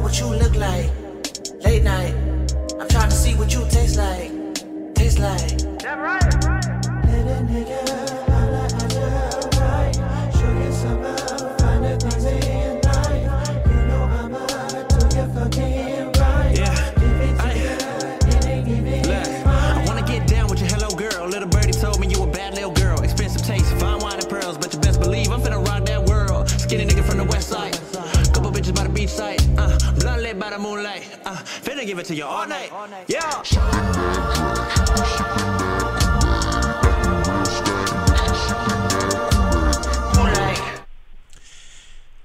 what you look like. Late night, I'm trying to see what you taste like. Taste like. That right. Little nigga, holla at you, right? Show you some love, find the things in life. You know I'ma do your fucking right. Yeah. I wanna get down with your hello girl. Little birdie told me you a bad little girl. Expensive taste, fine wine and pearls, but you best believe I'm finna rock that world. Skinny nigga from the west side, couple bitches by the beach side, blunt lit by the moonlight, finna give it to you all night. Yeah.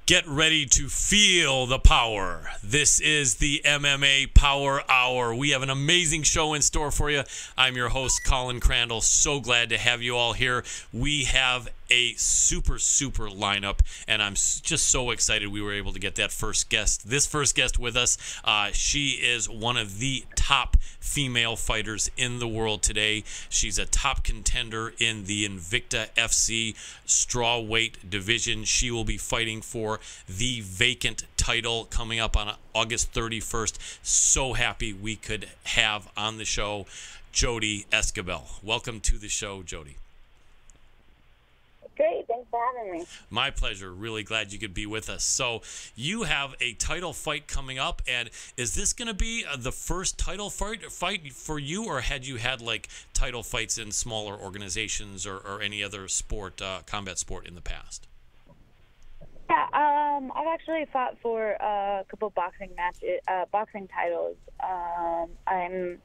Get ready to feel the power. This is the MMA Power Hour. We have an amazing show in store for you. I'm your host, Colin Crandall. So glad to have you all here. We have a super lineup, and I'm just so excited we were able to get that first guest, this first guest with us. She is one of the top female fighters in the world today. She's a top contender in the Invicta FC strawweight division. She will be fighting for the vacant title coming up on August 31st. So happy we could have on the show Jody Escobel. Welcome to the show, Jody. Great, thanks for having me. My pleasure. Really glad you could be with us. So you have a title fight coming up, and is this going to be the first title fight for you, or had you had like title fights in smaller organizations or any other sport, combat sport in the past? Yeah, I've actually fought for a couple boxing matches, boxing titles. I'm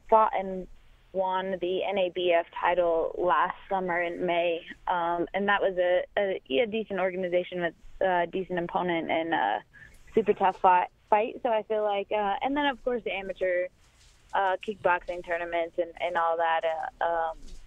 fought and won the NABF title last summer in May, and that was a decent organization with a decent opponent and a super tough fight. So I feel like, and then of course the amateur kickboxing tournaments and all that.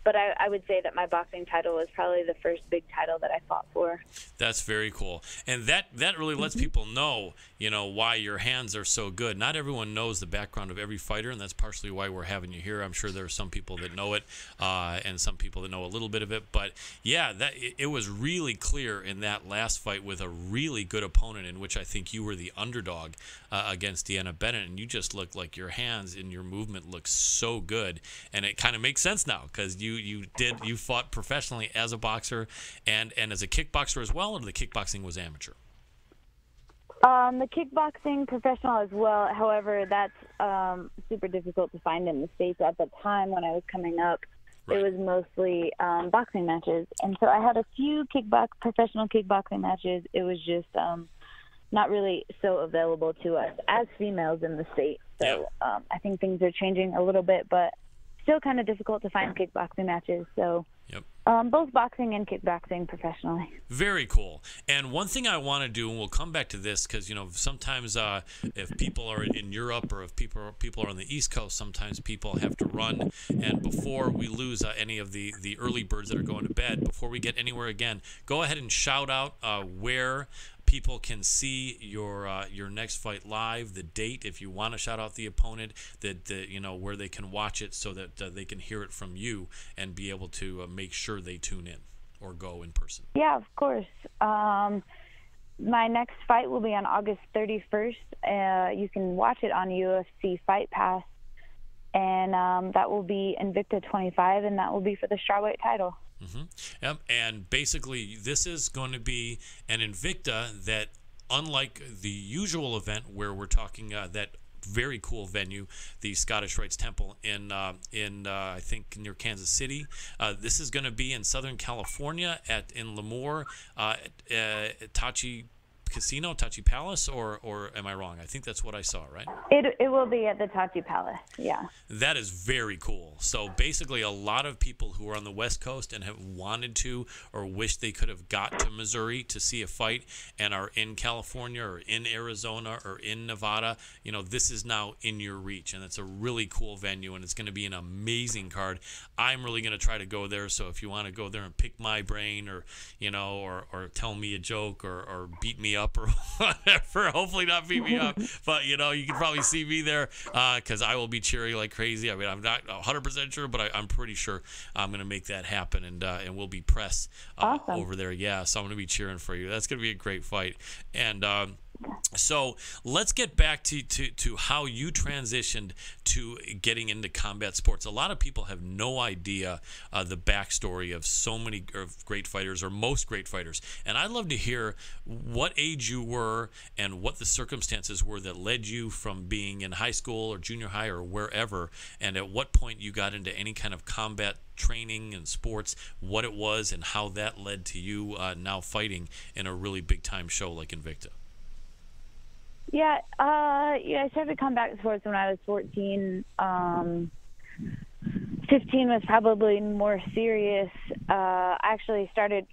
But I would say that my boxing title was probably the first big title that I fought for. That's very cool. And that really lets people know, why your hands are so good. Not everyone knows the background of every fighter, and that's partially why we're having you here. I'm sure there are some people that know it and some people that know a little bit of it. But, yeah, it was really clear in that last fight with a really good opponent in which I think you were the underdog against Deanna Bennett, and you just looked like your hands and your movement looked so good. And it kind of makes sense now because you fought professionally as a boxer and as a kickboxer as well, or the kickboxing was amateur? The kickboxing professional as well. However, that's super difficult to find in the States at the time when I was coming up. Right. It was mostly boxing matches. And so I had a few professional kickboxing matches. It was just not really so available to us as females in the States. So I think things are changing a little bit, but still kind of difficult to find kickboxing matches. So both boxing and kickboxing professionally. Very cool. And one thing I want to do, and we'll come back to this because, sometimes if people are in Europe or if people are on the East Coast, sometimes people have to run. And before we lose any of the early birds that are going to bed, before we get anywhere again, go ahead and shout out where people can see your next fight live, the date, if you want to shout out the opponent, where they can watch it so that they can hear it from you and be able to make sure they tune in or go in person. Yeah, of course. My next fight will be on August 31st. You can watch it on UFC Fight Pass, and that will be Invicta 25, and that will be for the strawweight title. Mm-hmm. Yep. And basically, this is going to be an Invicta that, unlike the usual event where we're talking that very cool venue, the Scottish Rites Temple in I think near Kansas City. This is going to be in Southern California in Lemoore, Tachi Casino, Tachi Palace, or am I wrong? I think that's what I saw, right? It will be at the Tachi Palace, yeah. That is very cool. So basically a lot of people who are on the West Coast and have wanted to or wish they could have got to Missouri to see a fight and are in California or in Arizona or in Nevada, this is now in your reach, and it's a really cool venue, and it's going to be an amazing card. I'm really going to try to go there, so if you want to go there and pick my brain or tell me a joke or beat me up or whatever, hopefully not beat me up, but you can probably see me there because I will be cheering like crazy. I mean, I'm not 100% sure, but I'm pretty sure I'm going to make that happen, and we'll be press awesome. Over there. Yeah, so I'm going to be cheering for you. That's going to be a great fight. And So let's get back to how you transitioned to getting into combat sports. A lot of people have no idea the backstory of so many great fighters, or most great fighters. And I'd love to hear what age you were and what the circumstances were that led you from being in high school or junior high or wherever, and at what point you got into any kind of combat training and sports, what it was, and how that led to you now fighting in a really big-time show like Invicta. Yeah, I started combat sports when I was 14. 15 was probably more serious. I actually started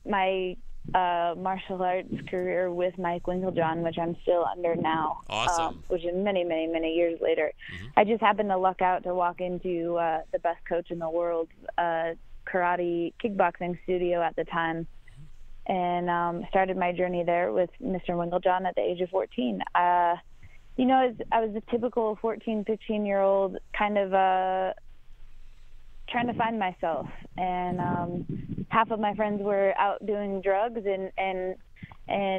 my martial arts career with Mike Winkeljohn, which I'm still under now. Awesome. Which is many, many, many years later. Mm-hmm. I just happened to luck out to walk into the best coach in the world, karate kickboxing studio at the time. And started my journey there with Mr. Winkeljohn at the age of 14. I was a typical 14, 15-year-old kind of trying to find myself. And half of my friends were out doing drugs and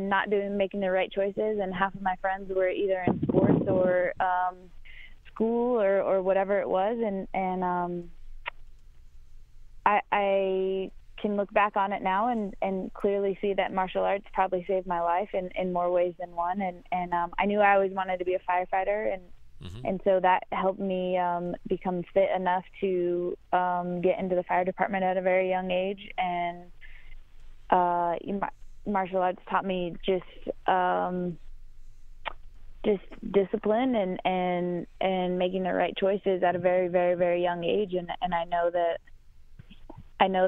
not making the right choices, and half of my friends were either in sports or school or whatever it was. And I can look back on it now and clearly see that martial arts probably saved my life in more ways than one. And I knew I always wanted to be a firefighter, and so that helped me become fit enough to get into the fire department at a very young age. And martial arts taught me just discipline and making the right choices at a very, very, very young age. And I know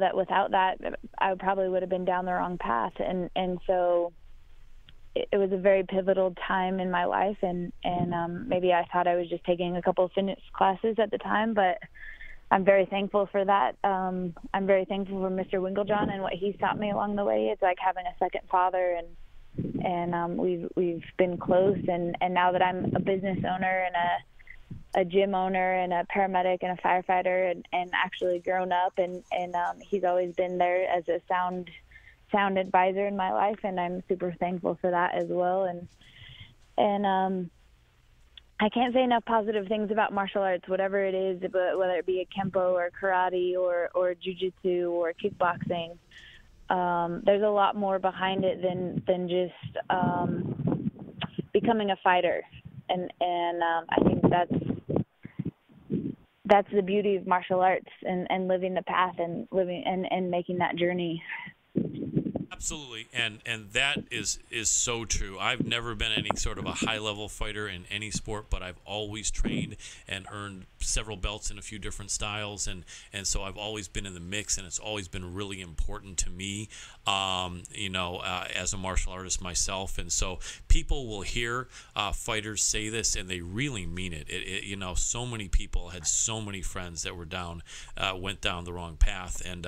that without that, I probably would have been down the wrong path. And so it was a very pivotal time in my life. And maybe I thought I was just taking a couple of fitness classes at the time, but I'm very thankful for that. I'm very thankful for Mr. Winkeljohn and what he's taught me along the way. It's like having a second father, and we've been close. And now that I'm a business owner and a gym owner and a paramedic and a firefighter and actually grown up, and he's always been there as a sound advisor in my life, and I'm super thankful for that as well. And I can't say enough positive things about martial arts, whatever it is, but whether it be a kempo or karate or jiu-jitsu or kickboxing. There's a lot more behind it than just becoming a fighter. And I think that's the beauty of martial arts and living the path and living and making that journey. Absolutely, and that is so true. I've never been any sort of a high-level fighter in any sport, but I've always trained and earned several belts in a few different styles, and so I've always been in the mix, and it's always been really important to me, as a martial artist myself. And so people will hear fighters say this, and they really mean it. So many people had so many friends that were went down the wrong path, and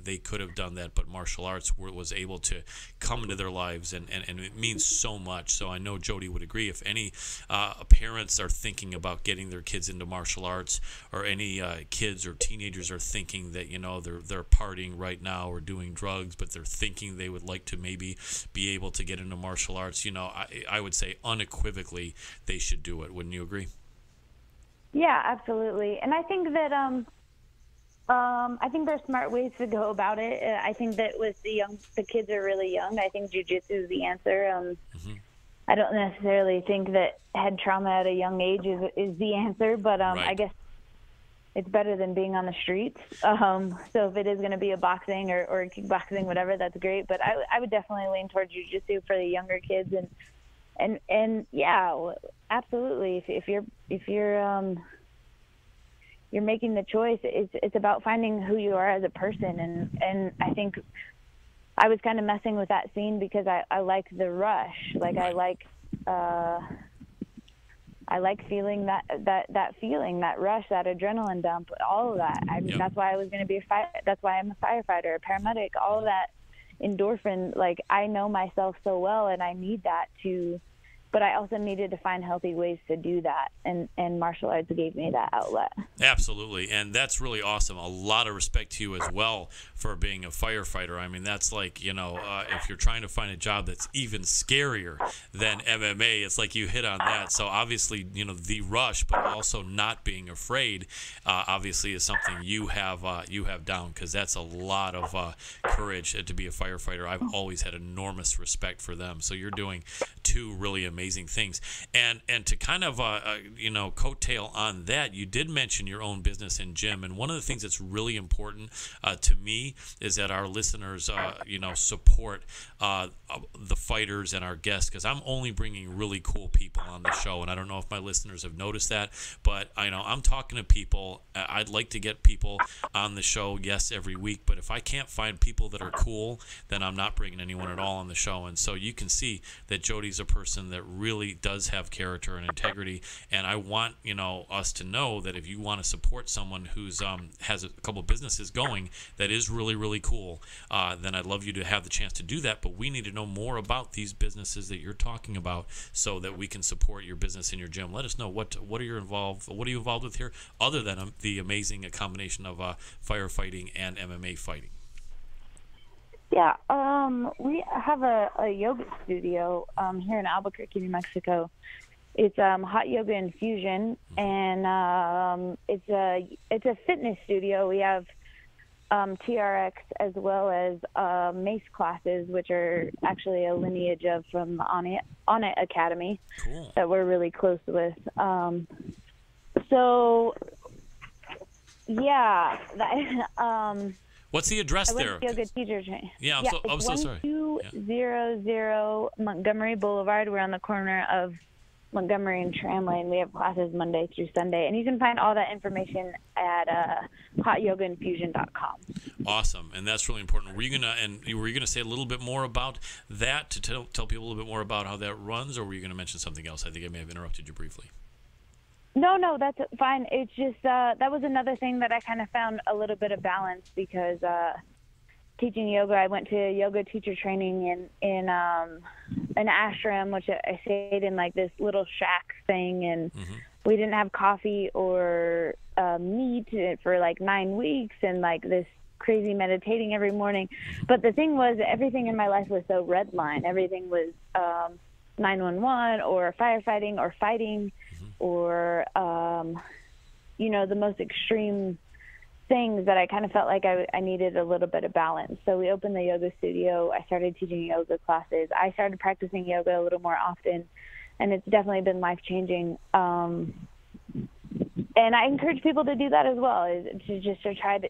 they could have done that, but martial arts was able to come into their lives, and it means so much. So I know Jody would agree. If any parents are thinking about getting their kids into martial arts, or any kids or teenagers are thinking that they're partying right now or doing drugs, but they're thinking they would like to maybe be able to get into martial arts, I would say unequivocally they should do it. Wouldn't you agree? Yeah, absolutely. And I think that I think there's smart ways to go about it. I think that with the kids are really young, I think jiu-jitsu is the answer. I don't necessarily think that head trauma at a young age is the answer, but right. I guess it's better than being on the streets. So if it is going to be a boxing or kickboxing, whatever, that's great. But I would definitely lean towards jiu-jitsu for the younger kids. And yeah, absolutely. If you're making the choice, it's about finding who you are as a person. And I think I was kind of messing with that scene because I like the rush. Like right. I like feeling that feeling, that rush, that adrenaline dump, all of that. Yep. That's why I was going to be that's why I'm a firefighter, a paramedic, all of that endorphin. Like, I know myself so well, and I need that to but I also needed to find healthy ways to do that, and martial arts gave me that outlet. Absolutely, and that's really awesome. A lot of respect to you as well for being a firefighter. I mean, that's like, if you're trying to find a job that's even scarier than MMA, it's like you hit on that. So obviously, the rush, but also not being afraid, obviously is something you have down, because that's a lot of courage to be a firefighter. I've always had enormous respect for them. So you're doing two really amazing things, and to kind of coattail on that, you did mention your own business and gym, and one of the things that's really important to me is that our listeners support the fighters and our guests, because I'm only bringing really cool people on the show, and I don't know if my listeners have noticed that, but I'm talking to people. I'd like to get people on the show, yes, every week, but if I can't find people that are cool, then I'm not bringing anyone at all on the show. And so you can see that Jody's a person that really does have character and integrity, and I want us to know that if you want to support someone who's has a couple of businesses going that is really, really cool, then I'd love you to have the chance to do that. But we need to know more about these businesses that you're talking about so that we can support your business in your gym. Let us know what are you involved with here, other than the amazing combination of firefighting and MMA fighting. Yeah, we have a yoga studio here in Albuquerque, New Mexico. It's Hot Yoga Infusion, and it's a fitness studio. We have TRX as well as Mace classes, which are actually a lineage from the On It Academy. Cool. That we're really close with. So yeah, what's the address there? Yoga teacher training. Yeah, I'm so sorry. 1200 Montgomery Boulevard. We're on the corner of Montgomery and Tram Lane. We have classes Monday through Sunday, and you can find all that information at hotyogainfusion.com. Awesome, and that's really important. Were you gonna say a little bit more about that, to tell people a little bit more about how that runs, or were you gonna mention something else? I think I may have interrupted you briefly. No, that's fine. It's just that was another thing that I kind of found a little bit of balance, because teaching yoga, I went to yoga teacher training in an ashram, which I stayed in like this little shack thing, and we didn't have coffee or meat for like 9 weeks, and like this crazy meditating every morning. But the thing was, everything in my life was so red line. Everything was 911 or firefighting or fighting, or the most extreme things that I kind of felt like I needed a little bit of balance. So we opened the yoga studio. I started teaching yoga classes. I started practicing yoga a little more often, and it's definitely been life-changing. And I encourage people to do that as well, to try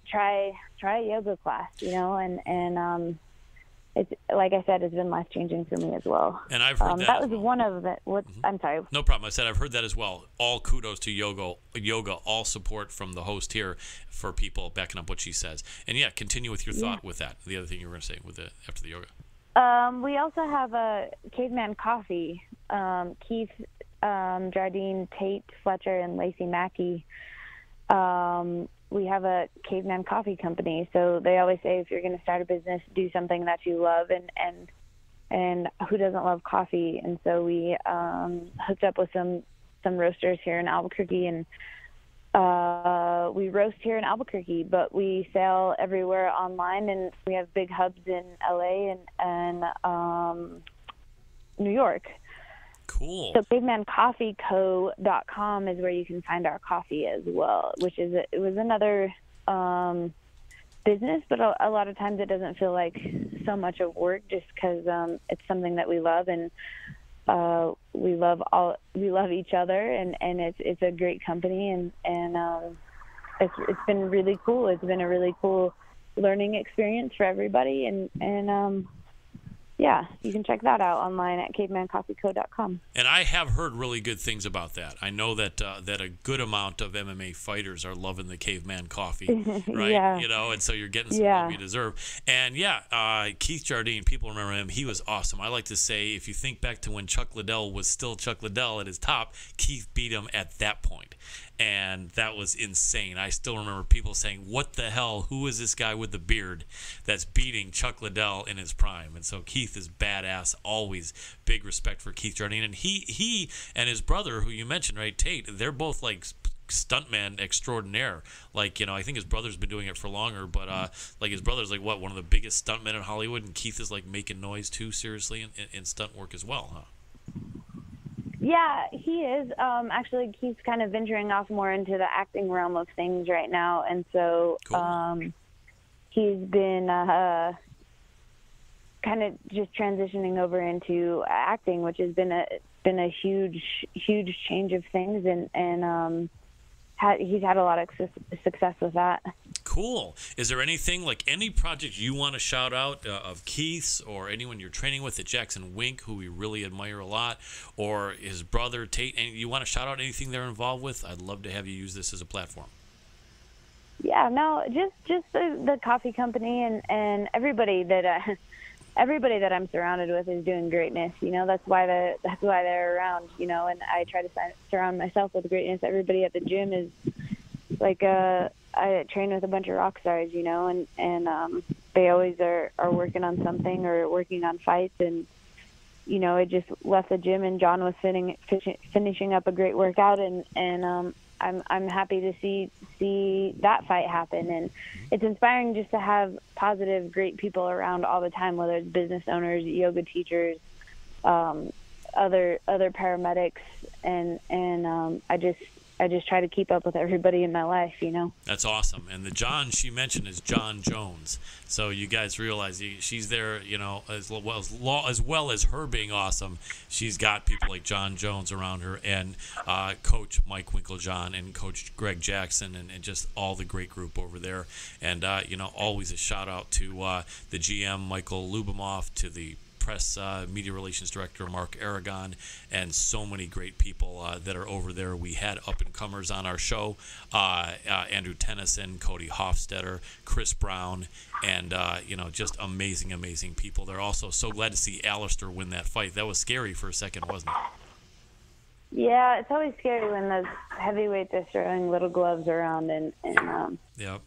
a yoga class, and it's, like I said, it's been life-changing for me as well. And I've heard that. That was one of the. I'm sorry. No problem. I said I've heard that as well. All kudos to yoga. All support from the host here for people backing up what she says. And yeah, continue with your thought with that. The other thing you were going to say after the yoga. We also have a Caveman Coffee. Keith, Jardine, Tate, Fletcher, and Lacey Mackey. We have a Caveman Coffee company, so they always say if you're going to start a business, do something that you love, and who doesn't love coffee? And so we hooked up with some roasters here in Albuquerque, and we roast here in Albuquerque, but we sell everywhere online, and we have big hubs in LA and New York. Cool. So cavemancoffeeco.com is where you can find our coffee as well, which is it was another business, but a lot of times it doesn't feel like so much of work, just because it's something that we love, and we love each other, and it's a great company, and it's been really cool. It's been a really cool learning experience for everybody, and yeah, you can check that out online at cavemancoffeeco.com. And I have heard really good things about that. I know that that a good amount of MMA fighters are loving the Caveman Coffee, right? Yeah. And so you're getting some love you deserve. And Keith Jardine, people remember him. He was awesome. I like to say, if you think back to when Chuck Liddell was still Chuck Liddell at his top, Keith beat him at that point. And that was insane. I still remember people saying, what the hell, who is this guy with the beard that's beating Chuck Liddell in his prime? And so Keith Keith is badass. Always big respect for Keith Jardine. And he and his brother, who you mentioned, right, Tate, they're both like stuntman extraordinaire. Like, I think his brother's been doing it for longer, but like his brother's like one of the biggest stuntmen in Hollywood, and Keith is like making noise too, seriously, in stunt work as well, huh? Yeah, he is. Actually, Keith's kind of venturing off more into the acting realm of things right now, and so Cool. He's been kind of just transitioning over into acting, which has been a huge change of things, and he's had a lot of success with that. Cool. Is there anything, like any project you want to shout out of Keith's, or anyone you're training with at Jackson Wink, who we really admire a lot, or his brother Tate, and you want to shout out anything they're involved with? I'd love to have you use this as a platform. Yeah, no, just the coffee company and everybody that I'm surrounded with is doing greatness. That's why they're around. And I try to surround myself with greatness. Everybody at the gym is like I train with a bunch of rock stars, and they always are working on something or working on fights. And I just left the gym and John was finishing up a great workout, and I'm happy to see that fight happen. And it's inspiring just to have positive, great people around all the time, whether it's business owners, yoga teachers, other paramedics, and I just try to keep up with everybody in my life, That's awesome. And the John she mentioned is John Jones. So you guys realize she's there, as well as her being awesome. She's got people like John Jones around her, and Coach Mike Winklejohn and Coach Greg Jackson, and just all the great group over there. And, always a shout out to the GM, Michael Lubimoff, to the press media relations director Mark Aragon, and so many great people that are over there. We had up-and-comers on our show, Andrew Tennyson, Cody Hofstetter, Chris Brown, and just amazing people. They're also so glad to see Alistair win that fight. That was scary for a second, wasn't it? Yeah, it's always scary when those heavyweights are throwing little gloves around, and Yep.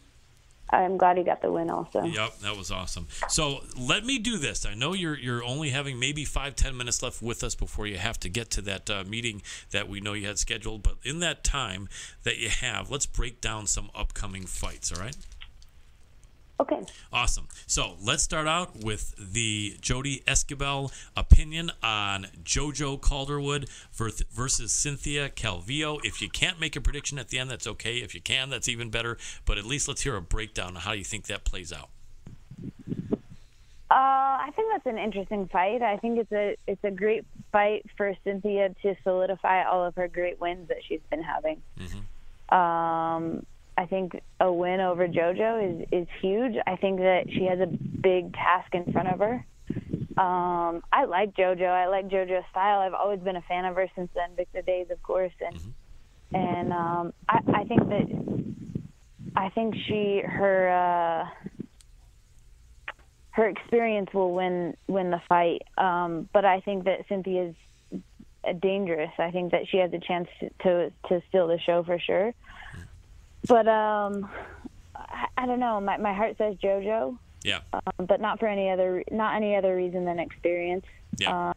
I'm glad he got the win also. Yep, that was awesome. So let me do this. I know you're only having maybe 5-10 minutes left with us before you have to get to that meeting that we know you had scheduled. But in that time that you have, let's break down some upcoming fights, all right? Okay. Awesome. So let's start out with the Jody Esquivel opinion on JoJo Calderwood versus Cynthia Calvillo. If you can't make a prediction at the end, that's okay. If you can, that's even better. But at least let's hear a breakdown on how you think that plays out. I think that's an interesting fight. I think it's a great fight for Cynthia to solidify all of her great wins that she's been having. Mm-hmm. I think a win over JoJo is huge. I think that she has a big task in front of her. I like JoJo. I like JoJo's style. I've always been a fan of her since the Invicta days, of course. And I think her experience will win the fight. But I think that Cynthia's dangerous. I think that she has a chance to steal the show for sure. But I don't know. My heart says JoJo. Yeah. But not any other reason than experience. Yeah.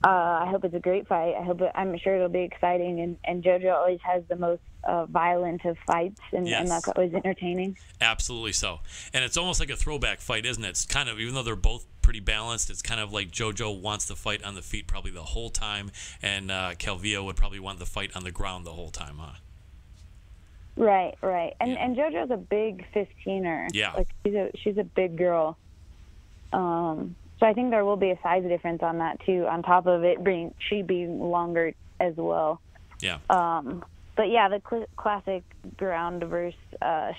I hope it's a great fight. I'm sure it'll be exciting. And JoJo always has the most violent of fights, and that's always entertaining. Absolutely so. And it's almost like a throwback fight, isn't it? It's kind of, even though they're both pretty balanced, it's kind of like JoJo wants the fight on the feet probably the whole time, and Calvillo would probably want the fight on the ground the whole time, huh? Right. And JoJo's a big 15er. Yeah. Like she's a big girl. So I think there will be a size difference on that too, on top of it being longer as well. Yeah. But yeah, the classic ground versus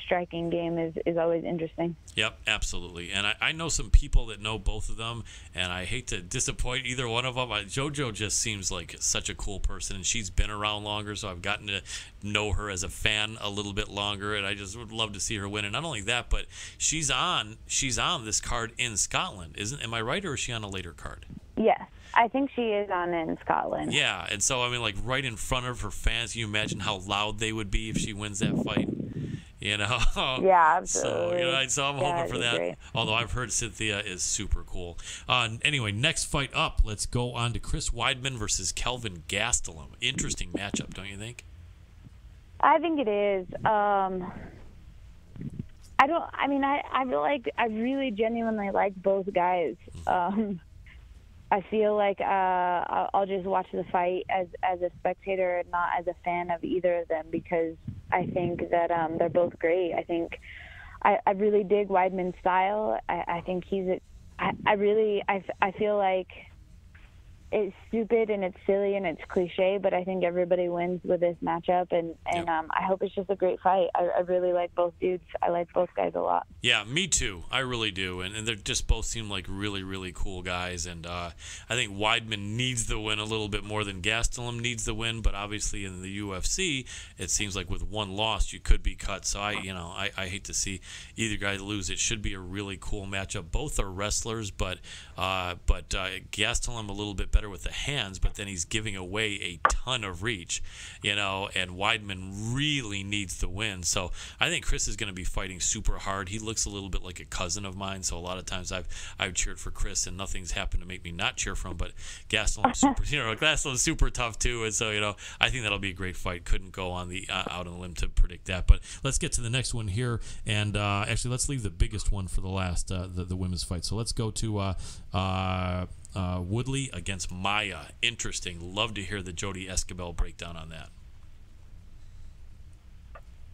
striking game is always interesting. Yep, absolutely. And I know some people that know both of them, and I hate to disappoint either one of them. JoJo just seems like such a cool person, and she's been around longer, so I've gotten to know her as a fan a little bit longer, and I just would love to see her win. And not only that, but she's on this card in Scotland, am I right, or is she on a later card? Yes. I think she is on in Scotland. Yeah, and so, I mean, like, right in front of her fans, can you imagine how loud they would be if she wins that fight? You know. Yeah, absolutely. So I'm hoping for that. Great. Although I've heard Cynthia is super cool. Anyway, next fight up, let's go on to Chris Weidman versus Kelvin Gastelum. Interesting matchup, don't you think? I think it is. I really genuinely like both guys. I feel like I'll just watch the fight as a spectator and not as a fan of either of them, because I think that they're both great. I think I really dig Weidman's style. I think I feel like it's stupid and it's silly and it's cliche, but I think everybody wins with this matchup, and I hope it's just a great fight. I really like both dudes. I like both guys a lot. Yeah, me too. I really do, and they just both seem like really, really cool guys, and I think Weidman needs the win a little bit more than Gastelum needs the win, but obviously in the UFC, it seems like with one loss you could be cut, so I hate to see either guy lose. It should be a really cool matchup. Both are wrestlers, but Gastelum a little bit better with the hands, but then he's giving away a ton of reach, and Weidman really needs the win. So I think Chris is going to be fighting super hard. He looks a little bit like a cousin of mine, so a lot of times I've cheered for Chris and nothing's happened to make me not cheer for him, but Gastelum's super tough too, and so I think that'll be a great fight. Couldn't go on the out on the limb to predict that. But let's get to the next one here, and actually let's leave the biggest one for the last, the women's fight. So let's go to Woodley against Maya. Interesting. Love to hear the Jody Escobar breakdown on that.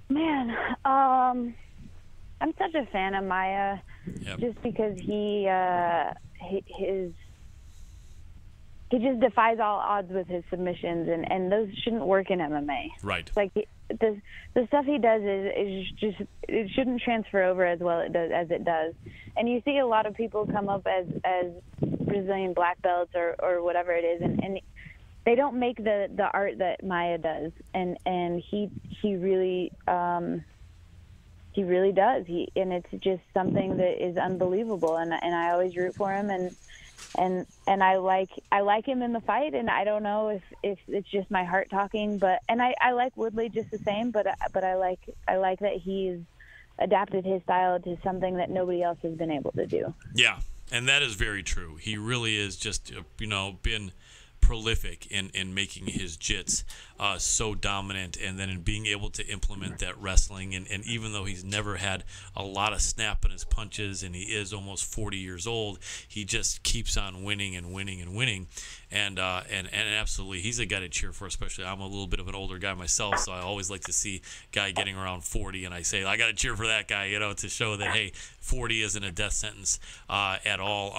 Man, I'm such a fan of Maya, just because he just defies all odds with his submissions, and those shouldn't work in MMA. Right. Like the stuff he does is just, it shouldn't transfer over as well as it does. And you see a lot of people come up as Brazilian black belts or whatever it is, and they don't make the art that Maya does, and he really does. And it's just something that is unbelievable, and I always root for him, and I like him in the fight, and I don't know if it's just my heart talking, but I like Woodley just the same, but I like that he's adapted his style to something that nobody else has been able to do. Yeah, and that is very true. He really is just been prolific in making his jits so dominant, and then in being able to implement that wrestling, and even though he's never had a lot of snap in his punches, and he is almost 40 years old, he just keeps on winning and winning and winning, and absolutely he's a guy to cheer for. Especially, I'm a little bit of an older guy myself, so I always like to see a guy getting around 40, and I say I got to cheer for that guy, to show that, hey, 40 isn't a death sentence at all.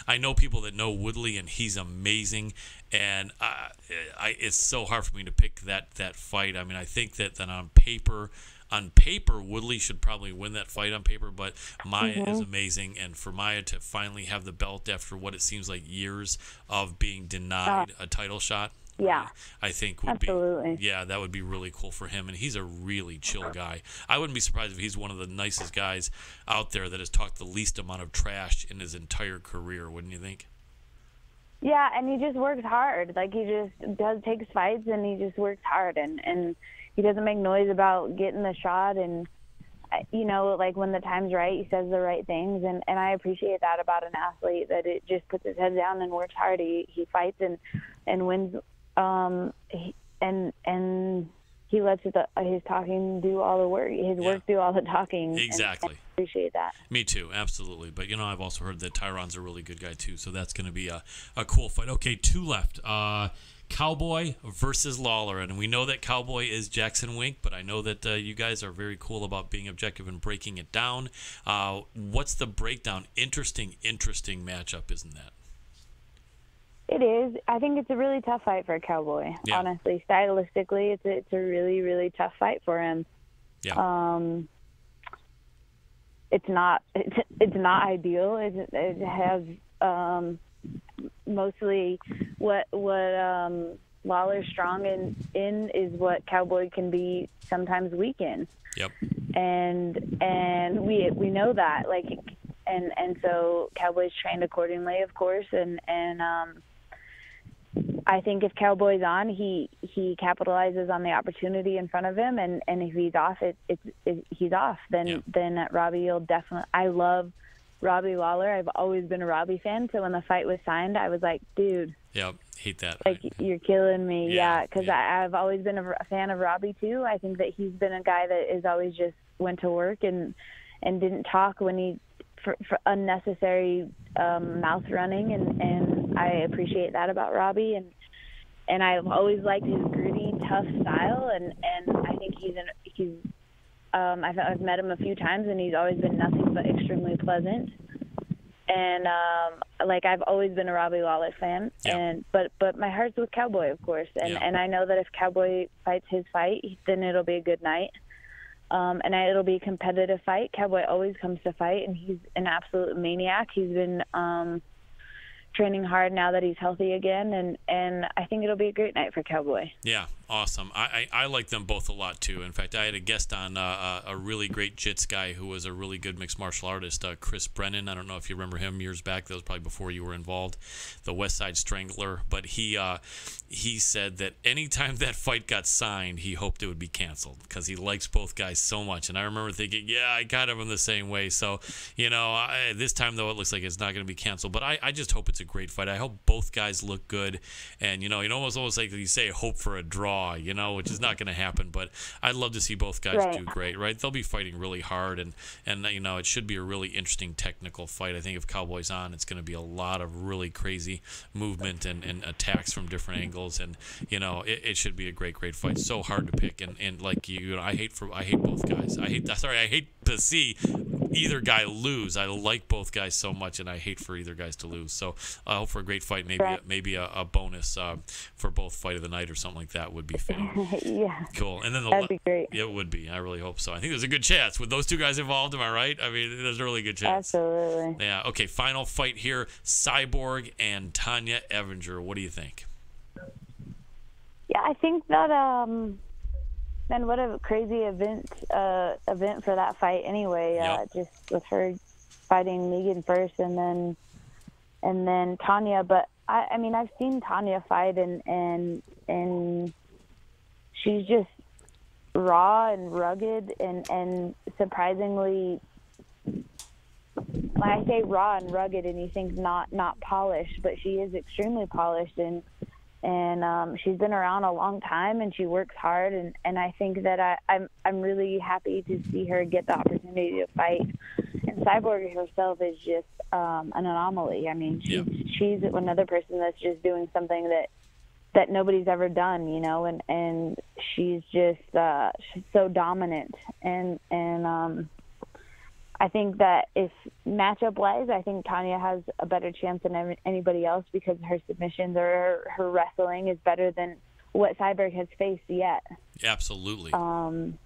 I know people that know Woodley, and he's amazing, and it's so hard for me to pick that fight. I mean, I think that on paper, Woodley should probably win that fight on paper, but Maya is amazing, and for Maya to finally have the belt after what it seems like years of being denied a title shot, I think would absolutely be, that would be really cool for him, and he's a really chill guy. I wouldn't be surprised if he's one of the nicest guys out there that has talked the least amount of trash in his entire career, wouldn't you think? Yeah, and he just works hard. Like, he just takes fights, and he just works hard, and he doesn't make noise about getting the shot, and like when the time's right, he says the right things, and I appreciate that about an athlete, that it just puts his head down and works hard. He fights and wins, and he lets his talking do all the work, his work do all the talking. Exactly. And I appreciate that. Me too, absolutely. But I've also heard that Tyron's a really good guy too, so that's going to be a cool fight. Okay, 2 left. Cowboy versus Lawler, and we know that Cowboy is Jackson Wink, but I know that you guys are very cool about being objective and breaking it down. What's the breakdown? Interesting matchup, isn't that? It is. I think it's a really tough fight for Cowboy. Yeah. Honestly, stylistically, it's a really, really tough fight for him. Yeah. It's not ideal. It has mostly what Lawler's strong in is what Cowboy can be sometimes weak in. Yep. And we know that, like, and so Cowboy's trained accordingly, of course, and I think if Cowboy's on, he capitalizes on the opportunity in front of him, and if he's off, he's off. Then Robbie will definitely. I love Robbie Lawler. I've always been a Robbie fan, so when the fight was signed, I was like, dude. Yep, hate that. Like, you're killing me. Yeah, because I've always been a fan of Robbie too. I think that he's been a guy that is always just went to work and didn't talk when he for unnecessary mouth running, and I appreciate that about Robbie, and I've always liked his gritty, tough style, and I think I've met him a few times, and he's always been nothing but extremely pleasant. And I've always been a Robbie Lawler fan, but my heart's with Cowboy, of course, and I know that if Cowboy fights his fight, then it'll be a good night. It'll be a competitive fight. Cowboy always comes to fight, and he's an absolute maniac. He's been training hard now that he's healthy again, and I think it'll be a great night for Cowboy. Yeah, awesome. I like them both a lot, too. In fact, I had a guest on, a really great jits guy who was a really good mixed martial artist, Chris Brennan. I don't know if you remember him years back. That was probably before you were involved, the West Side Strangler. But he said that anytime that fight got signed, he hoped it would be canceled because he likes both guys so much. And I remember thinking, I kind of am the same way. So, this time, though, it looks like it's not going to be canceled. But I just hope it's a great fight. I hope both guys look good. And, almost like you say, hope for a draw, which is not going to happen. But I'd love to see both guys do great, right? They'll be fighting really hard. And it should be a really interesting technical fight. I think if Cowboy's on, it's going to be a lot of really crazy movement and attacks from different angles. And, it should be a great fight. So hard to pick. And like I hate both guys. I hate to see either guy lose. I like both guys so much, and I hate for either guys to lose. So I hope for a great fight. Maybe a bonus for both fight of the night or something like that would be fun. Yeah. Cool. And then that'd be great. Yeah, it would be. I really hope so. I think there's a good chance with those two guys involved. Am I right? I mean, there's a really good chance. Absolutely. Yeah. Okay. Final fight here: Cyborg and Tonya Evinger. What do you think? Yeah, I think that man, what a crazy event for that fight anyway. Just with her fighting Nguyen first, and then Tonya. But I mean, I've seen Tonya fight, and she's just raw and rugged, and surprisingly, when I say raw and rugged, and you think not polished, but she is extremely polished, and she's been around a long time, and she works hard, and I think that I'm really happy to see her get the opportunity to fight. And Cyborg herself is just an anomaly. I mean, she's another person that's just doing something that nobody's ever done, and she's just she's so dominant, and I think that if matchup-wise, I think Tonya has a better chance than anybody else because her submissions or her wrestling is better than what Cyborg has faced yet. Absolutely. And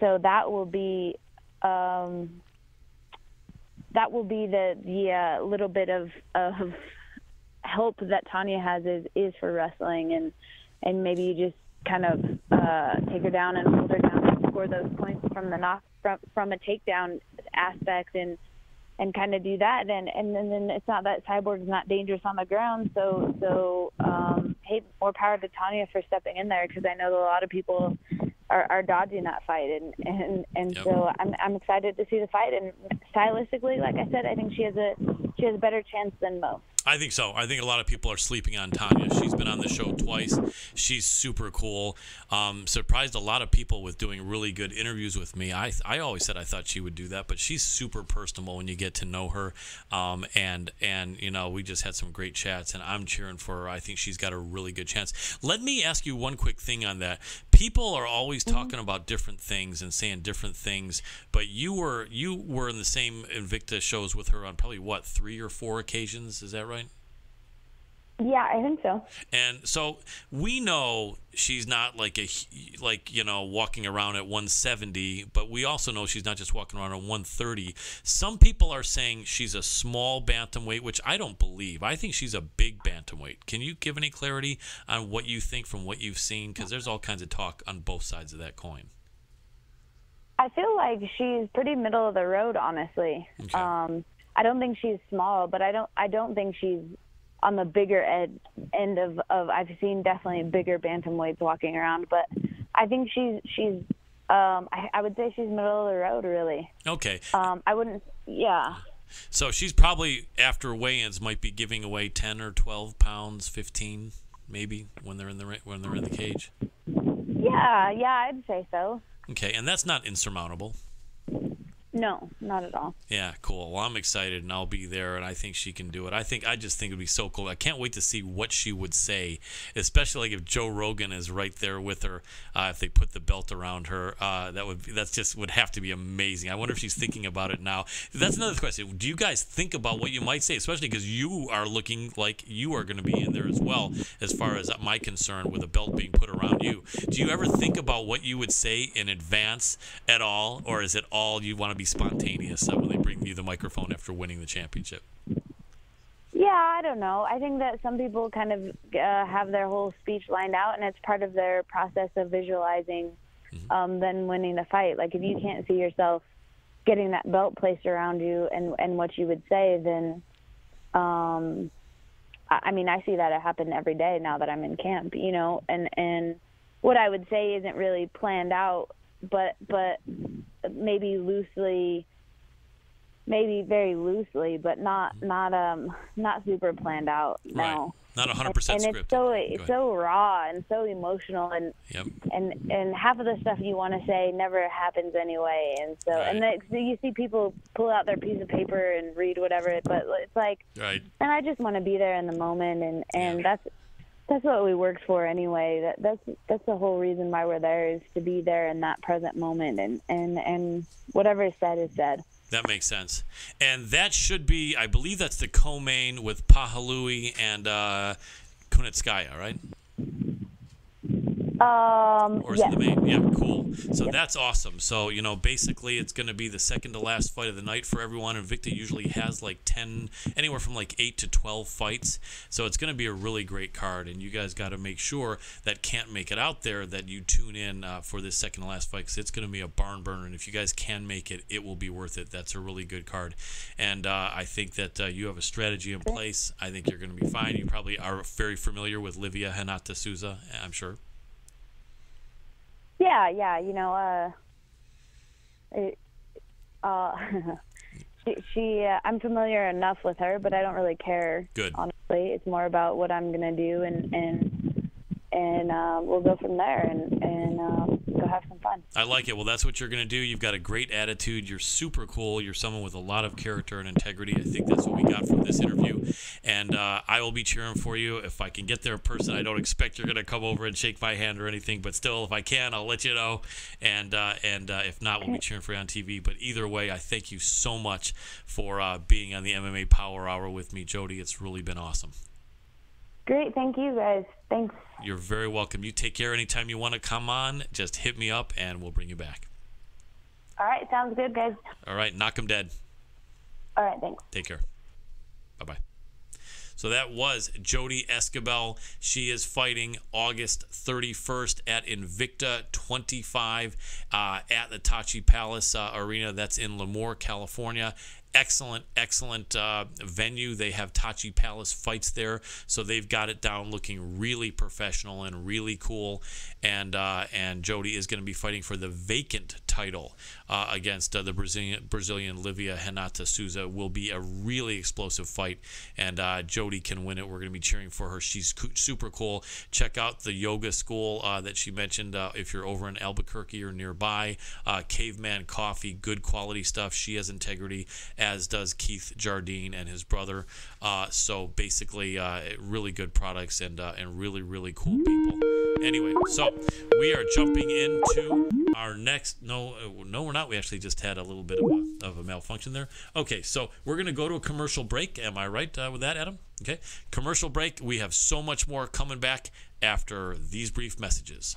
so that will be the little bit of help that Tonya has is for wrestling, and maybe you just kind of take her down and hold her down and score those points from the knock from a takedown aspect, and kind of do that, and then it's not that Cyborg's not dangerous on the ground. So hey, more power to Tonya for stepping in there, because I know that a lot of people are dodging that fight, and so I'm excited to see the fight. And stylistically, like I said, I think she has a better chance than most. I think so. I think a lot of people are sleeping on Tonya. She's been on the show twice. She's super cool. Surprised a lot of people with doing really good interviews with me. I always said I thought she would do that, but she's super personable when you get to know her. And we just had some great chats, and I'm cheering for her. I think she's got a really good chance. Let me ask you one quick thing on that. People are always talking about different things and saying different things, but you were in the same Invicta shows with her on probably 3 or 4 occasions. Is that right? Yeah, I think so. And so we know she's not walking around at 170, but we also know she's not just walking around at 130. Some people are saying she's a small bantamweight, which I don't believe. I think she's a big bantamweight. Can you give any clarity on what you think from what you've seen? Because there's all kinds of talk on both sides of that coin. I feel like she's pretty middle of the road, honestly. Okay. I don't think she's small, but I don't think she's on the bigger end of I've seen definitely bigger bantamweights walking around, but I think she's I would say she's middle of the road, really. Okay. I wouldn't, yeah. So she's probably, after weigh-ins, might be giving away 10 or 12 pounds, 15 maybe, when they're in the cage. Yeah, I'd say so. Okay, and that's not insurmountable. No, not at all. Yeah, cool. Well, I'm excited, and I'll be there, and I think she can do it. I just think it'd be so cool. I can't wait to see what she would say, especially like if Joe Rogan is right there with her. If they put the belt around her, that would have to be amazing. I wonder if she's thinking about it now. That's another question. Do you guys think about what you might say, especially because you are looking like you are going to be in there as well, as far as my concern with a belt being put around you? Do you ever think about what you would say in advance at all, or is it all you want to be spontaneous when they bring you the microphone after winning the championship? Yeah, I don't know. I think that some people kind of have their whole speech lined out, and it's part of their process of visualizing then winning the fight. Like, if you can't see yourself getting that belt placed around you and what you would say, then I mean, I see that happen every day now that I'm in camp, you know, and what I would say isn't really planned out, but maybe loosely, maybe very loosely, but not super planned out. No. Right. Not 100% and scripted. It's so raw and so emotional, and Yep. and half of the stuff you want to say never happens anyway, and so Right. and so you see people pull out their piece of paper and read whatever, but it's like, Right. and I just want to be there in the moment, and that's what we worked for anyway. That's the whole reason why we're there, is to be there in that present moment, and whatever is said is said. That makes sense. And that should be, I believe that's the co-main with Pahalui and Kunitskaya, right? Or is it the main? Yeah, cool. So that's awesome. So, you know, basically it's going to be the second to last fight of the night for everyone. Invicta usually has like 10, anywhere from like 8 to 12 fights. So it's going to be a really great card. And you guys got to make sure that can't make it out there that you tune in for this second to last fight, because it's going to be a barn burner. And if you guys can make it, it will be worth it. That's a really good card. And I think that you have a strategy in place. I think you're going to be fine. You probably are very familiar with Livia Henata Souza, I'm sure. Yeah, you know, I'm familiar enough with her, but I don't really care. Good. Honestly, it's more about what I'm gonna do, and we'll go from there, and go have some fun. I like it. Well, that's what you're going to do. You've got a great attitude. You're super cool. You're someone with a lot of character and integrity. I think that's what we got from this interview. And I will be cheering for you. If I can get there in person, I don't expect you're going to come over and shake my hand or anything, but still, if I can, I'll let you know. And if not, we'll be cheering for you on TV. But either way, I thank you so much for being on the MMA Power Hour with me, Jody. It's really been awesome. Great. Thank you, guys. Thanks. You're very welcome. You take care. Anytime you want to come on, just hit me up and we'll bring you back. All right. Sounds good, guys. All right. Knock 'em dead. All right. Thanks. Take care. Bye-bye. So that was Jody Escobar. She is fighting August 31st at Invicta 25 at the Tachi Palace Arena. That's in Lemoore, California. Excellent venue. They have Tachi Palace fights there, so they've got it down looking really professional and really cool. And Jody is going to be fighting for the vacant title against the Brazilian Livia Henata Souza. Will be a really explosive fight, and Jody can win it. We're going to be cheering for her. She's super cool. Check out the yoga school that she mentioned if you're over in Albuquerque or nearby. Caveman Coffee, good quality stuff. She has integrity, as does Keith Jardine and his brother. So basically, really good products and really cool people. Anyway, so we are jumping into our next. No, we're not. We actually just had a little bit of a malfunction there. Okay, so we're going to go to a commercial break. Am I right with that, Adam? Okay, commercial break. We have so much more coming back after these brief messages.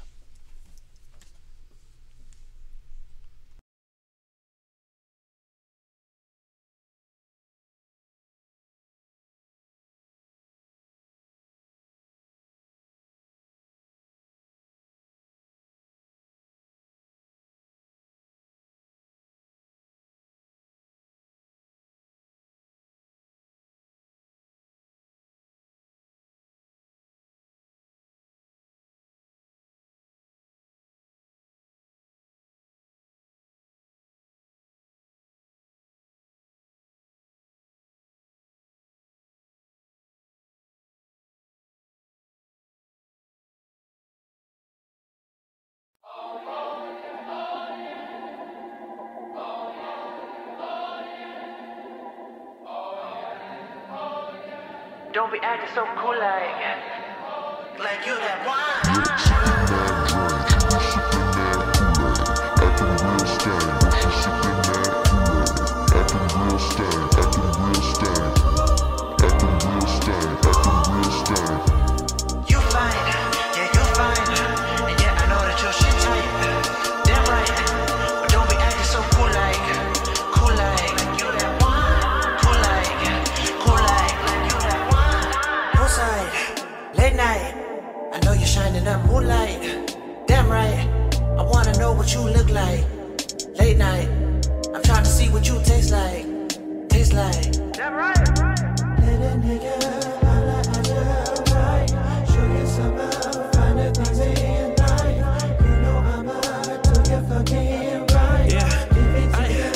don't be acting so cool like you that wine. You fine, yeah, you fine. And yeah, I know that your shit tight. Damn right. But don't be acting so cool like you that wine. Cool like you that wine. Poolside, late night. I know you're shining up moonlight. Damn right. I wanna know what you look like. Late night. I'm trying to see what you taste like. Taste like. Damn right. Let a nigga holla at you right. Show you some find the things in life. You know I'ma do your fucking right. Yeah. Give it to you,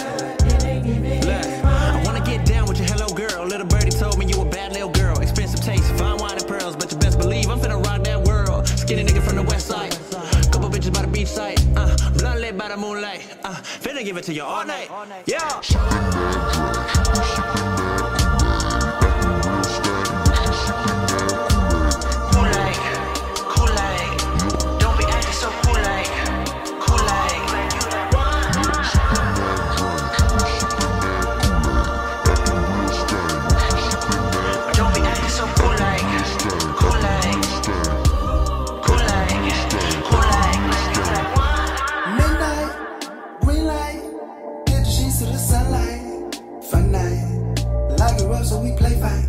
it ain't giving Look, I wanna get down with your hello girl. Little birdie told me you a bad little girl. Expensive taste, fine wine and pearls, but you best believe I'm finna rock that world. Skinny nigga from the west side. Couple bitches by the beach side. Blunt lit by the moonlight. Finna give it to you all night. Yeah. Cool like, don't be acting so cool like you that wine. Don't be acting so cool like you that wine. Midnight, green light, get the sheets to the sunlight. Fun night, lock it up so we play fight.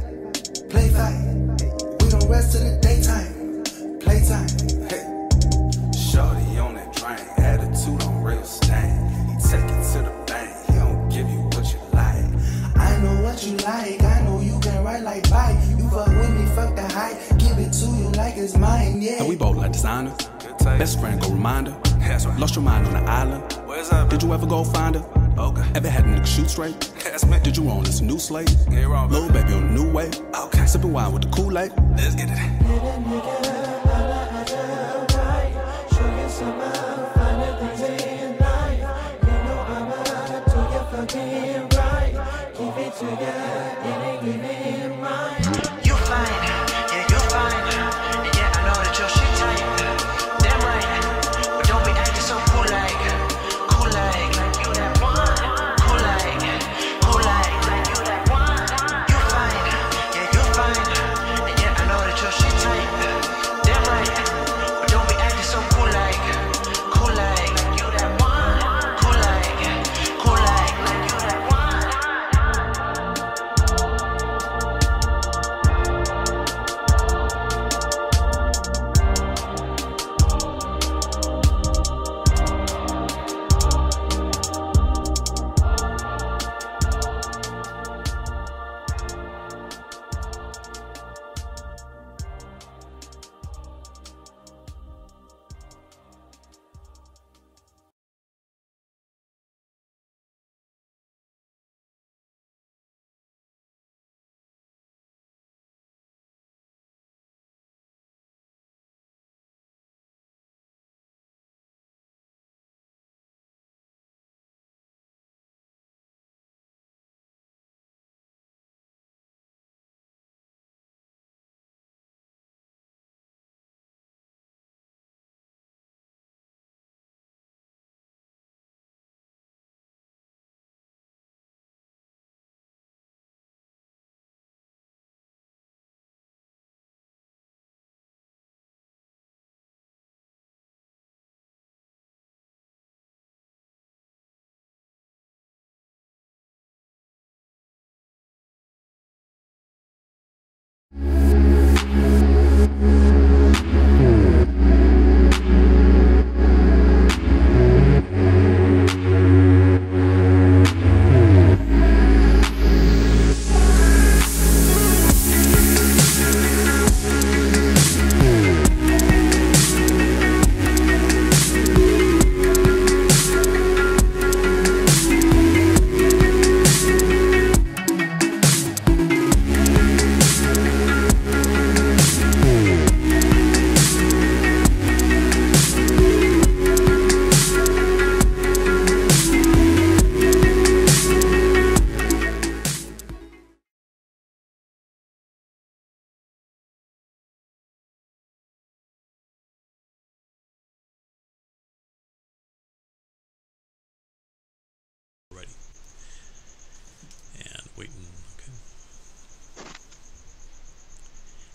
We don't rest till the daytime. Playtime. Hey. Shorty on that train, attitude on real stain. He take it to the bank, he don't give you what you like. I know what you like, I know you can write like bite. You fuck with me, fuck the hype, give it to you like it's mine, yeah. And we both like designer. Best friend, go reminder. Lost your mind on the island. Where's up? Did you ever go find her? Okay. Ever had a nigga shoot straight? That's me. Did you own this new slate? Ain't wrong, Little baby on a new way. Okay. Sipping wine with the Kool-Aid. Let's get it. Let a nigga holla at you right. Show you some find the things in life. You know I'ma do your fucking right. Give it to you, it ain't giving mine. You fine, yeah, you fine. And yeah, I know that your shit tight. Damn right. But don't be acting so cool like you that wine. Cool like you that wine. You fine, yeah, you fine. And yeah, I know that your shit tight.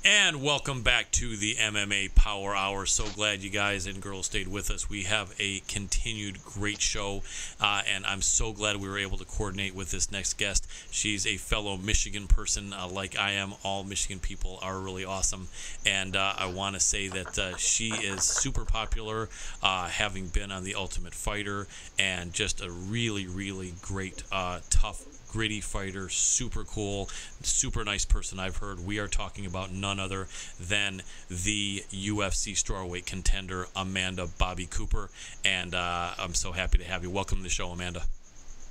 And welcome back to the MMA Power Hour. So glad you guys and girls stayed with us. We have a continued great show, and I'm so glad we were able to coordinate with this next guest. She's a fellow Michigan person like I am. All Michigan people are really awesome, and I want to say that she is super popular, having been on The Ultimate Fighter, and just a really, really great, tough, gritty fighter, super cool, super nice person. I've heard. We are talking about none other than the UFC strawweight contender, Amanda Bobby Cooper, and I'm so happy to have you. Welcome to the show, Amanda.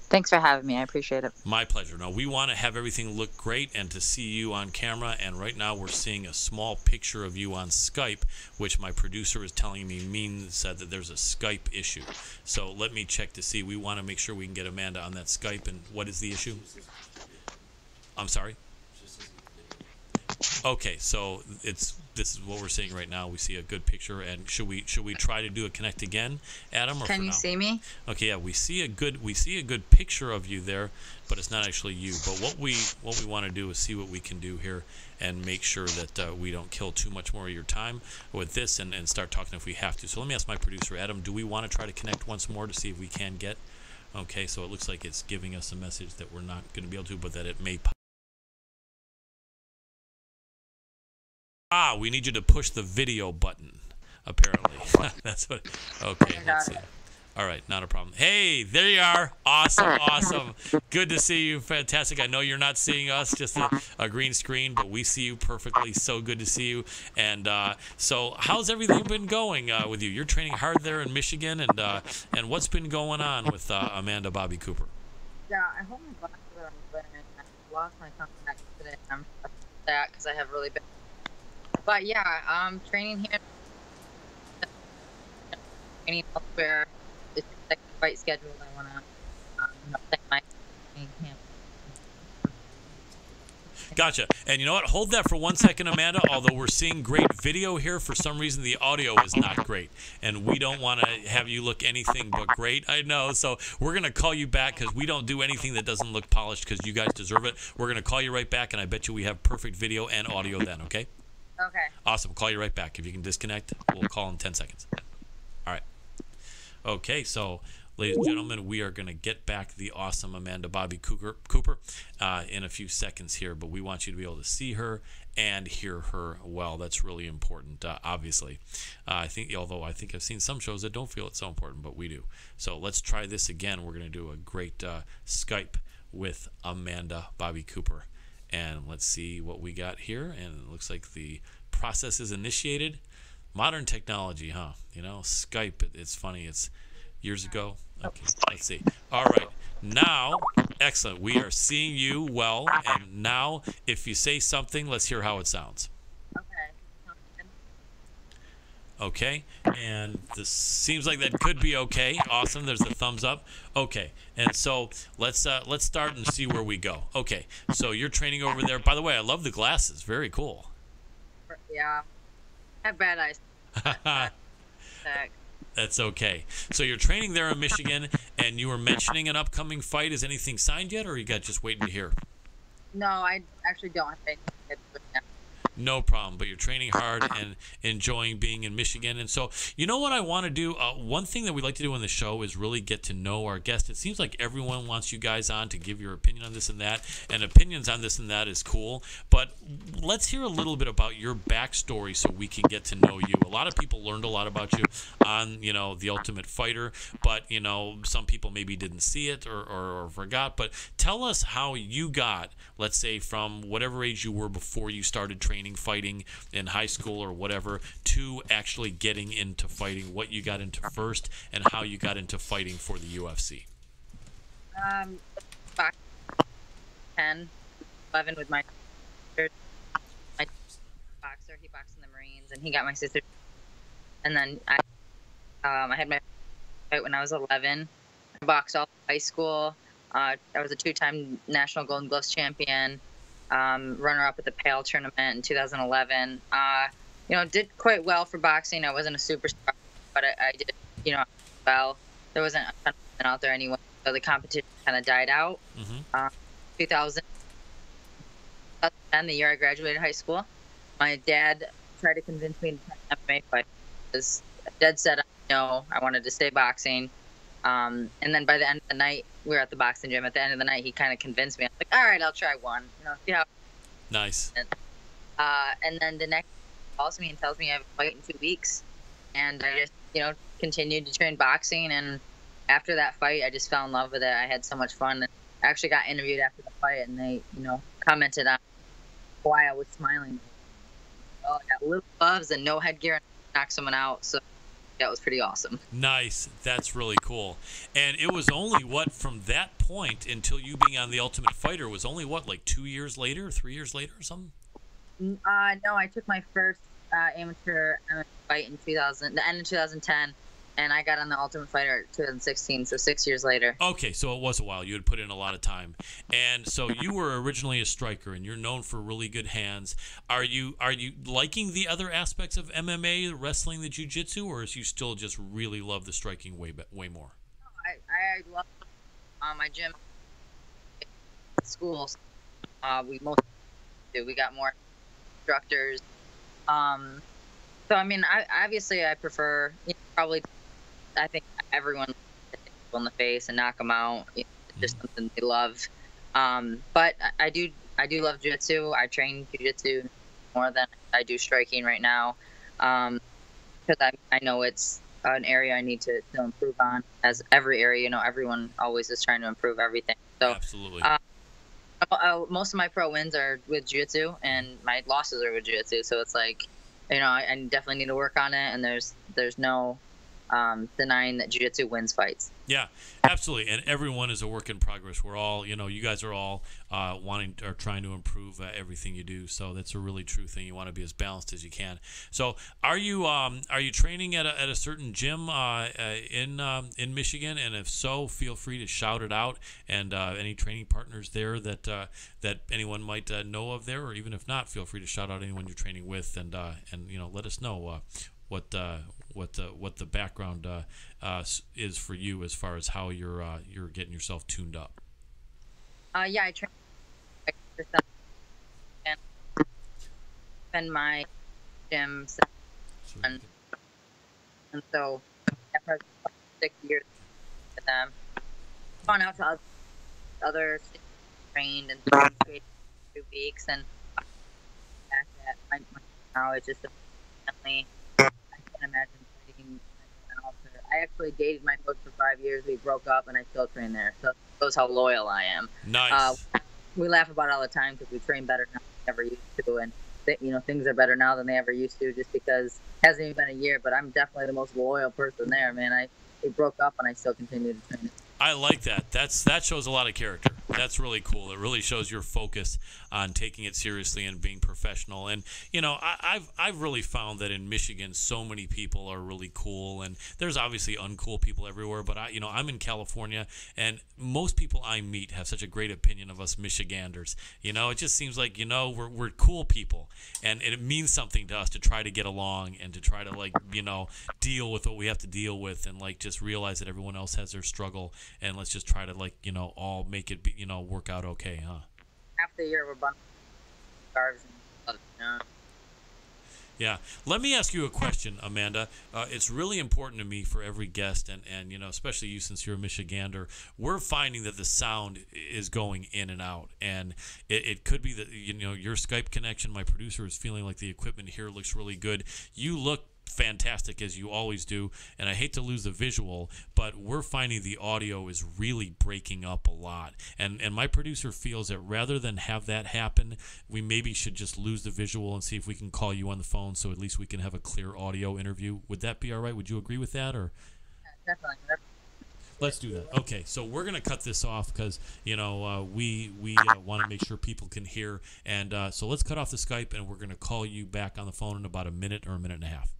Thanks for having me. I appreciate it. My pleasure. Now, we want to have everything look great and to see you on camera, and right now we're seeing a small picture of you on Skype, which my producer is telling me means that there's a Skype issue. So let me check to see. We want to make sure we can get Amanda on that Skype, and what is the issue? I'm sorry? Okay, so this is what we're seeing right now. We see a good picture, and should we try to do a connect again, Adam? Or Can you see me? Okay, yeah, we see a good picture of you there, but it's not actually you. But what we want to do is see what we can do here and make sure that we don't kill too much more of your time with this, and start talking if we have to. So let me ask my producer, Adam, do we want to try to connect once more to see if we can get? Okay, so it looks like it's giving us a message that we're not going to be able to, but that it may pop. We need you to push the video button, apparently. That's what. Okay, let's see. All right, not a problem. Hey, there you are. Awesome, awesome. Good to see you. Fantastic. I know you're not seeing us, just a green screen, but we see you perfectly. So good to see you. And so how's everything been going with you? You're training hard there in Michigan, and what's been going on with Amanda Bobby Cooper? Yeah, I hope my glasses are open. I lost my contact today. I'm that because I have really bad. But yeah, I'm training here. Training elsewhere. It's like the fight schedule. I want to thank my camp. Gotcha. And you know what? Hold that for 1 second, Amanda. Although we're seeing great video here, for some reason the audio is not great. And we don't want to have you look anything but great. I know. So we're going to call you back because we don't do anything that doesn't look polished because you guys deserve it. We're going to call you right back, and I bet you we have perfect video and audio then, okay? Okay. Awesome. Call you right back. If you can disconnect, we'll call in 10 seconds. All right. Okay, so ladies and gentlemen, we are going to get back the awesome Amanda Bobby Cooper in a few seconds here, but we want you to be able to see her and hear her well. That's really important, obviously. Although I think I've seen some shows that don't feel it's so important, but we do. So let's try this again. We're going to do a great Skype with Amanda Bobby Cooper. And let's see what we got here. And it looks like the process is initiated. Modern technology, huh? You know, Skype, it's funny. It's years ago. Okay, let's see. All right. Now, excellent. We are seeing you well. And now, if you say something, let's hear how it sounds. Okay, and this seems like that could be okay. Awesome, there's the thumbs up. Okay, and so let's start and see where we go. Okay, so you're training over there. By the way, I love the glasses. Very cool. Yeah, I have bad eyes. That's okay. So you're training there in Michigan, and you were mentioning an upcoming fight. Is anything signed yet, or you got just waiting to hear? No, I actually don't have anything. No problem, but you're training hard and enjoying being in Michigan. And so, you know what I want to do? One thing that we like to do on the show is really get to know our guests. It seems like everyone wants you guys on to give your opinion on this and that, and opinions on this and that is cool. But let's hear a little bit about your backstory so we can get to know you. A lot of people learned a lot about you on, The Ultimate Fighter, but, some people maybe didn't see it or forgot. But tell us how you got, let's say, from whatever age you were before you started training, fighting in high school or whatever, to actually getting into fighting, what you got into first, and how you got into fighting for the UFC. Back 10, 11 with my boxer. He boxed in the Marines, and he got my sister. And then I had my fight when I was 11. I boxed all high school. I was a 2-time national Golden Gloves champion. Runner-up at the PAL tournament in 2011. Did quite well for boxing. I wasn't a superstar, but I did, well. There wasn't a ton of out there anyway, so the competition kind of died out. 2010, the year I graduated high school, my dad tried to convince me to try an MMA fight. Because dead set, no, I wanted to stay boxing. And then by the end of the night, we were at the boxing gym. At the end of the night, he kind of convinced me. I was like, all right, I'll try one. See how. Nice. And then the next he calls me and tells me I have a fight in 2 weeks. And I just, continued to train boxing. And after that fight, I just fell in love with it. I had so much fun. I actually got interviewed after the fight, and they, commented on why I was smiling. Oh, I got little gloves and no headgear and knocked someone out. So that was pretty awesome. Nice. That's really cool. And it was only from that point until you being on The Ultimate Fighter was only like 2 years later, 3 years later or something? No, I took my first amateur MMA fight in the end of 2010, and I got on The Ultimate Fighter in 2016, so 6 years later. Okay, so it was a while. You had put in a lot of time. And so you were originally a striker, and you're known for really good hands. Are you liking the other aspects of MMA, the wrestling, the jiu-jitsu, or is you still just really love the striking way more? I love my gym schools. We mostly do. We got more instructors. So, I mean, I prefer, probably, I think everyone hits people in the face and knock them out. It's just something they love. But I do love jiu-jitsu. I train jiu-jitsu more than I do striking right now. Because I know it's an area I need to improve on, as every area, everyone always is trying to improve everything. So, absolutely. Most of my pro wins are with jiu-jitsu, and my losses are with jiu-jitsu. So it's like, I definitely need to work on it, and there's no denying that jiu-jitsu wins fights. Yeah, absolutely. And everyone is a work in progress. We're all, you guys are all trying to improve everything you do. So that's a really true thing. You want to be as balanced as you can. So are you training at a certain gym in Michigan? And if so, feel free to shout it out. And any training partners there that anyone might know of there, or even if not, feel free to shout out anyone you're training with, and let us know what the background is for you as far as how you're getting yourself tuned up. Yeah, I train and my gym, and so after 6 years with them, gone out to other cities, trained and trained 2 weeks, and back at my now it's just definitely. I can't imagine fighting anyone else. I actually dated my coach for 5 years. We broke up, and I still train there. So it shows how loyal I am. Nice. We laugh about it all the time because we train better now than we ever used to, and things are better now than they ever used to. Just because it hasn't even been a year, but I'm definitely the most loyal person there, man. We broke up, and I still continue to train. I like that. That shows a lot of character. That's really cool. It really shows your focus on taking it seriously and being professional. And I've really found that in Michigan, so many people are really cool, and there's obviously uncool people everywhere. But I'm in California, and most people I meet have such a great opinion of us Michiganders. It just seems like we're cool people, and it means something to us to try to get along and to try to deal with what we have to deal with, and just realize that everyone else has their struggle. And let's just try to all make it work out okay, huh? Half the year we're bunching scarves and Yeah. Let me ask you a question, Amanda. It's really important to me for every guest, and especially you, since you're a Michigander. We're finding that the sound is going in and out, and it could be that your Skype connection. My producer is feeling like the equipment here looks really good. You look fantastic, as you always do, and I hate to lose the visual, but we're finding the audio is really breaking up a lot, and my producer feels that rather than have that happen, we maybe should just lose the visual and see if we can call you on the phone, so at least we can have a clear audio interview. Would that be all right? Would you agree with that? Or definitely. Let's do that. Okay, so we're going to cut this off because, we want to make sure people can hear, and so let's cut off the Skype, and we're going to call you back on the phone in about a minute or a minute and a half.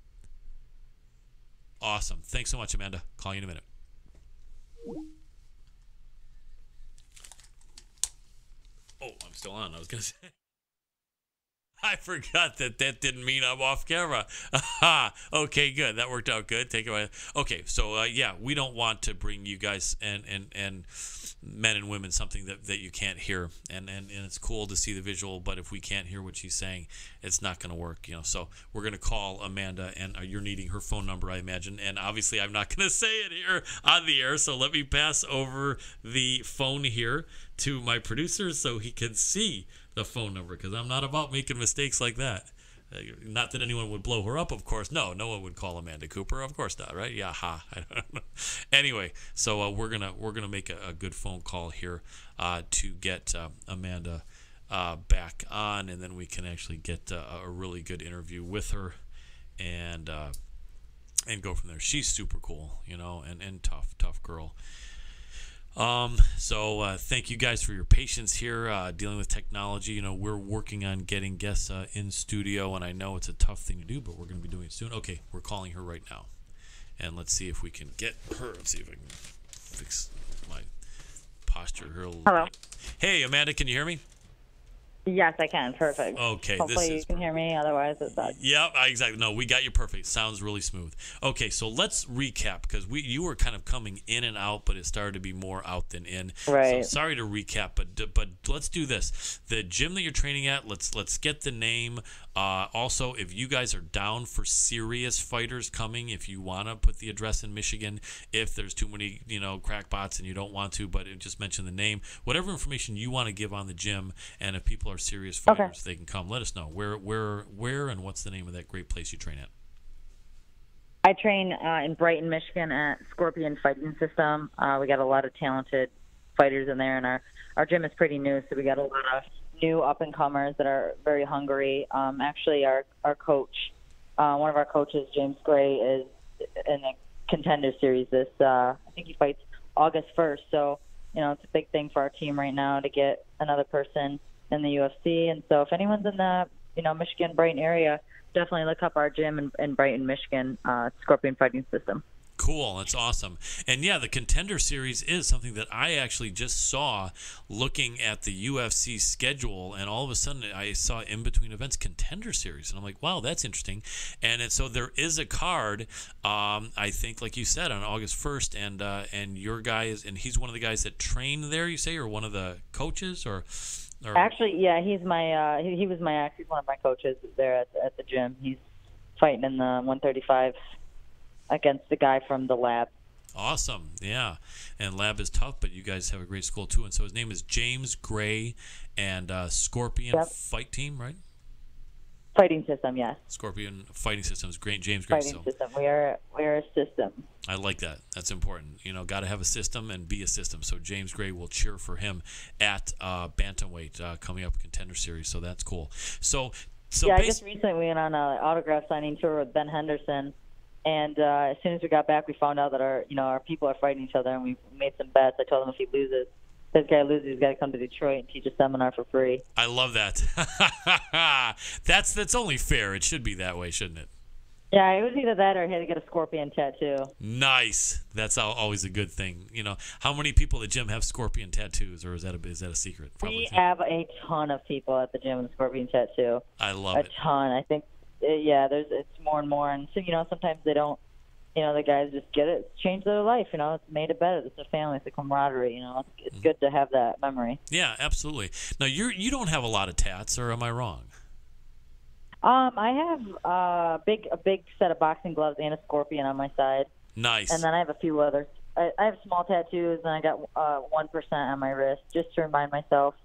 Awesome. Thanks so much, Amanda. Call you in a minute. Oh, I'm still on. I was going to say. I forgot that didn't mean I'm off camera. Aha. Okay, good. That worked out good. Take it away. Okay, so yeah, we don't want to bring you guys and men and women something that you can't hear, and it's cool to see the visual, but if we can't hear what she's saying, it's not going to work, So we're going to call Amanda, and you're needing her phone number, I imagine, and obviously I'm not going to say it here on the air, so let me pass over the phone here to my producer so he can see the phone number, because I'm not about making mistakes like that. Not that anyone would blow her up, of course. No one would call Amanda Cooper, of course not, right? Yeah, ha. I don't know. Anyway, so we're gonna make a good phone call here to get Amanda back on, and then we can actually get a really good interview with her, and go from there. She's super cool, and tough girl. So thank you guys for your patience here, dealing with technology. We're working on getting guests in studio, and I know it's a tough thing to do, but we're going to be doing it soon. Okay, we're calling her right now, and let's see if we can get her. Let's see if I can fix my posture here a little. Hello. Hey, Amanda, can you hear me? Yes, I can. Perfect. Okay. Hopefully you can hear me. Otherwise, it's not. Yep, exactly. No, we got you perfect. Sounds really smooth. Okay, so let's recap, because you were kind of coming in and out, but it started to be more out than in. Right. So sorry to recap, but let's do this. The gym that you're training at, let's get the name. Also, if you guys are down for serious fighters coming, if you want to put the address in Michigan, if there's too many crackpots and you don't want to, but just mention the name. Whatever information you want to give on the gym, and if people are serious fighters, they can come. Let us know where and what's the name of that great place you train at. I train in Brighton, Michigan at Scorpion Fighting System. We got a lot of talented fighters in there, and our gym is pretty new, so we got a lot of new up-and-comers that are very hungry. Actually, our coach, one of our coaches, James Gray, is in the Contender Series. I think he fights August 1st, so it's a big thing for our team right now to get another person in the UFC. And so if anyone's in the Michigan, Brighton area, definitely look up our gym in Brighton, Michigan, Scorpion Fighting System. Cool. That's awesome. And yeah, the Contender Series is something that I actually just saw looking at the UFC schedule, and all of a sudden I saw in between events Contender Series, and I'm like, wow, that's interesting. And so there is a card, I think, like you said, on August 1st, and your guy is, and he's one of the guys that trained there, you say, or one of the coaches, or actually, yeah, he's my he was he's one of my coaches there at the gym. He's fighting in the 135 against the guy from the lab. Awesome. Yeah. And lab is tough, but you guys have a great school too. And so his name is James Gray, and Scorpion Fight Team, right? Fighting System, yes. Scorpion Fighting Systems. Great, James Gray. Fighting System. We are a system. I like that. That's important. Got to have a system and be a system. So James Gray will cheer for him at Bantamweight coming up Contender Series. So that's cool. So yeah, I just recently went on an autograph signing tour with Ben Henderson. And as soon as we got back, we found out that our people are fighting each other, and we made some bets. I told him if he loses, this guy loses, he's got to come to Detroit and teach a seminar for free. I love that. That's only fair. It should be that way, shouldn't it? Yeah, it was either that or he had to get a scorpion tattoo. Nice. That's always a good thing. How many people at the gym have scorpion tattoos, or is that a secret? Probably we have a ton of people at the gym with scorpion tattoo. I love it. A ton. I think. Yeah, it's more and more, and so sometimes they don't. The guys just get it, change their life. It's made it better. It's a family, it's a camaraderie. It's good to have that memory. Yeah, absolutely. Now you don't have a lot of tats, or am I wrong? I have a big set of boxing gloves and a scorpion on my side. Nice. And then I have a few others. I have small tattoos, and I got 1% on my wrist, just to remind myself,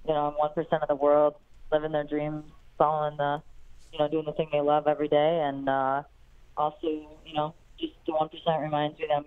I'm 1% of the world, living their dreams, following the. Doing the thing they love every day, and also, just the 1% reminds me that I'm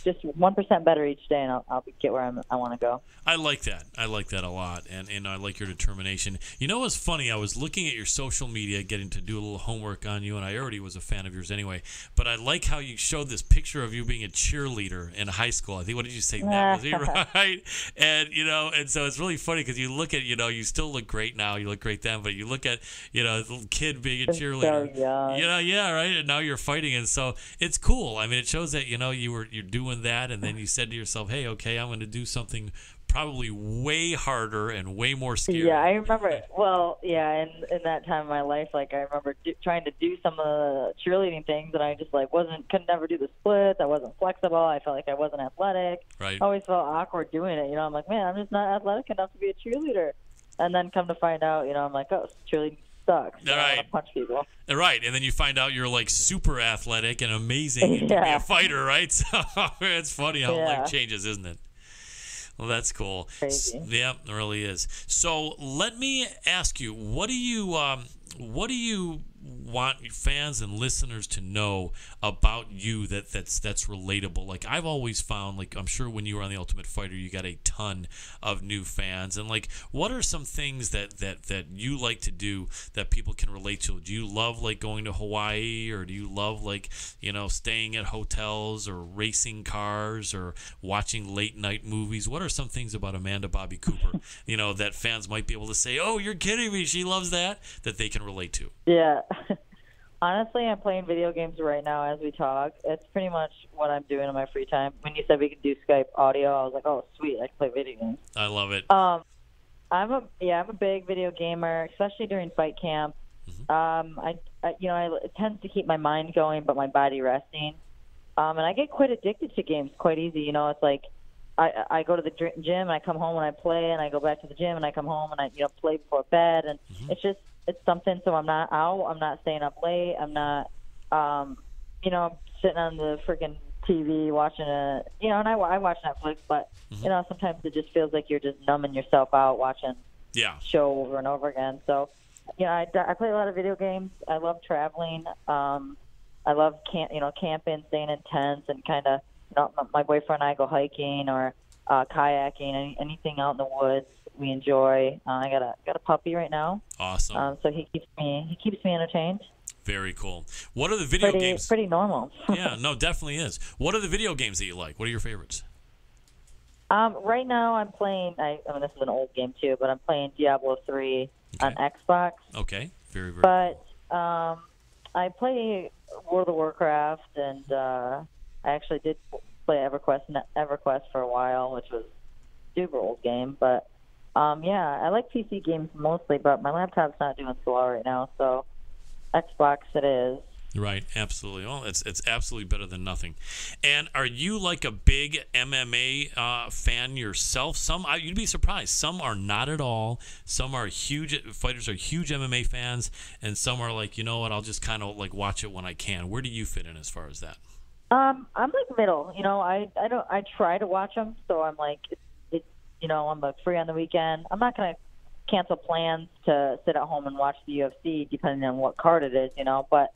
just 1% better each day, and I'll get where I want to go. I like that. I like that a lot, and I like your determination. What's funny? I was looking at your social media, getting to do a little homework on you, and I already was a fan of yours anyway. But I like how you showed this picture of you being a cheerleader in high school. I think, what did you say? That was he, right? And and so it's really funny because you look at you still look great now. You look great then, but you look at the little kid being a cheerleader. So young. Yeah, right. And now you're fighting, and so it's cool. I mean, it shows that you're doing that, and then you said to yourself, hey, okay, I'm going to do something probably way harder and way more scary. Yeah, I remember. Well, yeah, in that time of my life, like I remember trying to do some of the cheerleading things, and I just like couldn't never do the splits. I wasn't flexible. I felt like I wasn't athletic. Right. I always felt awkward doing it. I'm like, man, I'm just not athletic enough to be a cheerleader. And then come to find out, I'm like, oh, cheerleading sucks. Right. I want to punch people. Right, and then you find out you're like super athletic and amazing to be a fighter, right? So it's funny how life changes, isn't it? Well, that's cool. Crazy. Yeah, it really is. So let me ask you, what do you want fans and listeners to know about you that's relatable? Like I've always found, like I'm sure when you were on The Ultimate Fighter, you got a ton of new fans. And like, what are some things that you like to do that people can relate to? Do you love like going to Hawaii, or do you love like staying at hotels or racing cars or watching late night movies? What are some things about Amanda Bobby Cooper that fans might be able to say, oh, you're kidding me, she loves that they can relate to? Yeah. Honestly, I'm playing video games right now as we talk. It's pretty much what I'm doing in my free time. When you said we could do Skype audio, I was like, oh, sweet, I can play video games. I love it. I'm a big video gamer, especially during fight camp. Mm-hmm. It tends to keep my mind going, but my body resting. And I get quite addicted to games quite easy. It's like I go to the gym and I come home and I play, and I go back to the gym and I come home and I play before bed, and it's something. So I'm not out. I'm not staying up late. I'm not, sitting on the freaking TV watching and I watch Netflix, but sometimes it just feels like you're just numbing yourself out watching show over and over again. So, I play a lot of video games. I love traveling. I love camping, staying in tents, and kind of my boyfriend and I go hiking or kayaking, anything out in the woods. We enjoy. I got a puppy right now. Awesome. So he keeps me entertained. Very cool. What are the video games? Pretty normal. Yeah, no, definitely is. What are the video games that you like? What are your favorites? Right now I'm playing. This is an old game too, but I'm playing Diablo 3 on Xbox. Okay, very very. But I play World of Warcraft, and I actually did play EverQuest for a while, which was a super old game, but. I like PC games mostly, but my laptop's not doing so well right now, so Xbox it is. Right, absolutely. Well, it's absolutely better than nothing. And are you like a big MMA fan yourself? You'd be surprised. Some are not at all. Some are huge fighters, are huge MMA fans, and some are like, I'll just kind of like watch it when I can. Where do you fit in as far as that? I'm like middle. I try to watch them, so I'm like. I'm free on the weekend. I'm not going to cancel plans to sit at home and watch the UFC, depending on what card it is, But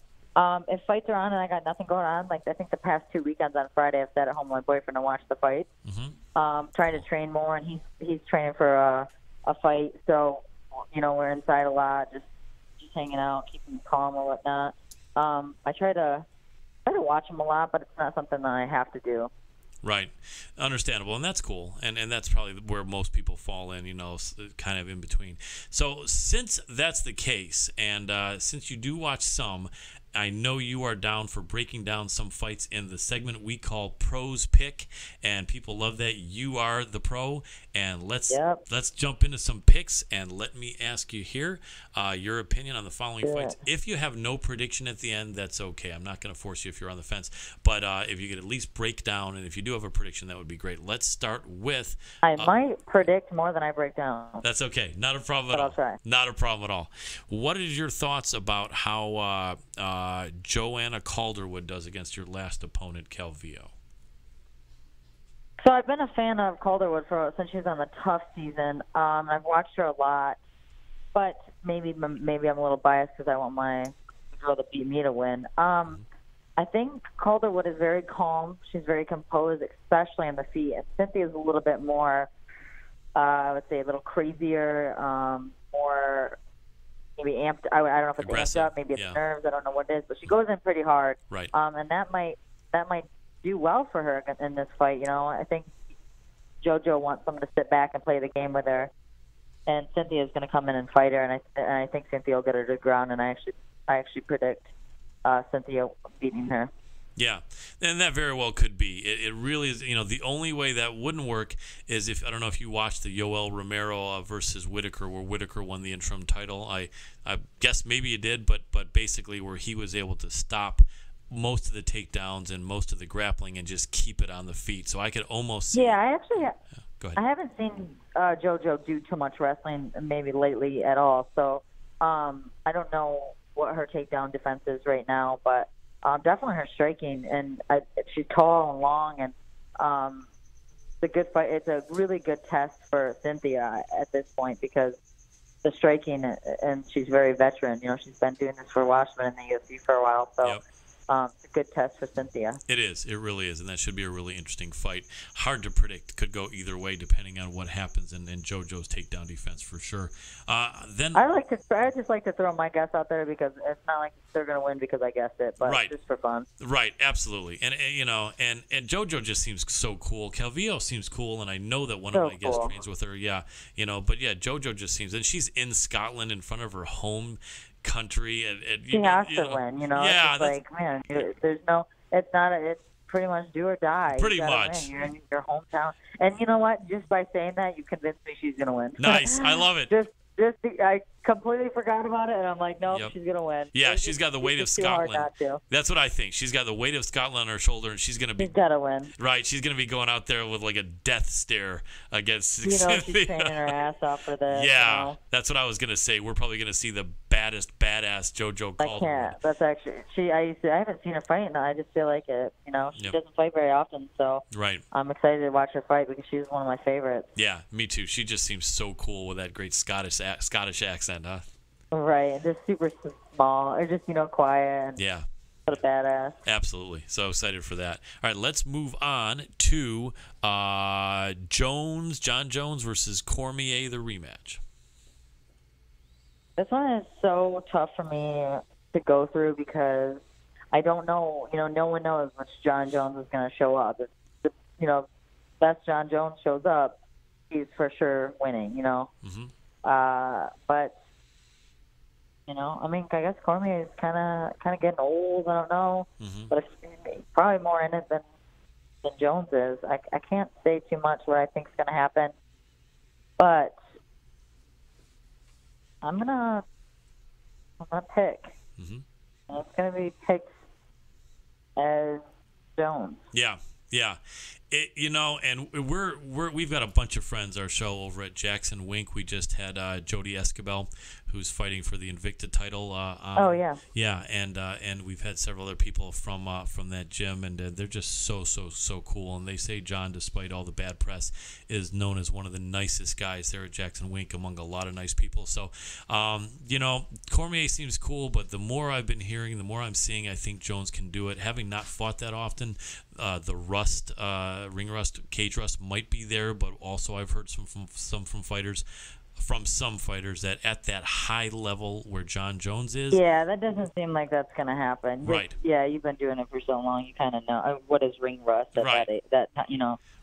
if fights are on and I got nothing going on, like I think the past 2 weekends on Friday, I've sat at home with my boyfriend and watched the fights. Mm-hmm. Trying to train more, and he's training for a fight. So, we're inside a lot, just hanging out, keeping calm or whatnot. I try to watch him a lot, but it's not something that I have to do. Right. Understandable. And that's cool. And that's probably where most people fall in, kind of in between. So since that's the case, and since you do watch some, I know you are down for breaking down some fights in the segment we call Pros Pick, and people love that. You are the pro, and let's jump into some picks, and let me ask you here your opinion on the following fights. If you have no prediction at the end, that's okay. I'm not going to force you if you're on the fence, but if you could at least break down, and if you do have a prediction, that would be great. Let's start with... I might predict more than I break down. That's okay. Not a problem at all. I'll try. Not a problem at all. What is your thoughts about how... Joanna Calderwood does against your last opponent, Calvillo? So I've been a fan of Calderwood since she was on the Tough season. I've watched her a lot, but maybe I'm a little biased because I want my girl to beat me to win. I think Calderwood is very calm. She's very composed, especially on the feet. And Cynthia's a little bit more, I would say, a little crazier, more... maybe amped. I don't know if it's amped up. Maybe it's nerves. I don't know what it is, but she goes in pretty hard. Right. And that might do well for her in this fight. I think JoJo wants someone to sit back and play the game with her, and Cynthia is going to come in and fight her. And I think Cynthia will get her to the ground. And I actually predict Cynthia beating her. Yeah, and that very well could be. It really is. The only way that wouldn't work is if, I don't know if you watched the Yoel Romero versus Whitaker, where Whitaker won the interim title. I guess maybe you did, but basically where he was able to stop most of the takedowns and most of the grappling and just keep it on the feet. So I could almost see. Yeah, I actually go ahead. I haven't seen JoJo do too much wrestling maybe lately at all. So I don't know what her takedown defense is right now, but definitely her striking, and she's tall and long, and it's a good fight. It's a really good test for Cynthia at this point because the striking, and she's very veteran. She's been doing this for a while. She's been in the UFC for a while, so. Yep. It's a good test for Cynthia. It is. It really is, and that should be a really interesting fight. Hard to predict. Could go either way depending on what happens in JoJo's takedown defense for sure. Then I just like to throw my guess out there because it's not like they're going to win because I guessed it, but right. Just for fun. Right, absolutely. And and JoJo just seems so cool. Calvillo seems cool, and I know that one of my guest trains with her. Yeah, but yeah, JoJo just seems, and she's in Scotland in front of her home country, and she has to win. Yeah, it's like, man, there's no. It's not. It's pretty much do or die. Pretty much. You're in your hometown, and you know what? Just by saying that, you convinced me she's gonna win. Nice, I love it. I completely forgot about it, and I'm like, no, she's gonna win. Yeah, she's got the weight of Scotland. Hard not to. That's what I think. She's got the weight of Scotland on her shoulder, and she's gotta win. Right, she's gonna be going out there with like a death stare against. She's training her ass off for this. Yeah, that's what I was gonna say. We're probably gonna see the baddest badass JoJo Calderwood. I can't. That's actually I haven't seen her fight, and I just feel like it. She doesn't fight very often, so right. I'm excited to watch her fight because she's one of my favorites. Yeah, me too. She just seems so cool with that great Scottish accent, huh? Right, and just super small, or just quiet. And yeah. What a badass. Absolutely. So excited for that. All right, let's move on to John Jones versus Cormier, the rematch. This one is so tough for me to go through because I don't know. No one knows which John Jones is going to show up. If best John Jones shows up, he's for sure winning. Mm-hmm. But I guess Cormier is kind of getting old. I don't know, mm-hmm. but he's probably more in it than Jones is. I can't say too much what I think is going to happen, but I'm gonna pick. Mm-hmm. And it's gonna be picked as Jones. Yeah. And we've got a bunch of friends. Our show over at Jackson Wink, we just had Jody Escabel, who's fighting for the Invicta title. Oh yeah. Yeah, and we've had several other people from that gym, and they're just so cool. And they say John, despite all the bad press, is known as one of the nicest guys there at Jackson Wink, among a lot of nice people. So, Cormier seems cool, but the more I've been hearing, the more I'm seeing, I think Jones can do it. Having not fought that often, the rust, ring rust, cage rust might be there, but also I've heard from some fighters that at that high level where John Jones is. Yeah, that doesn't seem like that's going to happen. Right. Yeah, you've been doing it for so long, you kind of know what is ring rust at right. that.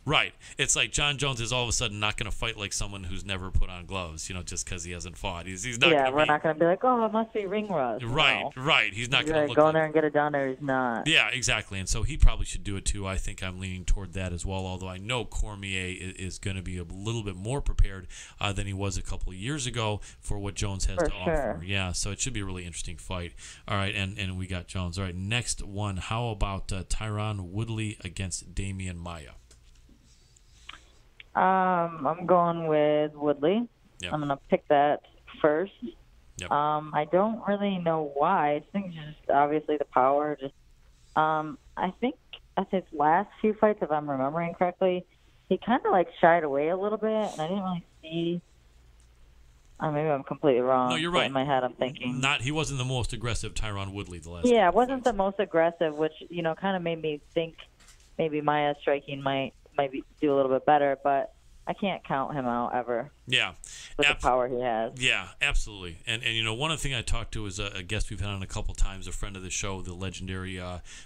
Right. It's like John Jones is all of a sudden not going to fight like someone who's never put on gloves, just because he hasn't fought. He's not. Yeah, we're not going to be like, oh, it must be ring rust. Right, no. Right. He's not going to go in there and get it done, or he's not. Yeah, exactly. And so he probably should do it too. I think I'm leaning toward that as well. Although I know Cormier is going to be a little bit more prepared than he was a couple of years ago for what Jones has to offer. Yeah, so it should be a really interesting fight. All right, and we got Jones. All right, next one. How about Tyron Woodley against Damian Maia? I'm going with Woodley. Yep. I'm going to pick that first. Yep. I don't really know why. I think just obviously the power. I think at his last few fights, if I'm remembering correctly, he kind of shied away a little bit, and I didn't really see. Maybe I'm completely wrong. No, you're right. In my head, I'm thinking he wasn't the most aggressive Tyron Woodley the last. Yeah, it wasn't the most aggressive, which kind of made me think maybe Maia's striking might do a little bit better, but I can't count him out ever. Yeah. With the power he has. Yeah, absolutely. And one of the things I talked to is a guest we've had on a couple times, a friend of the show, the legendary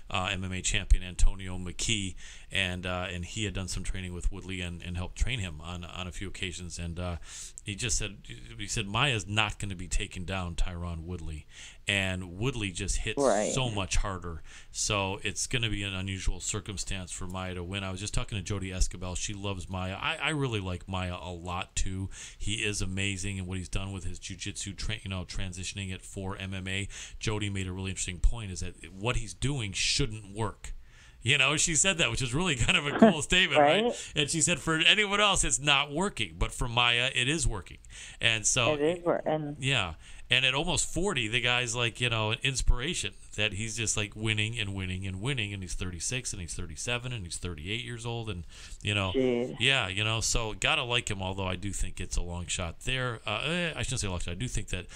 MMA champion Antonio McKee, and he had done some training with Woodley and helped train him on a few occasions. And he said Maia's not going to be taking down Tyron Woodley. and Woodley just hits so much harder. So it's going to be an unusual circumstance for Maia to win. I was just talking to Jody Escabel. She loves Maia. I really like Maia a lot too. He is amazing, and what he's done with his jiu-jitsu, transitioning it for MMA. Jody made a really interesting point, is that what he's doing shouldn't work. She said that, which is really kind of a cool statement, right? And she said for anyone else, it's not working, but for Maia, it is working. And so, it is working. Yeah. And at almost 40, the guy's like, an inspiration that he's just like winning and winning and winning. And he's 36 and he's 37 and he's 38 years old. And, Jeez. Yeah, so got to like him, although I do think it's a long shot there. I shouldn't say long shot. I do think that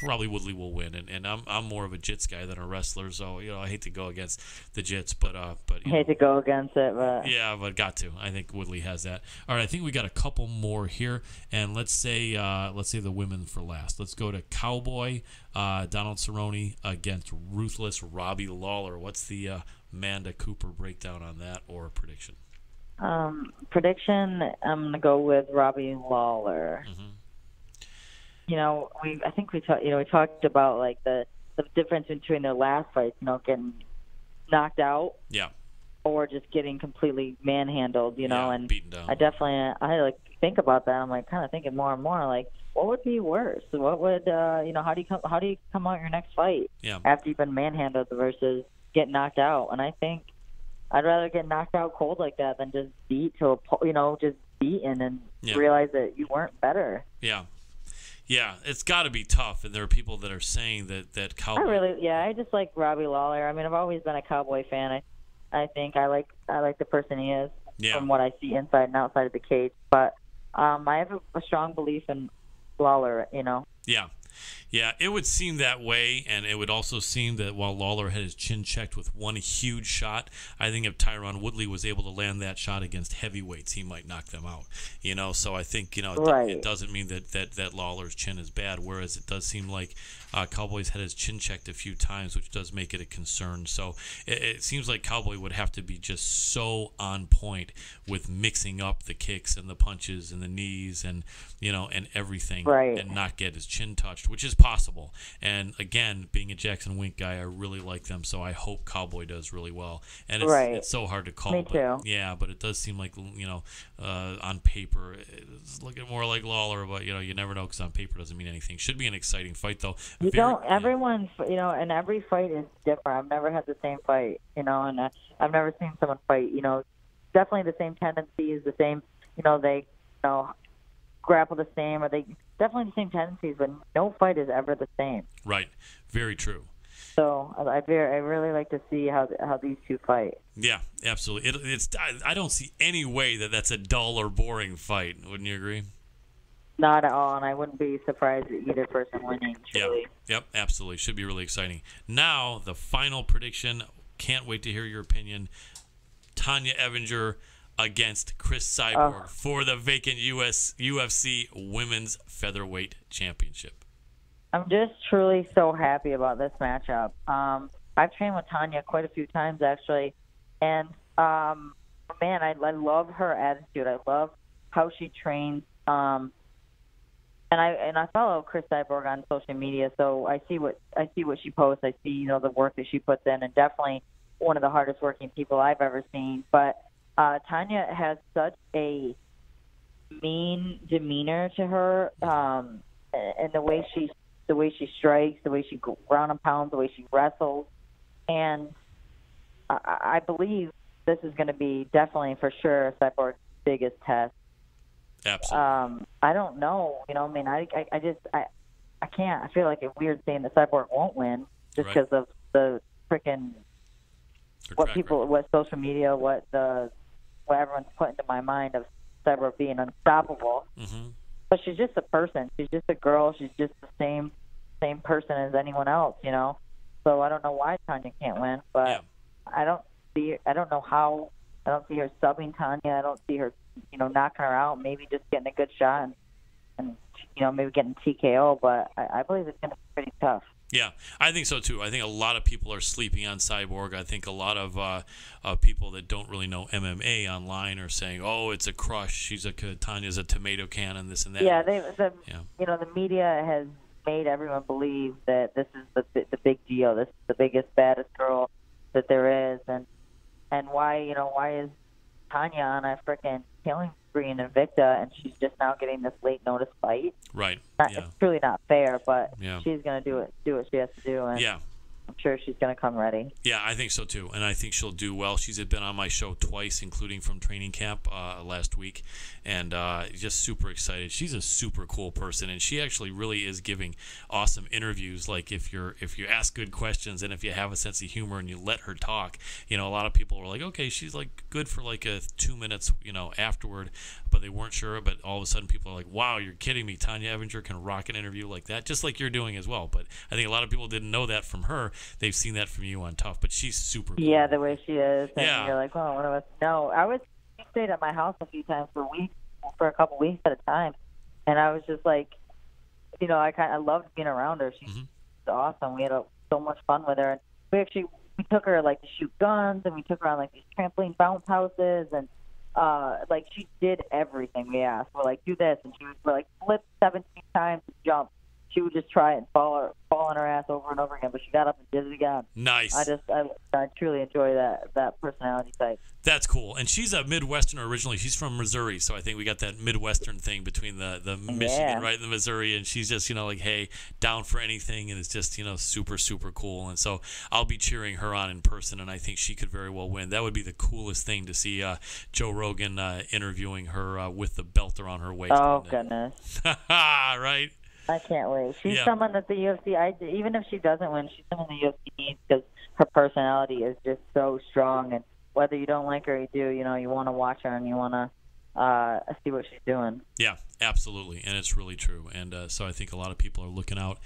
probably Woodley will win. And I'm more of a jits guy than a wrestler. So, I hate to go against the jits, but hate to go against it, but yeah, but got to. I think Woodley has that. All right, I think we got a couple more here, and let's say the women for last. Let's go to Cowboy Donald Cerrone against Ruthless Robbie Lawler. What's the Amanda Cooper breakdown on that, or prediction? Prediction, I'm gonna go with Robbie Lawler. Mm-hmm. I think we talked about like the difference between their last fights, getting knocked out, or just getting completely manhandled, and beaten down. I think about that. I'm like kind of thinking more and more like, what would be worse? What would how do you come out your next fight after you've been manhandled versus get knocked out? And I think I'd rather get knocked out cold like that than just beat just beaten and realize that you weren't better. Yeah, it's got to be tough, and there are people that are saying that Cowboy. I just like Robbie Lawler. I mean, I've always been a Cowboy fan. I think I like the person he is from what I see inside and outside of the cage. But I have a strong belief in Lawler. Yeah, it would seem that way, and it would also seem that while Lawler had his chin checked with one huge shot, I think if Tyron Woodley was able to land that shot against heavyweights, he might knock them out. So I think it doesn't mean that Lawler's chin is bad, whereas it does seem like Cowboy's had his chin checked a few times, which does make it a concern. So it seems like Cowboy would have to be just so on point with mixing up the kicks and the punches and the knees and and everything, and not get his chin touched, which is possible. And again, being a Jackson Wink guy, I really like them, so I hope Cowboy does really well. And it's so hard to call. Me too. But it does seem like on paper it's looking more like Lawler, but you never know, because on paper doesn't mean anything. Should be an exciting fight though. Everyone, and every fight is different. I've never had the same fight, and I've never seen someone fight, definitely the same tendencies, the same, they, grapple the same, or they definitely the same tendencies, but no fight is ever the same. Right. Very true. So I really like to see how these two fight. Yeah, absolutely. I don't see any way that's a dull or boring fight. Wouldn't you agree? Not at all, and I wouldn't be surprised at either person winning. Truly. Yep, absolutely. Should be really exciting. Now, the final prediction. Can't wait to hear your opinion. Tonya Evinger against Cris Cyborg for the vacant UFC Women's Featherweight Championship. I'm just truly so happy about this matchup. I've trained with Tonya quite a few times, actually, and man, I love her attitude. I love how she trains. And I follow Cris Cyborg on social media, so I see what she posts. I see the work that she puts in, and definitely one of the hardest working people I've ever seen. But Tonya has such a mean demeanor to her, and the way she strikes, the way she ground and pounds, the way she wrestles, and I believe this is going to be definitely for sure Cyborg's biggest test. Absolutely. I don't know. I can't. I feel like it's weird saying that Cyborg won't win just because of the freaking what social media, what everyone's put into my mind of Cyborg being unstoppable. Mm-hmm. But she's just a person. She's just a girl. She's just the same person as anyone else. So I don't know why Tonya can't win, but I don't know how. I don't see her subbing Tonya. I don't see her, knocking her out. Maybe just getting a good shot and maybe getting TKO. But I believe it's going to be pretty tough. Yeah, I think so too. I think a lot of people are sleeping on Cyborg. I think a lot of people that don't really know MMA online are saying, "Oh, it's a crush. Tonya's a tomato can and this and that." Yeah, the media has made everyone believe that this is the big deal. This is the biggest, baddest girl that there is, and why is Tonya on a freaking killing spree in Invicta, and she's just now getting this late notice fight? Right. It's truly not fair, but Yeah. she's gonna do what she has to do, and Yeah. I'm sure she's gonna come ready. Yeah, I think so too, and I think she'll do well. She's been on my show twice, including from training camp last week, and just super excited. She's a super cool person, and she actually really is giving awesome interviews. Like if you ask good questions and if you have a sense of humor and you let her talk, a lot of people were like, okay, she's like good for like 2 minutes, afterward, but they weren't sure. But all of a sudden, people are like, wow, you're kidding me? Tonya Evinger can rock an interview like that, just like you're doing as well. But I think a lot of people didn't know that from her. They've seen that from you on Tough, but she's super cool. Yeah, the way she is. And Yeah. you're like, oh, one of us. No, she stayed at my house a few times for a couple weeks at a time, and I was just like, I loved being around her. She's awesome. We had so much fun with her. And we took her like to shoot guns, and we took her on like these trampoline bounce houses, and like she did everything we asked. We're like, do this, and she would like flip 17 times and jump. She would just try and fall on her ass over and over again, but she got up and did it again. Nice. I truly enjoy that personality type. That's cool. And she's a Midwesterner originally. She's from Missouri, so I think we got that Midwestern thing between the Michigan, right, and the Missouri. And she's just, like, hey, down for anything, and it's just, super, super cool. And so I'll be cheering her on in person, and I think she could very well win. That would be the coolest thing to see Joe Rogan interviewing her with the belt around her waist. Oh, goodness. Right? I can't wait. She's someone that the UFC, even if she doesn't win, she's someone the UFC needs because her personality is just so strong. And whether you don't like her or you do, you want to watch her and you want to see what she's doing. Yeah, absolutely, and it's really true. And so I think a lot of people are looking out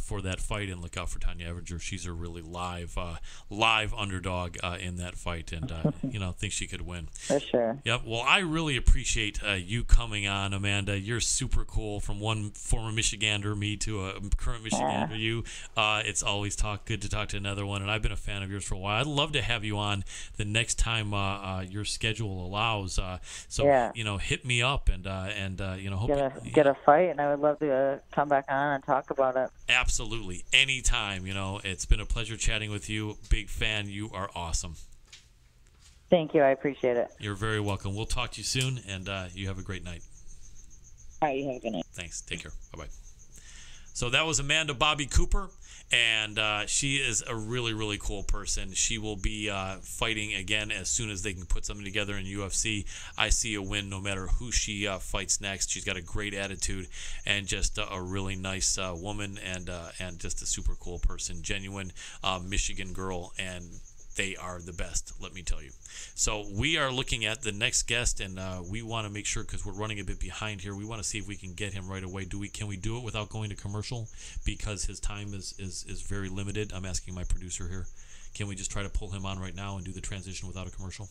for that fight, and look out for Tonya Evinger. She's a really live underdog in that fight, and think she could win. For sure. Yep. Well, I really appreciate you coming on, Amanda. You're super cool. From one former Michigander, me, to a current Michigander, you. It's always good to talk to another one, and I've been a fan of yours for a while. I'd love to have you on the next time your schedule allows. Hit me up and hope get a fight, and I would love to come back on and talk about it. Absolutely, anytime. It's been a pleasure chatting with you. Big fan. You are awesome. Thank you. I appreciate it. You're very welcome. We'll talk to you soon, and you have a great night. All right, you have a good night. Thanks. Take care. Bye-bye. So that was Amanda Bobby Cooper, and she is a really, really cool person. She will be fighting again as soon as they can put something together in UFC. I see a win no matter who she fights next. She's got a great attitude and just a really nice woman, and just a super cool person. Genuine Michigan girl, and they are the best, let me tell you. So we are looking at the next guest, and we want to make sure, because we're running a bit behind here, we want to see if we can get him right away. Can we do it without going to commercial? Because his time is very limited. I'm asking my producer here. Can we just try to pull him on right now and do the transition without a commercial?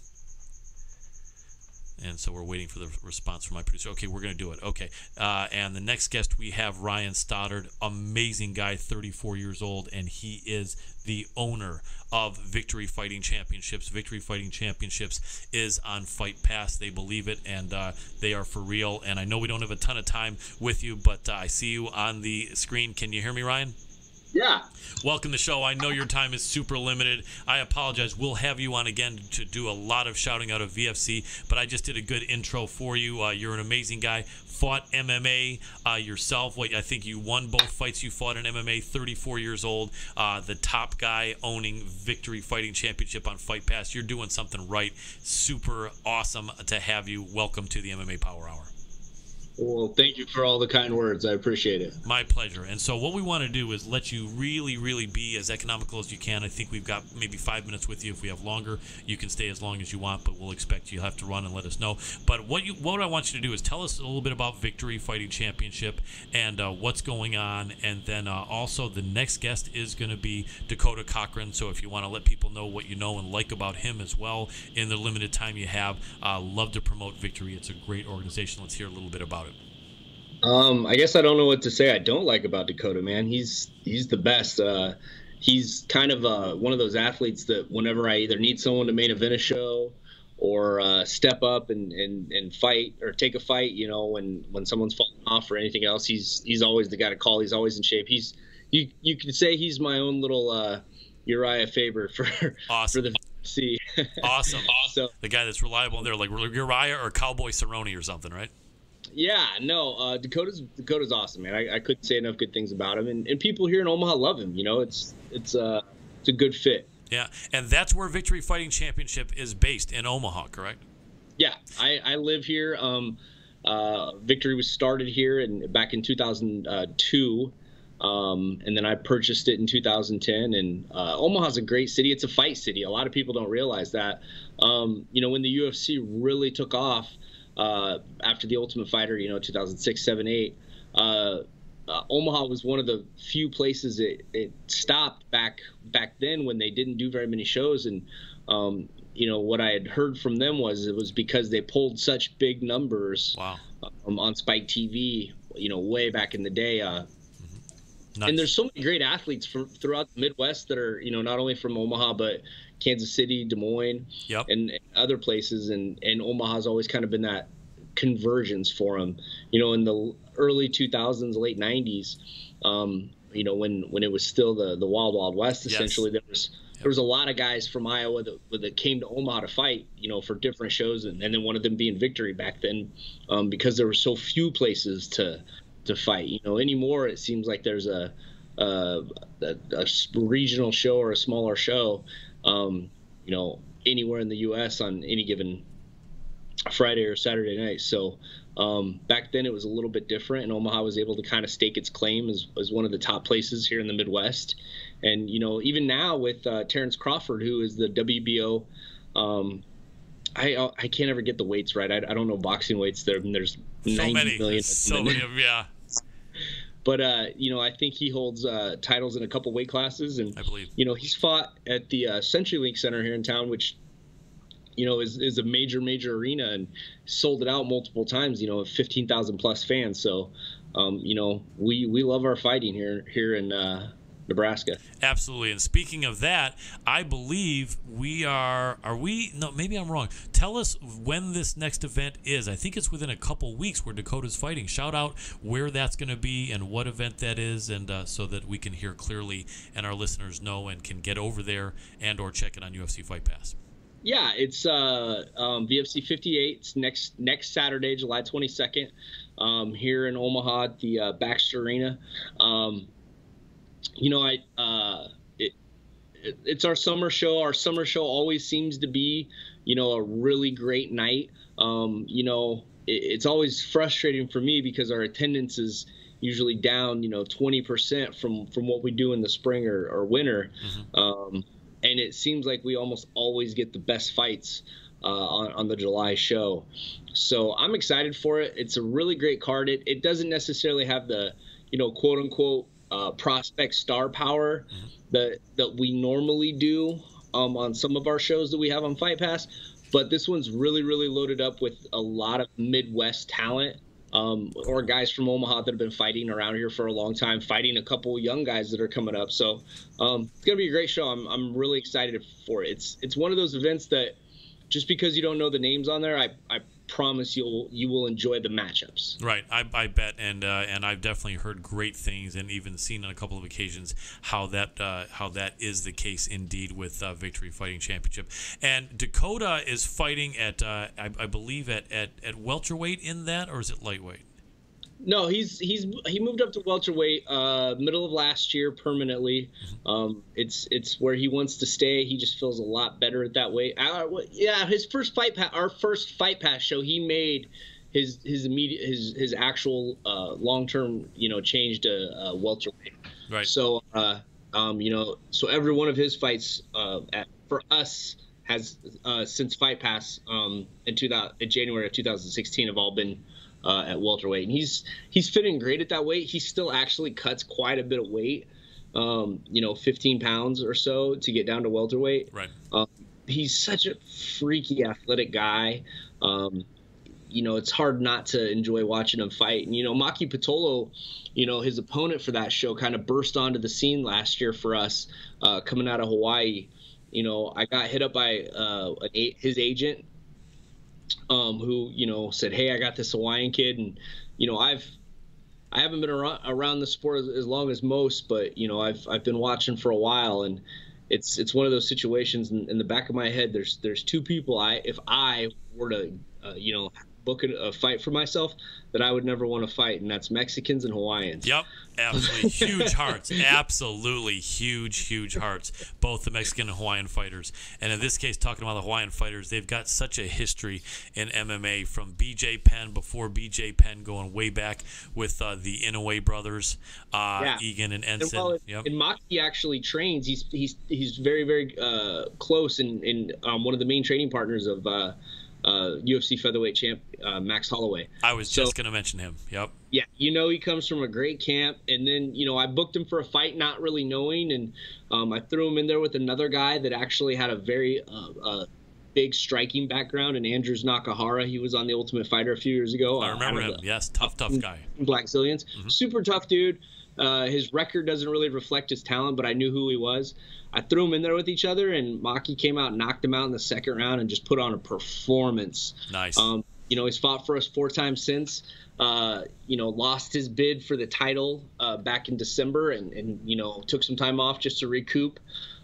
And so we're waiting for the response from my producer. Okay, we're going to do it. Okay. And the next guest, we have Ryan Stoddard. Amazing guy, 34 years old, and he is the owner of Victory Fighting Championships. Victory Fighting Championships is on Fight Pass. They believe it, and they are for real. And I know we don't have a ton of time with you, but I see you on the screen. Can you hear me, Ryan? Yeah. Welcome to the show. I know your time is super limited. I apologize. We'll have you on again to do a lot of shouting out of VFC, but I just did a good intro for you. You're an amazing guy. Fought MMA yourself. I think you won both fights you fought in MMA. 34 years old. The top guy owning Victory Fighting Championship on Fight Pass. You're doing something right. Super awesome to have you. Welcome to the MMA Power Hour. Well, thank you for all the kind words. I appreciate it. My pleasure. And so what we want to do is let you really, really be as economical as you can. I think we've got maybe 5 minutes with you. If we have longer, you can stay as long as you want, but we'll expect you'll have to run and let us know. But what I want you to do is tell us a little bit about Victory Fighting Championship and what's going on. And then also the next guest is going to be Dakota Cochran. So if you want to let people know what you know and like about him as well in the limited time you have, love to promote Victory. It's a great organization. Let's hear a little bit about it. I guess I don't know what to say I don't like about Dakota, man. He's the best. He's kind of one of those athletes that whenever I either need someone to main event a show step up and fight or take a fight, you know, when someone's falling off or anything else, he's always the guy to call. He's always in shape. You can say he's my own little Uriah Faber for the UFC. Awesome. So the guy that's reliable there, like Uriah or Cowboy Cerrone or something, right? Yeah, no, Dakota's awesome, man. I couldn't say enough good things about him, and people here in Omaha love him. You know, it's a good fit. Yeah, and that's where Victory Fighting Championship is based, in Omaha, correct? Yeah, I live here. Victory was started here back in 2002, and then I purchased it in 2010. And Omaha's a great city. It's a fight city. A lot of people don't realize that. You know, when the UFC really took off after the Ultimate Fighter, you know, 2006, 7, 8. Omaha was one of the few places it stopped back then when they didn't do very many shows. And you know, what I had heard from them was it was because they pulled such big numbers. Wow. On Spike TV, you know, way back in the day. Nice. And there's so many great athletes throughout the Midwest that are, you know, not only from Omaha but Kansas City, Des Moines, yep, and other places. And Omaha's always kind of been that convergence for them. You know, in the early 2000s, late 90s, you know, when it was still the Wild Wild West, essentially, yes, there was a lot of guys from Iowa that came to Omaha to fight, you know, for different shows, and then one of them being Victory back then, because there were so few places to fight. You know, anymore it seems like there's a regional show or a smaller show, you know, anywhere in the U.S. on any given Friday or Saturday night. So back then it was a little bit different, and Omaha was able to kind of stake its claim as one of the top places here in the Midwest. And, you know, even now with Terrence Crawford, who is the WBO, I can't ever get the weights right. I don't know boxing weights. There's 90 million. So many of them, yeah. But, you know, I think he holds titles in a couple weight classes. And, I believe, you know, he's fought at the CenturyLink Center here in town, which, you know, is a major arena, and sold it out multiple times, you know, 15,000 plus fans. So, you know, we love our fighting here in Nebraska. Absolutely. And speaking of that, I believe no, maybe I'm wrong. Tell us when this next event is. I think it's within a couple weeks where Dakota's fighting. Shout out where that's going to be and what event that is, and so that we can hear clearly and our listeners know and can get over there and or check it on UFC Fight Pass. Yeah, it's UFC 58. It's next Saturday, July 22nd, here in Omaha at the Baxter Arena. You know, it's our summer show. Our summer show always seems to be, you know, a really great night. You know, it's always frustrating for me because our attendance is usually down, you know, 20% from what we do in the spring or winter. Mm-hmm. And it seems like we almost always get the best fights on the July show. So I'm excited for it. It's a really great card. It doesn't necessarily have the, you know, quote unquote prospect star power that we normally do on some of our shows that we have on Fight Pass. But this one's really loaded up with a lot of Midwest talent, or guys from Omaha that have been fighting around here for a long time, fighting a couple young guys that are coming up. So it's gonna be a great show. I'm really excited for it. It's one of those events that just because you don't know the names on there, I promise you will enjoy the matchups. Right, I bet, and I've definitely heard great things, and even seen on a couple of occasions how that is the case indeed with Victory Fighting Championship. And Dakota is fighting at I believe at welterweight in that, or is it lightweight? No, he moved up to welterweight middle of last year permanently. It's where he wants to stay. He just feels a lot better at that weight. Yeah, his first our first Fight Pass show, he made his actual long-term, you know, change to welterweight. Right. So you know, so every one of his fights for us has since Fight Pass in January of 2016 have all been at welterweight, and he's fitting great at that weight. He still actually cuts quite a bit of weight, you know, 15 pounds or so to get down to welterweight. Right. He's such a freaky athletic guy. You know, it's hard not to enjoy watching him fight. And, you know, Maki Pitolo, you know, his opponent for that show kind of burst onto the scene last year for us, coming out of Hawaii. You know, I got hit up by his agent who, you know, said, hey, I got this Hawaiian kid. And, you know, I haven't been around the sport as long as most, but, you know, I've been watching for a while, and it's one of those situations in the back of my head. There's two people if I were to, you know, book a fight for myself that I would never want to fight, and that's Mexicans and Hawaiians. Yep, absolutely. Huge hearts. Absolutely huge hearts, both the Mexican and Hawaiian fighters. And in this case, talking about the Hawaiian fighters, they've got such a history in MMA, from BJ Penn, before BJ Penn, going way back with the Inoue brothers, Egan and Ensign. And, yep. And Maki actually trains. He's very close, and one of the main training partners of UFC Featherweight champ Max Holloway. I was just going to mention him. Yep. Yeah, you know, he comes from a great camp, and then, you know, I booked him for a fight not really knowing, and I threw him in there with another guy that actually had a very big striking background, and Andrews Nakahara. He was on the Ultimate Fighter a few years ago. I remember him. Yes, tough guy. Black Zillions. Super tough dude. His record doesn't really reflect his talent, but I knew who he was. I threw him in there with each other, and Maki came out, knocked him out in the second round, and just put on a performance. Nice. You know, he's fought for us 4 times since. You know, lost his bid for the title back in December, and you know, took some time off just to recoup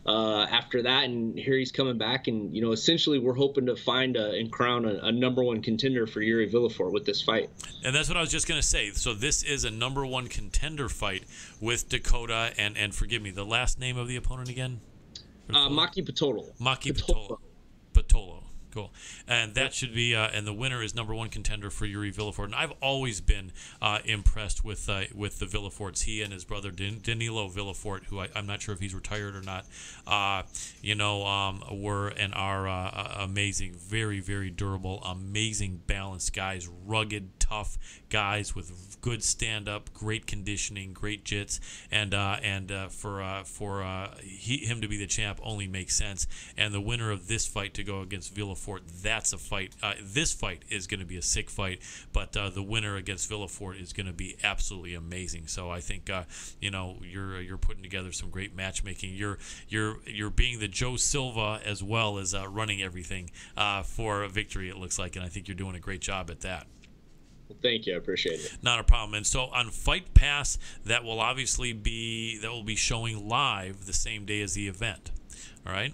after that, and here he's coming back, and you know, essentially we're hoping to find and crown a #1 contender for Yuri Villafort with this fight. And that's what I was just going to say. So this is a #1 contender fight with Dakota, and forgive me, the last name of the opponent again? Maki Pitolo. Maki Pitolo. Cool. And that should be, and the winner is #1 contender for Yuri Villafort. And I've always been impressed with the Villaforts. He and his brother Danilo Villafort, who I'm not sure if he's retired or not, you know, were and are amazing, very durable, amazing balanced guys, rugged, tough guys with good stand-up, great conditioning, great jits, and for him to be the champ only makes sense. And the winner of this fight to go against Villafort, that's a fight. This fight is going to be a sick fight, but the winner against Villafort is going to be absolutely amazing. So I think you know, you're putting together some great matchmaking. You're being the Joe Silva as well as running everything for a victory, it looks like, and I think you're doing a great job at that. Well, thank you. I appreciate it. Not a problem. And so on Fight Pass, that will obviously be showing live the same day as the event. All right.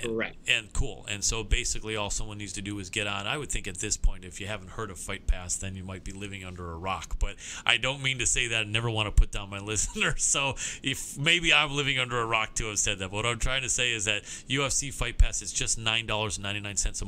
Correct. And cool. And so basically all someone needs to do is get on. I would think at this point, if you haven't heard of Fight Pass, then you might be living under a rock. But I don't mean to say that. I never want to put down my listeners. So if maybe I'm living under a rock to have said that. But what I'm trying to say is that UFC Fight Pass is just $9.99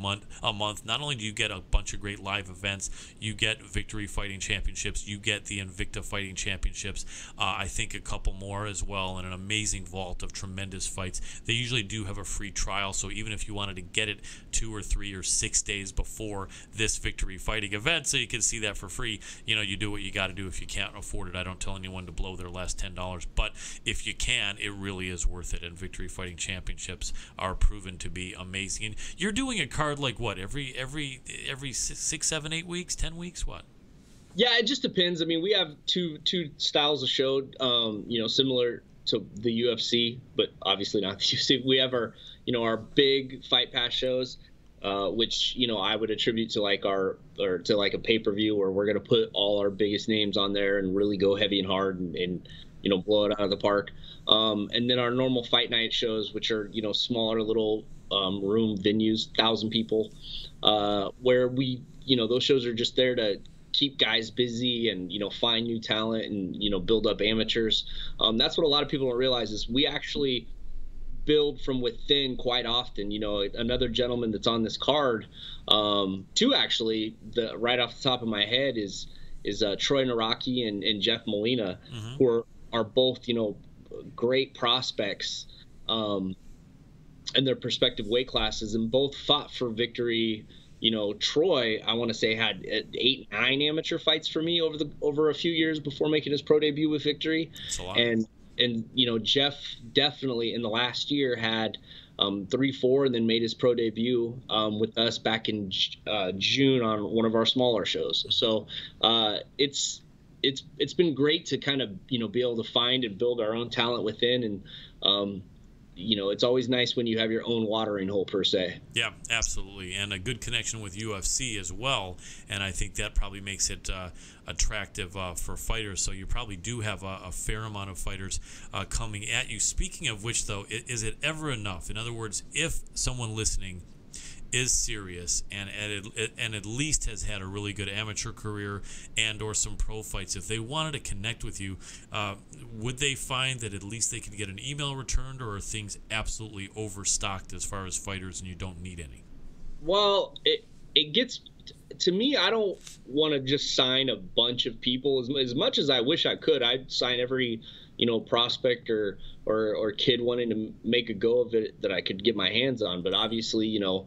a month. Not only do you get a bunch of great live events, you get Victory Fighting Championships, you get the Invicta Fighting Championships, I think a couple more as well, and an amazing vault of tremendous fights. They usually do have a free trial, so even if you wanted to get it 2 or 3 or 6 days before this Victory Fighting event so you can see that for free, you know, you do what you got to do. If you can't afford it, I don't tell anyone to blow their last $10, but if you can, it really is worth it. And Victory Fighting Championships are proven to be amazing. And you're doing a card like what, every 6, 7, 8 weeks, 10 weeks, what? Yeah, it just depends. I mean, we have two styles of show, you know, similar to the UFC, but obviously not the UFC. We have our, you know, our big Fight Pass shows, which, you know, I would attribute to like to like a pay-per-view where we're going to put all our biggest names on there and really go heavy and hard and you know, blow it out of the park. And then our normal fight night shows, which are, you know, smaller little room venues, 1,000 people, where we, you know, those shows are just there to keep guys busy and, you know, find new talent and, you know, build up amateurs. That's what a lot of people don't realize is we actually build from within quite often. You know, another gentleman that's on this card, two actually, right off the top of my head is Troy Naraki and Jeff Molina, who are both, you know, great prospects in their respective weight classes, and both fought for victory. You know, Troy, I want to say, had 8, 9 amateur fights for me over a few years before making his pro debut with victory. That's a lot. And you know, Jeff definitely in the last year had 3, 4, and then made his pro debut with us back in June on one of our smaller shows. So it's been great to kind of, you know, be able to find and build our own talent within. And you know, it's always nice when you have your own watering hole per se. Yeah, absolutely, and a good connection with UFC as well, and I think that probably makes it attractive for fighters. So you probably do have a fair amount of fighters coming at you. Speaking of which, though, is it ever enough? In other words, if someone listening is serious and at least has had a really good amateur career and or some pro fights, if they wanted to connect with you, would they find that at least they could get an email returned, or are things absolutely overstocked as far as fighters and you don't need any? Well, it gets to me, I don't want to just sign a bunch of people. As much as I wish I could, I'd sign every, you know, prospect or kid wanting to make a go of it that I could get my hands on. But obviously, you know,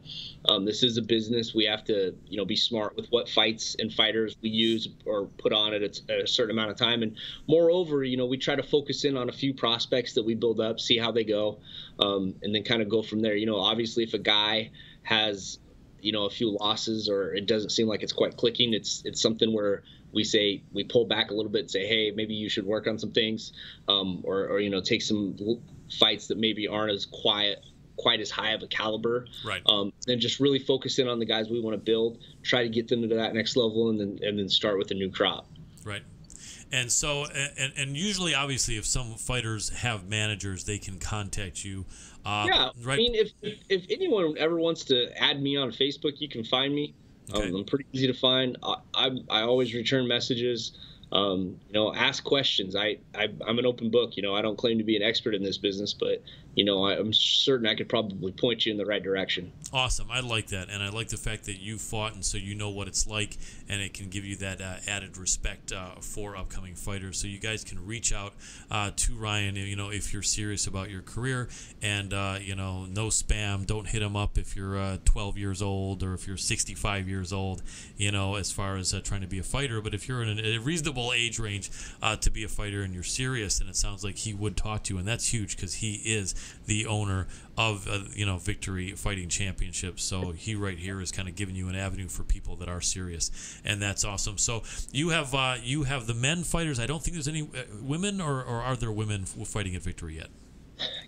this is a business. We have to, you know, be smart with what fights and fighters we use or put on at a certain amount of time. And moreover, you know, we try to focus in on a few prospects that we build up, see how they go, and then kind of go from there. You know, obviously, if a guy has, you know, a few losses or it doesn't seem like it's quite clicking, it's something where we pull back a little bit and say, hey, maybe you should work on some things, or you know, take some fights that maybe aren't as quite as high of a caliber, right? And just really focus in on the guys we want to build, try to get them to that next level, and then start with a new crop. Right. And so, and usually, obviously, if some fighters have managers, they can contact you. Yeah, right. I mean, if anyone ever wants to add me on Facebook, you can find me. Okay. I'm pretty easy to find. I always return messages. You know, ask questions. I'm an open book. You know, I don't claim to be an expert in this business, but you know, I'm certain I could probably point you in the right direction. Awesome. I like that, and I like the fact that you fought, and so you know what it's like, and it can give you that added respect for upcoming fighters. So you guys can reach out to Ryan, you know, if you're serious about your career, and you know, no spam. Don't hit him up if you're 12 years old or if you're 65 years old. You know, as far as trying to be a fighter, but if you're in a reasonable age range to be a fighter and you're serious, and it sounds like he would talk to you, and that's huge because he is the owner of you know, Victory Fighting Championship. So he right here is kind of giving you an avenue for people that are serious, and that's awesome. So you have the men fighters. I don't think there's any women, or are there women fighting at Victory yet?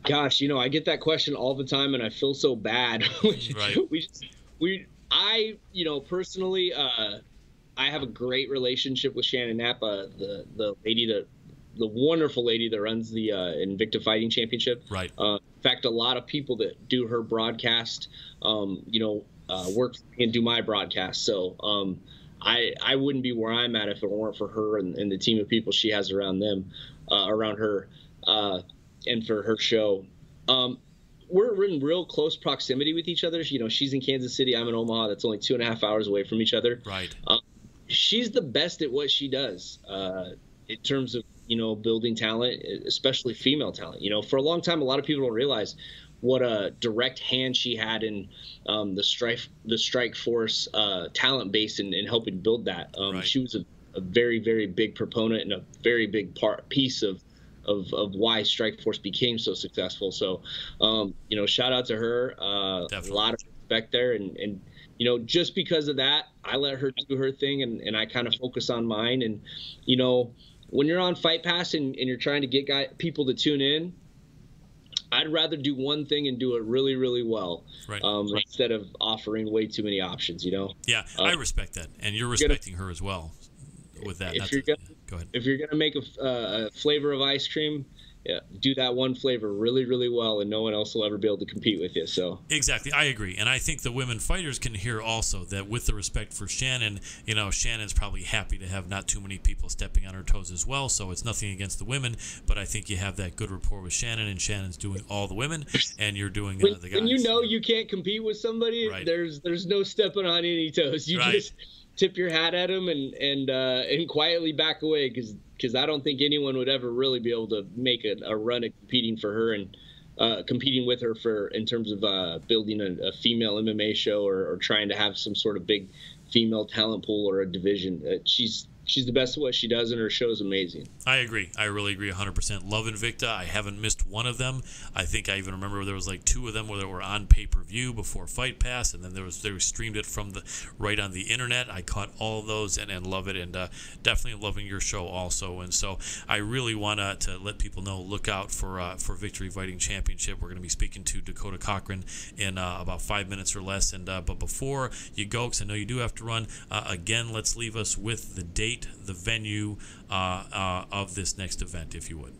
Gosh, you know, I get that question all the time, and I feel so bad. Right. You know, personally, I have a great relationship with Shannon Napa, the wonderful lady that runs the Invicta Fighting Championship. Right. In fact, a lot of people that do her broadcast, you know, work and do my broadcast. So I wouldn't be where I'm at if it weren't for her and the team of people she has around her, and for her show. We're in real close proximity with each other. You know, she's in Kansas City. I'm in Omaha. That's only 2.5 hours away from each other. Right. She's the best at what she does in terms of, you know, building talent, especially female talent. You know, for a long time, a lot of people don't realize what a direct hand she had in the strike force talent base in helping build that. Right. She was a very, very big proponent and a very big piece of why Strikeforce became so successful. So, you know, shout out to her. A lot of respect there. And, you know, just because of that, I let her do her thing and I kind of focus on mine. And, you know, when you're on Fight Pass and you're trying to get people to tune in, I'd rather do one thing and do it really, really well, right. Instead of offering way too many options, you know? Yeah, I respect that. And you're respecting her as well with that. Go ahead. If you're going to make a flavor of ice cream, yeah, do that one flavor really, really well, and no one else will ever be able to compete with you. So exactly, I agree, and I think the women fighters can hear also that with the respect for Shannon, you know, Shannon's probably happy to have not too many people stepping on her toes as well. So it's nothing against the women, but I think you have that good rapport with Shannon, and Shannon's doing all the women, and you're doing the guys. When you know you can't compete with somebody, right. there's no stepping on any toes. You just tip your hat at them and quietly back away because I don't think anyone would ever really be able to make a run at competing for her and competing with her in terms of building a female MMA show or trying to have some sort of big female talent pool or a division. She's she's the best at what she does, and her show's amazing. I agree. I really agree 100%. Love Invicta. I haven't missed one of them. I think I even remember there was like 2 of them where they were on pay-per-view before Fight Pass, and then they streamed it from right on the internet. I caught all of those and love it, and definitely loving your show also. And so I really want to let people know, look out for Victory Fighting Championship. We're going to be speaking to Dakota Cochran in about 5 minutes or less. And but before you go, because I know you do have to run, again, let's leave us with the date, the venue of this next event, if you would.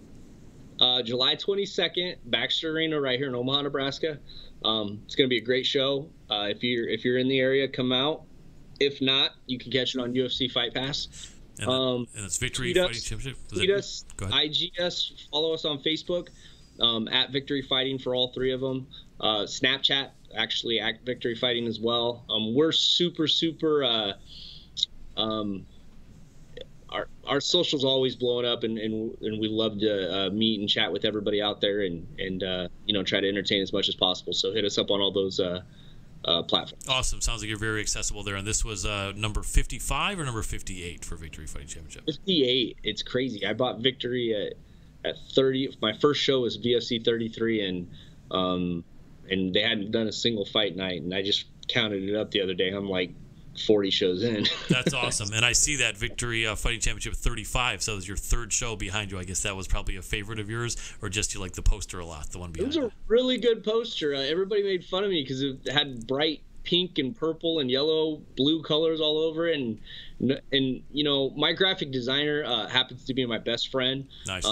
July 22nd, Baxter Arena, right here in Omaha, Nebraska. It's going to be a great show. If you're in the area, come out. If not, you can catch it on UFC Fight Pass. And it's Victory Fighting Championship. Tweet us, IG us, follow us on Facebook at Victory Fighting for all 3 of them. Snapchat, actually, at Victory Fighting as well. We're super our socials always blowing up, and we love to meet and chat with everybody out there, and try to entertain as much as possible. So hit us up on all those platforms. Awesome. Sounds like you're very accessible there. And this was number 55 or number 58 for Victory Fighting Championship? 58. It's crazy. I bought Victory at 30. My first show was VFC 33, and they hadn't done a single fight night, and I just counted it up the other day. I'm like 40 shows in. That's awesome. And I see that Victory Fighting Championship 35, so it was your 3rd show behind you. I guess that was probably a favorite of yours, or just you like the poster a lot, the one behind you? It was a really good poster. Everybody made fun of me because it had bright pink and purple and yellow, blue colors all over it. And my graphic designer happens to be my best friend. Nice.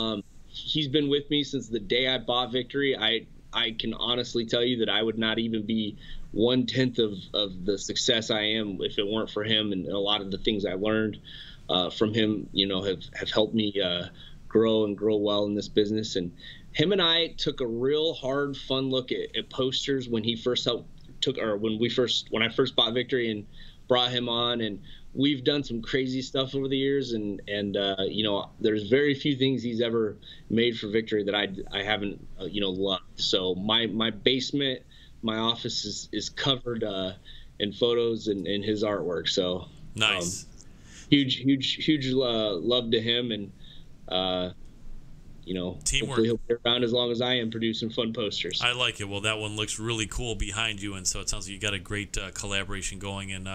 He's been with me since the day I bought Victory. I can honestly tell you that I would not even be 1/10 of the success I am if it weren't for him, and a lot of the things I learned from him, have helped me grow well in this business. And him and I took a real hard, fun look at posters when he first when I first bought Victory and brought him on, and we've done some crazy stuff over the years, and there's very few things he's ever made for Victory that I haven't loved. So my basement, my office is covered in photos and his artwork. So nice. Huge love to him, and teamwork. Hopefully he'll be around as long as I am producing fun posters. I like it. Well, that one looks really cool behind you, and so it sounds like you got a great collaboration going. And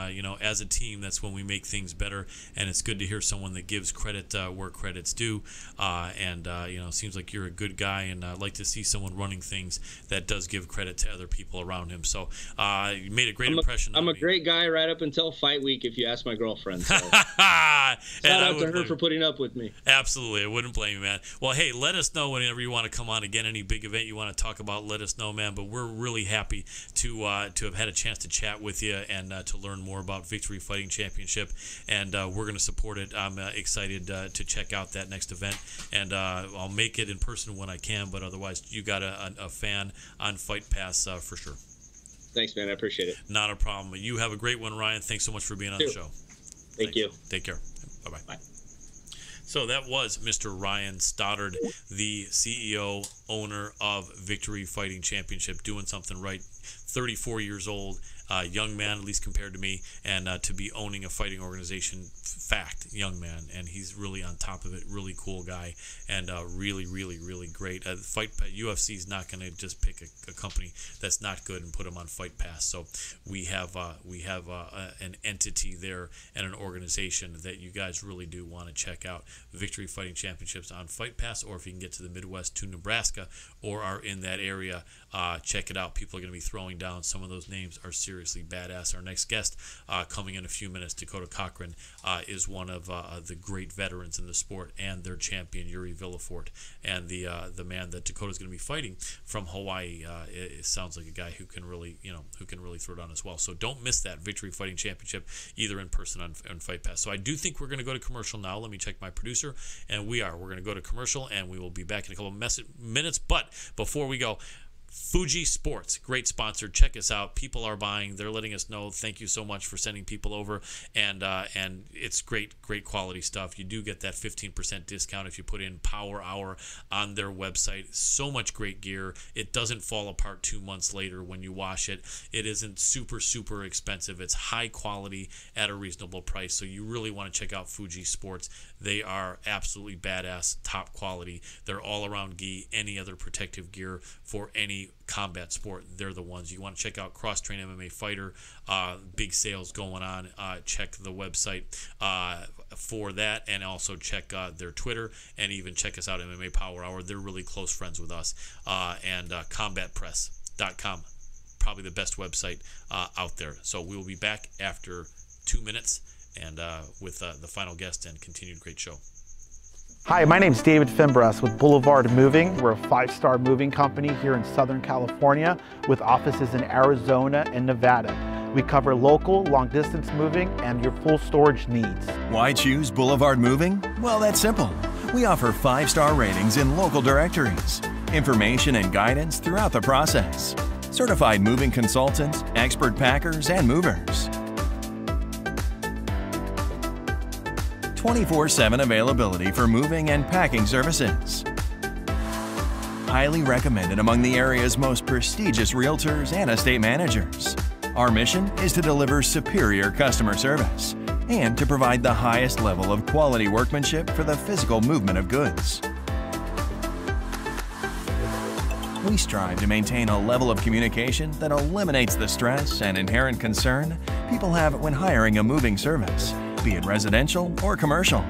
as a team, that's when we make things better. And it's good to hear someone that gives credit where credit's due. It seems like you're a good guy, and I like to see someone running things that does give credit to other people around him. So you made a great impression. I'm on a me. Great guy right up until fight week, if you ask my girlfriend. So. Shout out to her for putting up with me. Absolutely. I wouldn't blame you, man. Well, hey, let us know whenever you want to come on again. Any big event you want to talk about, let us know, man. But we're really happy to have had a chance to chat with you and to learn more about Victory Fighting Championship. And we're going to support it. I'm excited to check out that next event. And I'll make it in person when I can. But otherwise, you got a fan on Fight Pass for sure. Thanks, man. I appreciate it. Not a problem. You have a great one, Ryan. Thanks so much for being on the show. Thank you. Take care. Bye-bye. Bye. So that was Mr. Ryan Stoddard, the CEO, owner of Victory Fighting Championship, doing something right. 34 years old, young man, at least compared to me, and to be owning a fighting organization, young man, and he's really on top of it. Really cool guy, and really great. UFC is not going to just pick a company that's not good and put them on Fight Pass. So we have an entity there and an organization that you guys really do want to check out. Victory Fighting Championships on Fight Pass, or if you can get to the Midwest to Nebraska or are in that area, check it out. People are going to be throwing down. Some of those names are seriously badass. Our next guest coming in a few minutes, Dakota Cochran, is one of the great veterans in the sport, and their champion Yuri Villafort, and the man that Dakota's going to be fighting from Hawaii. It sounds like a guy who can really throw down as well. So don't miss that Victory Fighting Championship, either in person on Fight Pass. So I do think we're going to go to commercial now. Let me check my producer, and we're going to go to commercial, and we will be back in a couple of minutes. But before we go, Fuji Sports, great sponsor. Check us out. People are buying. They're letting us know. Thank you so much for sending people over, and it's great quality stuff. You do get that 15% discount if you put in Power Hour on their website. So much great gear. It doesn't fall apart 2 months later when you wash it. It isn't super expensive. It's high quality at a reasonable price. So you really want to check out Fuji Sports. They are absolutely badass, top quality. They're all around gi, any other protective gear for any combat sport. They're the ones you want to check out. Cross Train MMA Fighter, big sales going on. Check the website for that, and also check their Twitter, and even check us out, MMA Power Hour. They're really close friends with us. And combatpress.com, probably the best website out there. So we will be back after 2 minutes and with the final guest and continued great show. Hi, my name is David Fimbras with Boulevard Moving. We're a 5-star moving company here in Southern California with offices in Arizona and Nevada. We cover local, long-distance moving and your full storage needs. Why choose Boulevard Moving? Well, that's simple. We offer 5-star ratings in local directories, information and guidance throughout the process, certified moving consultants, expert packers, and movers. 24/7 availability for moving and packing services. Highly recommended among the area's most prestigious realtors and estate managers. Our mission is to deliver superior customer service and to provide the highest level of quality workmanship for the physical movement of goods. We strive to maintain a level of communication that eliminates the stress and inherent concern people have when hiring a moving service, be it residential or commercial.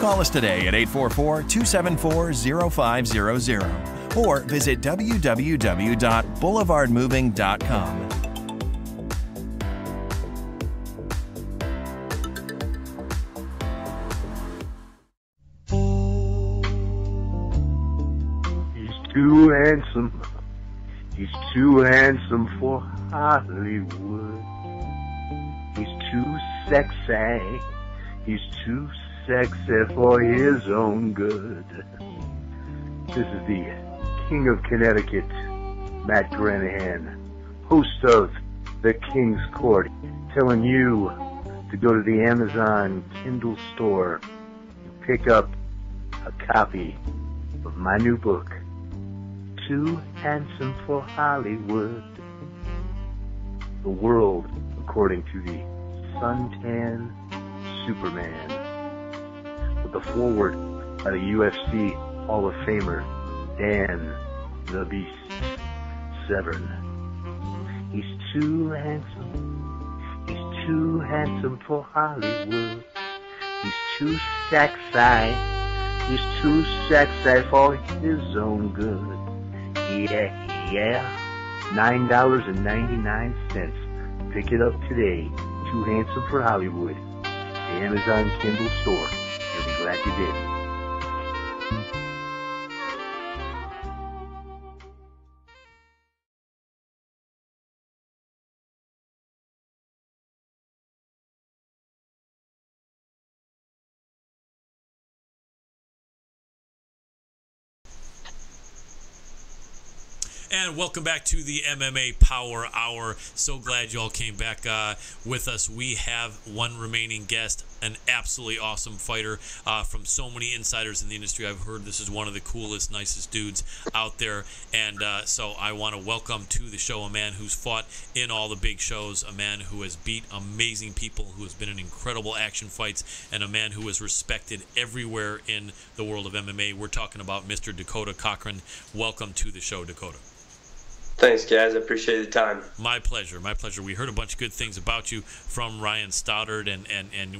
Call us today at 844-274-0500 or visit www.boulevardmoving.com. He's too handsome. He's too handsome for Hollywood. He's too sexy. He's too sexy for his own good. This is the King of Connecticut, Matt Granahan, host of The King's Court, telling you to go to the Amazon Kindle store and pick up a copy of my new book, Too Handsome for Hollywood. The world according to the suntan Superman. With the foreword by the UFC Hall of Famer Dan the Beast Severn. He's too handsome. He's too handsome for Hollywood. He's too sexy. He's too sexy for his own good. Yeah. $9.99. Pick it up today. Too Handsome for Hollywood. The Amazon Kindle store. You'll be glad you did. And welcome back to the MMA Power Hour. So glad you all came back with us. We have one remaining guest, an absolutely awesome fighter from so many insiders in the industry. I've heard this is one of the coolest, nicest dudes out there. And so I want to welcome to the show a man who's fought in all the big shows, a man who has beat amazing people, who has been in incredible action fights, and a man who is respected everywhere in the world of MMA. We're talking about Mr. Dakota Cochran. Welcome to the show, Dakota. Thanks, guys. I appreciate the time. My pleasure. My pleasure. We heard a bunch of good things about you from Ryan Stoddard, and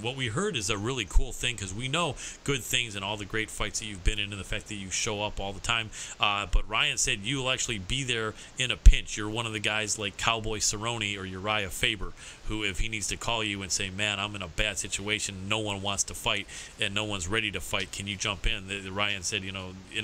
what we heard is a really cool thing, because we know good things and all the great fights that you've been in and the fact that you show up all the time. But Ryan said you'll actually be there in a pinch. You're one of the guys like Cowboy Cerrone or Uriah Faber, who if he needs to call you and say, man, I'm in a bad situation, no one wants to fight and no one's ready to fight, can you jump in? Ryan said, in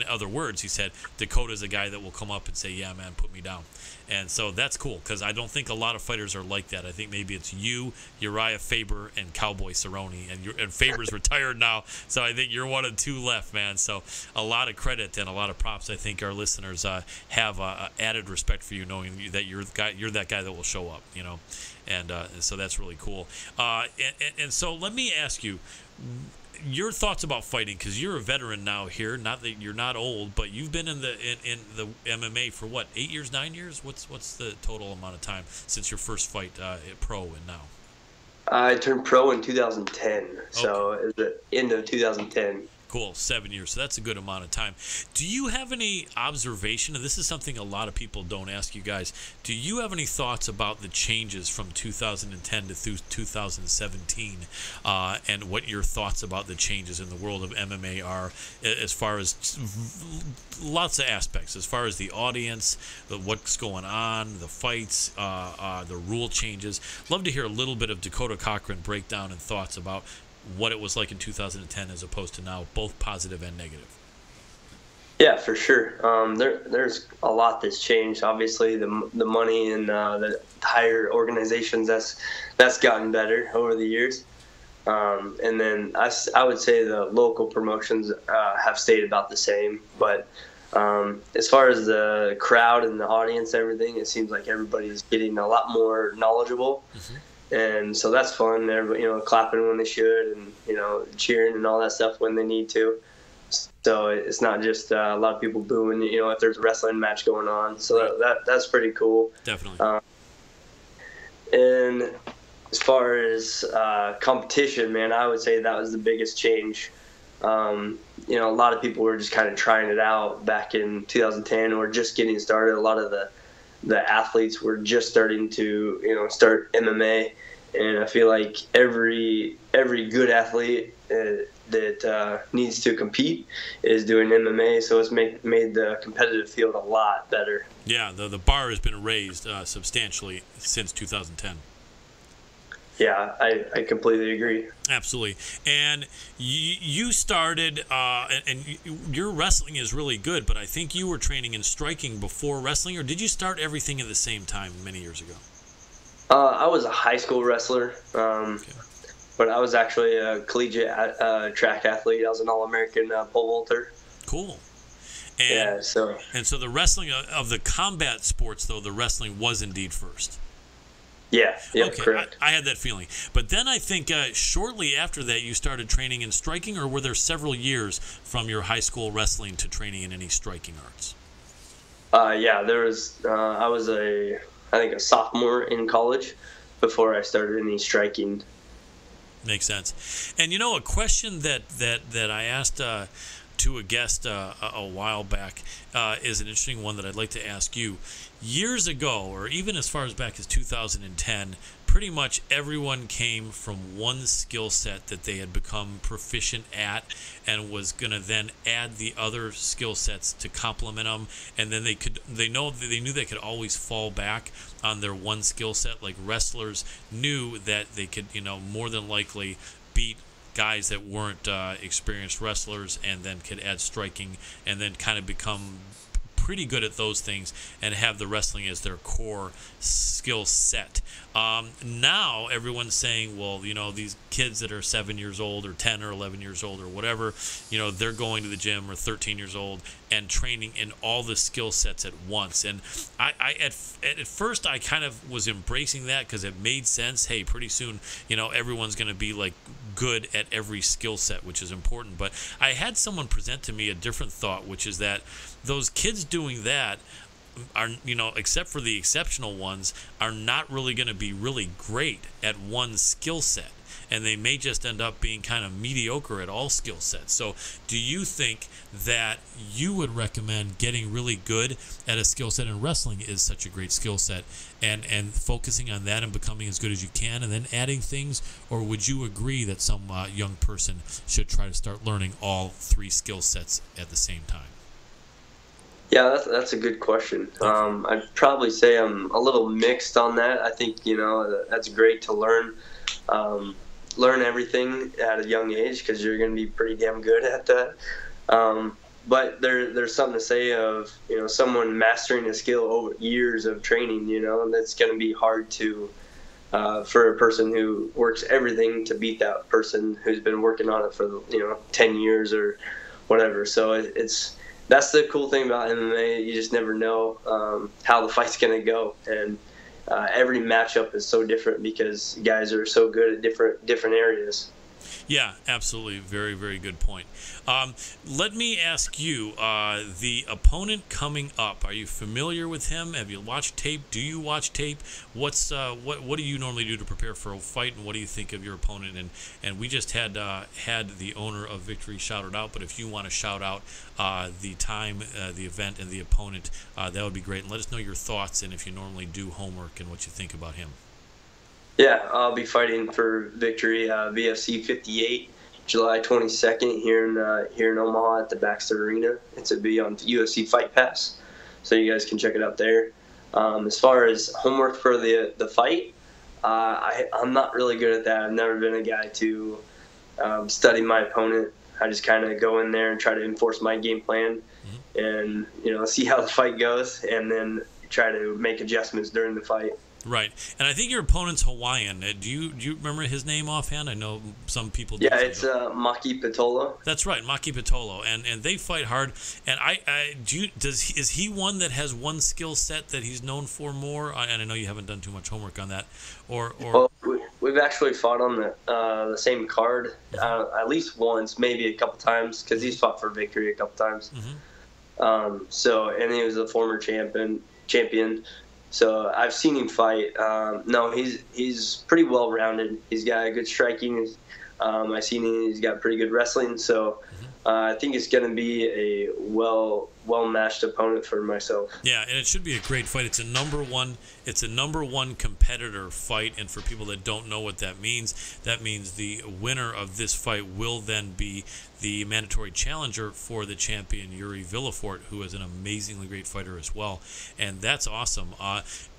other words, he said, Dakota's a guy that will come up and say, yeah, man, put me down. And so that's cool because I don't think a lot of fighters are like that. I think maybe it's you, Uriah Faber, and Cowboy Cerrone, and Faber's retired now, so I think you're one of two left, man. So a lot of credit and a lot of props. I think our listeners have added respect for you, knowing that you're that guy that will show up, you know, and so that's really cool. And so let me ask you your thoughts about fighting, because you're a veteran now here. Not that you're not old, but you've been in the MMA for what, 8 years, 9 years? What's the total amount of time since your first fight pro and now? I turned pro in 2010, so it was the end of 2010. Cool, 7 years. So that's a good amount of time. Do you have any observation, and this is something a lot of people don't ask you guys, do you have any thoughts about the changes from 2010 to 2017 and what your thoughts about the changes in the world of MMA are as far as lots of aspects, as far as the audience, what's going on, the fights, the rule changes? Love to hear a little bit of Dakota Cochran breakdown and thoughts about what it was like in 2010 as opposed to now, both positive and negative. Yeah, for sure. There's a lot that's changed. Obviously, the money and the higher organizations, that's gotten better over the years. And then I would say the local promotions have stayed about the same. But as far as the crowd and the audience, everything, it seems like everybody's getting a lot more knowledgeable. Mm-hmm. And so that's fun. Everybody, clapping when they should, and cheering and all that stuff when they need to. So it's not just a lot of people booing, if there's a wrestling match going on. So that's pretty cool. Definitely. And as far as competition, man, I would say that was the biggest change. A lot of people were just kind of trying it out back in 2010 or just getting started. A lot of the athletes were just starting to start MMA, and I feel like every good athlete that needs to compete is doing MMA, so it's made the competitive field a lot better. Yeah, the bar has been raised substantially since 2010. Yeah, I completely agree. Absolutely. And you started, and your wrestling is really good, but I think you were training in striking before wrestling, or did you start everything at the same time many years ago? I was a high school wrestler, but I was actually a collegiate track athlete. I was an All-American pole vaulter. Cool. And so the wrestling of the combat sports, though, the wrestling was indeed first. Yeah, okay, correct. I had that feeling. But then I think shortly after that you started training in striking, or were there several years from your high school wrestling to training in any striking arts? Yeah, there was. I was I think a sophomore in college before I started any striking. Makes sense. And a question that I asked to a guest a while back is an interesting one that I'd like to ask you. Years ago, or even as far as back as 2010, pretty much everyone came from one skill set that they had become proficient at and was going to then add the other skill sets to complement them, and then they knew they could always fall back on their one skill set. Like wrestlers knew that they could more than likely beat guys that weren't experienced wrestlers, and then could add striking and then kind of become pretty good at those things and have the wrestling as their core skill set. Now everyone's saying, well, these kids that are 7 years old or 10 or 11 years old or whatever, they're going to the gym, or 13 years old and training in all the skill sets at once. And at first I kind of was embracing that because it made sense. Hey, pretty soon, everyone's going to be like good at every skill set, which is important. But I had someone present to me a different thought, which is that those kids doing that are, except for the exceptional ones, are not really going to be really great at one skill set, and they may just end up being kind of mediocre at all skill sets. So do you think that you would recommend getting really good at a skill set, and wrestling is such a great skill set, and focusing on that and becoming as good as you can and then adding things? Or would you agree that some young person should try to start learning all three skill sets at the same time? Yeah, that's a good question. I'd probably say I'm a little mixed on that. I think, that's great to learn everything at a young age, because you're going to be pretty damn good at that. but there's something to say of, you know, someone mastering a skill over years of training, you know, and that's going to be hard to for a person who works everything to beat that person who's been working on it for, you know, 10 years or whatever. So that's the cool thing about MMA. You just never know how the fight's going to go, and every matchup is so different because guys are so good at different areas. Yeah, absolutely. Very, very good point. Let me ask you, the opponent coming up, are you familiar with him? Have you watched tape? Do you watch tape? What do you normally do to prepare for a fight, and what do you think of your opponent? And we just had the owner of Victory shouted out, but if you want to shout out the time, the event, and the opponent, that would be great. And let us know your thoughts and if you normally do homework and what you think about him. Yeah, I'll be fighting for Victory, UFC 58, July 22nd here in Omaha at the Baxter Arena. It's to be on UFC Fight Pass, so you guys can check it out there. As far as homework for the fight, I'm not really good at that. I've never been a guy to study my opponent. I just kind of go in there and try to enforce my game plan, and, you know, see how the fight goes, and then try to make adjustments during the fight. Right, and I think your opponent's Hawaiian. Do you remember his name offhand? I know some people do. Yeah, it's Maki Pitolo. That's right, Maki Pitolo, and they fight hard. And is he one that has one skill set that he's known for more? And I know you haven't done too much homework on that, Well, we've actually fought on the same card at least once, maybe a couple times, because he's fought for Victory a couple times. And he was a former champion. So I've seen him fight. No, he's pretty well rounded. He's got good striking. I've seen he's got pretty good wrestling. So I think it's going to be a well matched opponent for myself. Yeah, and it should be a great fight. It's a number one competitor fight, and for people that don't know what that means the winner of this fight will then be the mandatory challenger for the champion Yuri Villafort, who is an amazingly great fighter as well, and that's awesome.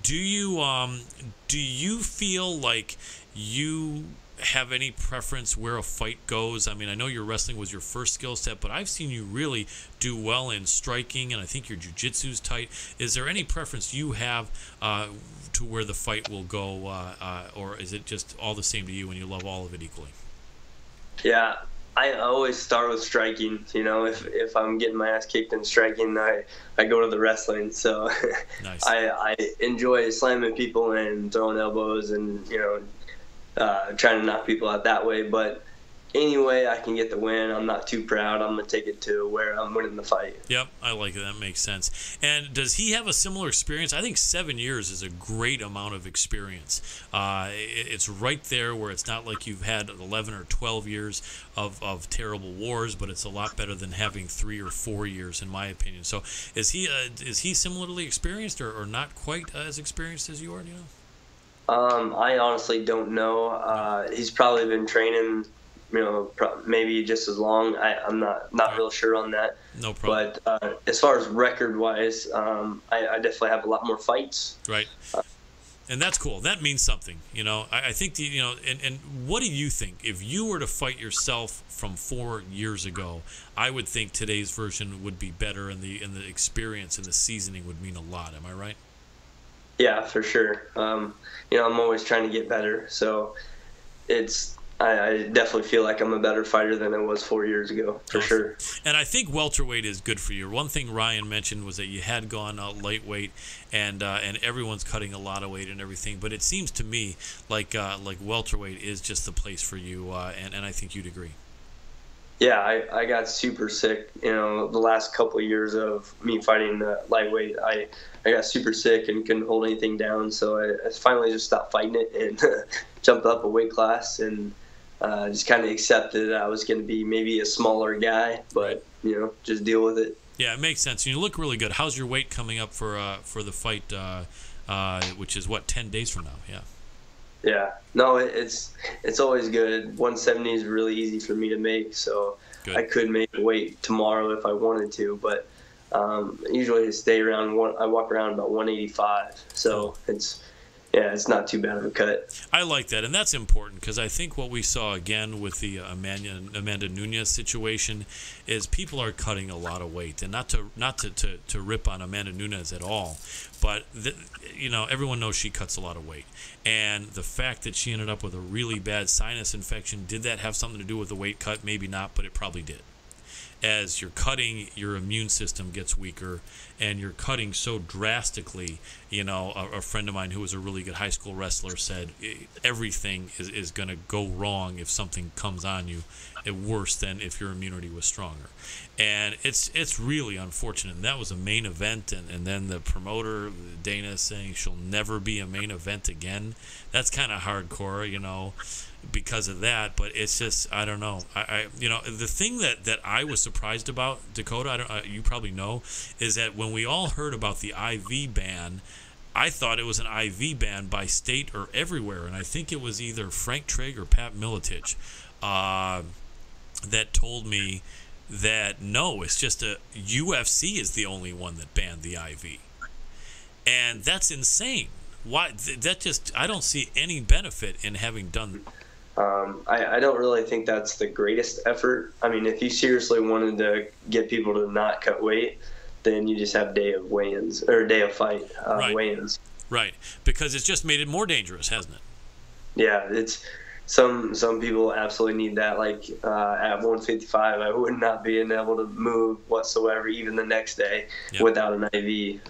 Do you feel like you have any preference where a fight goes? I mean, I know your wrestling was your first skill set, but I've seen you really do well in striking, and I think your jiu-jitsu's tight. Is there any preference you have to where the fight will go, or is it just all the same to you and you love all of it equally? Yeah, I always start with striking. You know, if I'm getting my ass kicked in striking, I go to the wrestling. So nice. I enjoy slamming people and throwing elbows and, you know, trying to knock people out that way. But anyway, I can get the win. I'm not too proud. I'm going to take it to where I'm winning the fight. Yep, I like it. That makes sense. And does he have a similar experience? I think 7 years is a great amount of experience. It's right there where it's not like you've had 11 or 12 years of terrible wars, but it's a lot better than having 3 or 4 years, in my opinion. So is he similarly experienced or not quite as experienced as you are, do you know? I honestly don't know. He's probably been training, you know, maybe just as long. I'm not real sure on that. No problem. But as far as record-wise, I definitely have a lot more fights. Right. And that's cool. That means something, you know. I think, you know, and what do you think? If you were to fight yourself from 4 years ago, I would think today's version would be better, and the experience and the seasoning would mean a lot. Am I right? Yeah, for sure. You know, I'm always trying to get better, so I definitely feel like I'm a better fighter than I was 4 years ago, for sure. And I think welterweight is good for you. One thing Ryan mentioned was that you had gone lightweight, and everyone's cutting a lot of weight and everything. But it seems to me like welterweight is just the place for you, and I think you'd agree. Yeah, I got super sick. You know, the last couple of years of me fighting lightweight, I got super sick and couldn't hold anything down. So I finally just stopped fighting it and jumped up a weight class and just kind of accepted I was going to be maybe a smaller guy, but, you know, just deal with it. Yeah, it makes sense. You look really good. How's your weight coming up for the fight, which is, 10 days from now? Yeah. Yeah, no, it's always good. 170 is really easy for me to make, so good. I could make weight tomorrow if I wanted to, but usually I stay around I walk around about 185, so it's, yeah, it's not too bad of a cut. I like that, and that's important because I think what we saw again with the Amanda Nunes situation is people are cutting a lot of weight, and not to rip on Amanda Nunes at all, but everyone knows she cuts a lot of weight, and the fact that she ended up with a really bad sinus infection, did that have something to do with the weight cut? Maybe not, but it probably did. As you're cutting, your immune system gets weaker, and you're cutting so drastically. A friend of mine who was a really good high school wrestler said everything is going to go wrong if something comes on you, worse than if your immunity was stronger. And it's really unfortunate. And that was a main event, and then the promoter, Dana, saying she'll never be a main event again. That's kind of hardcore, because of that. But it's just, I don't know. The thing that I was surprised about, Dakota, you probably know, is that when we all heard about the IV ban, I thought it was an IV ban by state or everywhere, and I think it was either Frank Trigg or Pat Miletich that told me that no, it's just UFC is the only one that banned the IV, and that's insane. Why? I don't see any benefit in having done. I don't really think that's the greatest effort. I mean, if you seriously wanted to get people to not cut weight, then you just have day of weigh-ins or day of fight weigh-ins. Right, because it's just made it more dangerous, hasn't it? Yeah, it's some people absolutely need that. Like at 155, I would not be able to move whatsoever, even the next day, without an IV.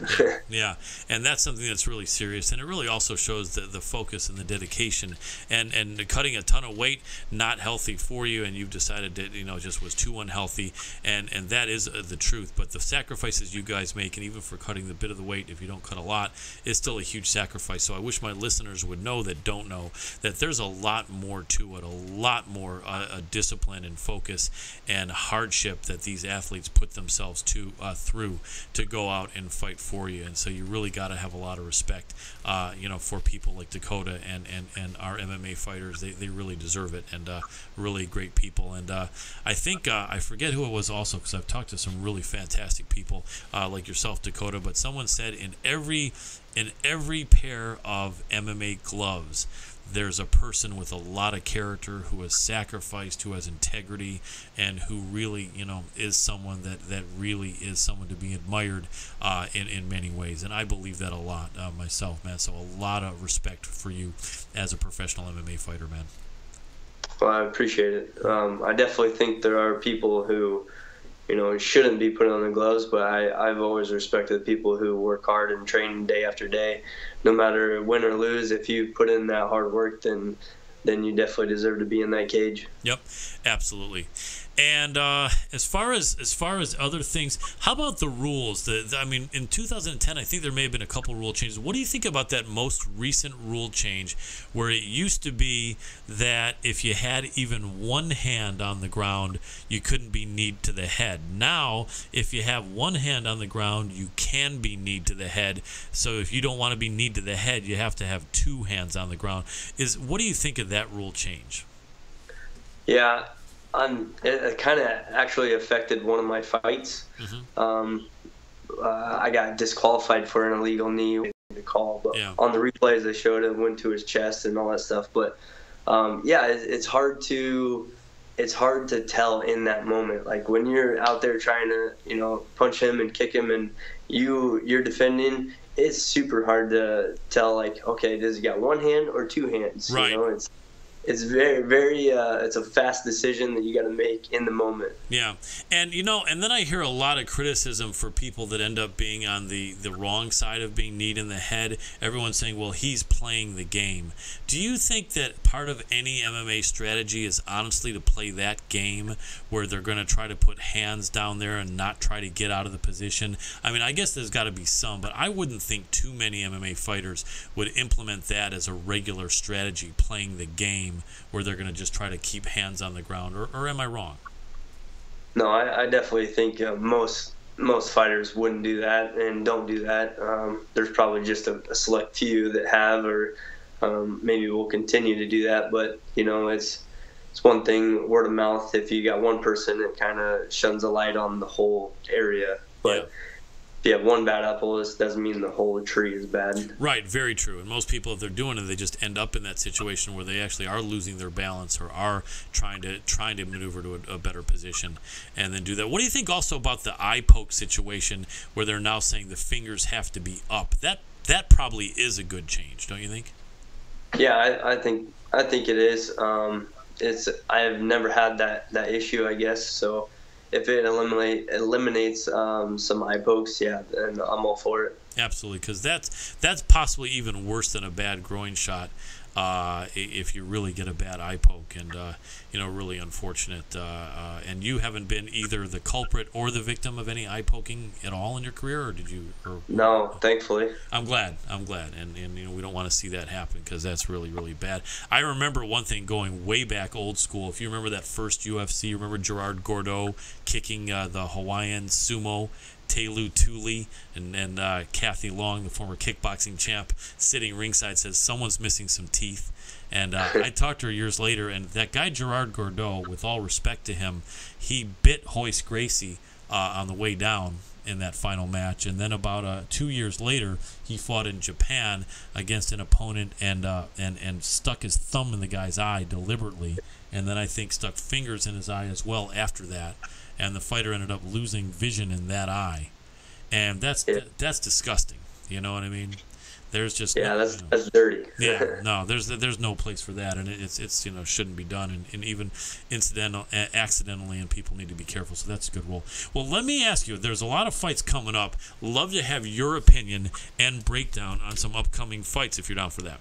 Yeah, and that's something that's really serious, and it really also shows the focus and the dedication, and cutting a ton of weight, not healthy for you, and you've decided that just was too unhealthy, and that is the truth. But the sacrifices you guys make, and even for cutting the bit of the weight, if you don't cut a lot, is still a huge sacrifice. So I wish my listeners would know that don't know that there's a lot more to it, a lot more discipline and focus and hardship that these athletes put themselves through to go out and fight for you. And so you really got to have a lot of respect, for people like Dakota and our MMA fighters. They really deserve it, and really great people. And I think I forget who it was also, because I've talked to some really fantastic people like yourself, Dakota. But someone said in every pair of MMA gloves, there's a person with a lot of character who has sacrificed, who has integrity, and who really, is someone that really is someone to be admired in many ways. And I believe that a lot myself, man. So a lot of respect for you as a professional MMA fighter, man. Well, I appreciate it. I definitely think there are people who, shouldn't be putting on the gloves, but I've always respected people who work hard and train day after day. No matter win or lose, if you put in that hard work, then you definitely deserve to be in that cage. Yep, absolutely. And as far as other things, how about the rules? In 2010, I think there may have been a couple rule changes. What do you think about that most recent rule change, where it used to be that if you had even one hand on the ground, you couldn't be kneed to the head? Now, if you have one hand on the ground, you can be kneed to the head. So if you don't want to be kneed to the head, you have to have two hands on the ground. What do you think of that rule change? Yeah. It kind of actually affected one of my fights. Mm-hmm. I got disqualified for an illegal knee to call, but on the replays they showed it went to his chest and all that stuff. But it's hard to tell in that moment. Like when you're out there trying to punch him and kick him, and you're defending, it's super hard to tell. Like, okay, does he got one hand or two hands? Right. It's very, very, it's a fast decision that you got to make in the moment. Yeah. And, and then I hear a lot of criticism for people that end up being on the wrong side of being kneed in the head. Everyone's saying, well, he's playing the game. Do you think that part of any MMA strategy is honestly to play that game where they're going to try to put hands down there and not try to get out of the position? I mean, I guess there's got to be some, but I wouldn't think too many MMA fighters would implement that as a regular strategy, playing the game, where they're going to just try to keep hands on the ground, or am I wrong? No, I definitely think most fighters wouldn't do that and don't do that. There's probably just a select few that have, or maybe will continue to do that. But it's one thing, word of mouth. If you got one person, it kind of shines a light on the whole area. But if you have one bad apple, this doesn't mean the whole tree is bad. Right, very true. And most people, if they're doing it, they just end up in that situation where they actually are losing their balance or are trying to maneuver to a better position and then do that. What do you think also about the eye poke situation where they're now saying the fingers have to be up? That probably is a good change, don't you think? Yeah, I think it is. I have never had that issue, I guess. So if it eliminates some eye pokes, yeah, then I'm all for it. Absolutely, because that's possibly even worse than a bad groin shot if you really get a bad eye poke, and really unfortunate. And you haven't been either the culprit or the victim of any eye poking at all in your career, or did you? No, thankfully. I'm glad, and we don't want to see that happen because that's really, really bad. I remember one thing going way back old school. If you remember that first UFC, remember Gerard Gordeau kicking the Hawaiian sumo Telu Tuli, and Kathy Long, the former kickboxing champ, sitting ringside, says someone's missing some teeth. And I talked to her years later, and that guy Gerard Gordeau, with all respect to him, he bit Hoist Gracie on the way down in that final match. And then about 2 years later, he fought in Japan against an opponent and stuck his thumb in the guy's eye deliberately, and then I think stuck fingers in his eye as well after that. And the fighter ended up losing vision in that eye, and that's disgusting. You know what I mean? There's just that's dirty. Yeah, no, there's no place for that, and it's shouldn't be done, and even accidentally, and people need to be careful. So that's a good rule. Well, let me ask you. There's a lot of fights coming up. Love to have your opinion and breakdown on some upcoming fights if you're down for that.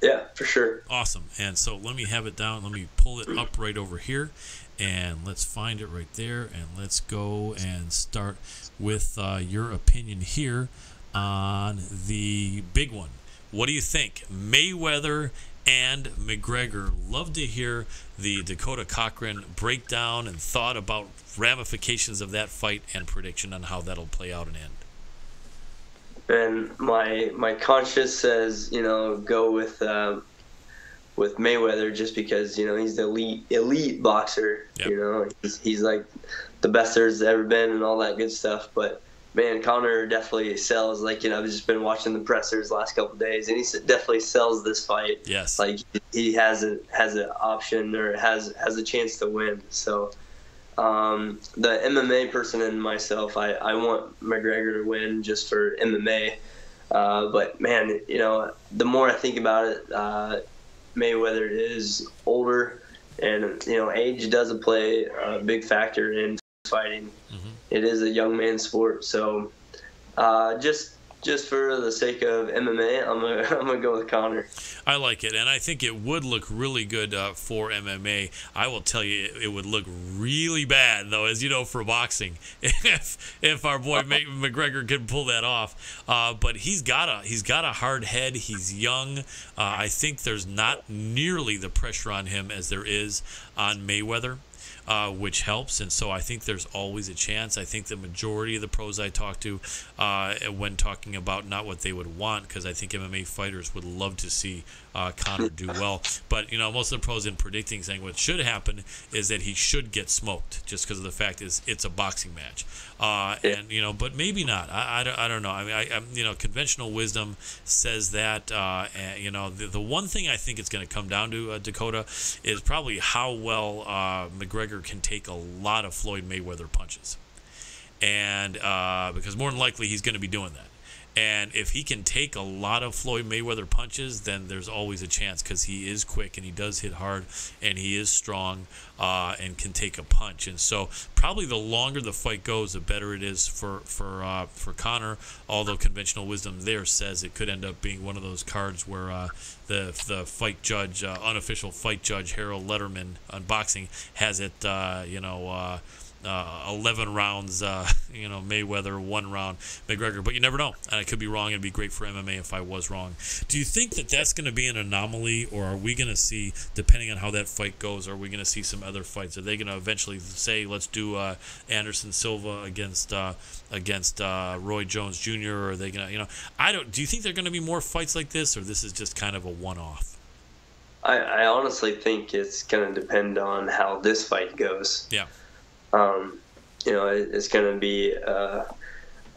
Yeah, for sure. Awesome. And so let me have it down. Let me pull it up right over here. And let's find it right there. And let's go and start with your opinion here on the big one. What do you think? Mayweather and McGregor. Love to hear the Dakota Cochran breakdown and thought about ramifications of that fight and prediction on how that'll play out and end. And my conscience says, go with Mayweather just because, he's the elite boxer. Yep. He's like the best there's ever been and all that good stuff. But man, Conor definitely sells. Like, I've just been watching the pressers the last couple of days, and he definitely sells this fight. Yes. Like he has an option or has a chance to win. So the MMA person in myself, I want McGregor to win just for MMA. But man, the more I think about it, Mayweather is older, and age does play a big factor in fighting. Mm-hmm. It is a young man's sport, so just for the sake of MMA, I'm gonna go with Conor. I like it, and I think it would look really good for MMA. I will tell you, it would look really bad, though, as you know, for boxing, if our boy McGregor could pull that off. But he's got a hard head. He's young. I think there's not nearly the pressure on him as there is on Mayweather. Which helps, and so I think there's always a chance. I think the majority of the pros I talk to, when talking about not what they would want, because I think MMA fighters would love to see Conor do well. But most of the pros in predicting saying what should happen is that he should get smoked, just because of the fact is it's a boxing match. And but maybe not. I don't know. I mean, conventional wisdom says that. The one thing I think it's going to come down to, Dakota, is probably how well McGregor can take a lot of Floyd Mayweather punches, and because more than likely he's going to be doing that. And if he can take a lot of Floyd Mayweather punches, then there's always a chance, because he is quick and he does hit hard and he is strong and can take a punch. And so probably the longer the fight goes, the better it is for Conor. Although conventional wisdom there says it could end up being one of those cards where the fight judge, unofficial fight judge Harold Letterman on boxing has it, 11 rounds, Mayweather, 1 round McGregor. But you never know, and I could be wrong. It'd be great for MMA if I was wrong. Do you think that that's going to be an anomaly, or are we going to see, depending on how that fight goes, are we going to see some other fights? Are they going to eventually say, let's do Anderson Silva against Roy Jones Jr., or are they going to, do you think there are going to be more fights like this, or this is just kind of a one-off? I honestly think it's going to depend on how this fight goes. Yeah. It's going to be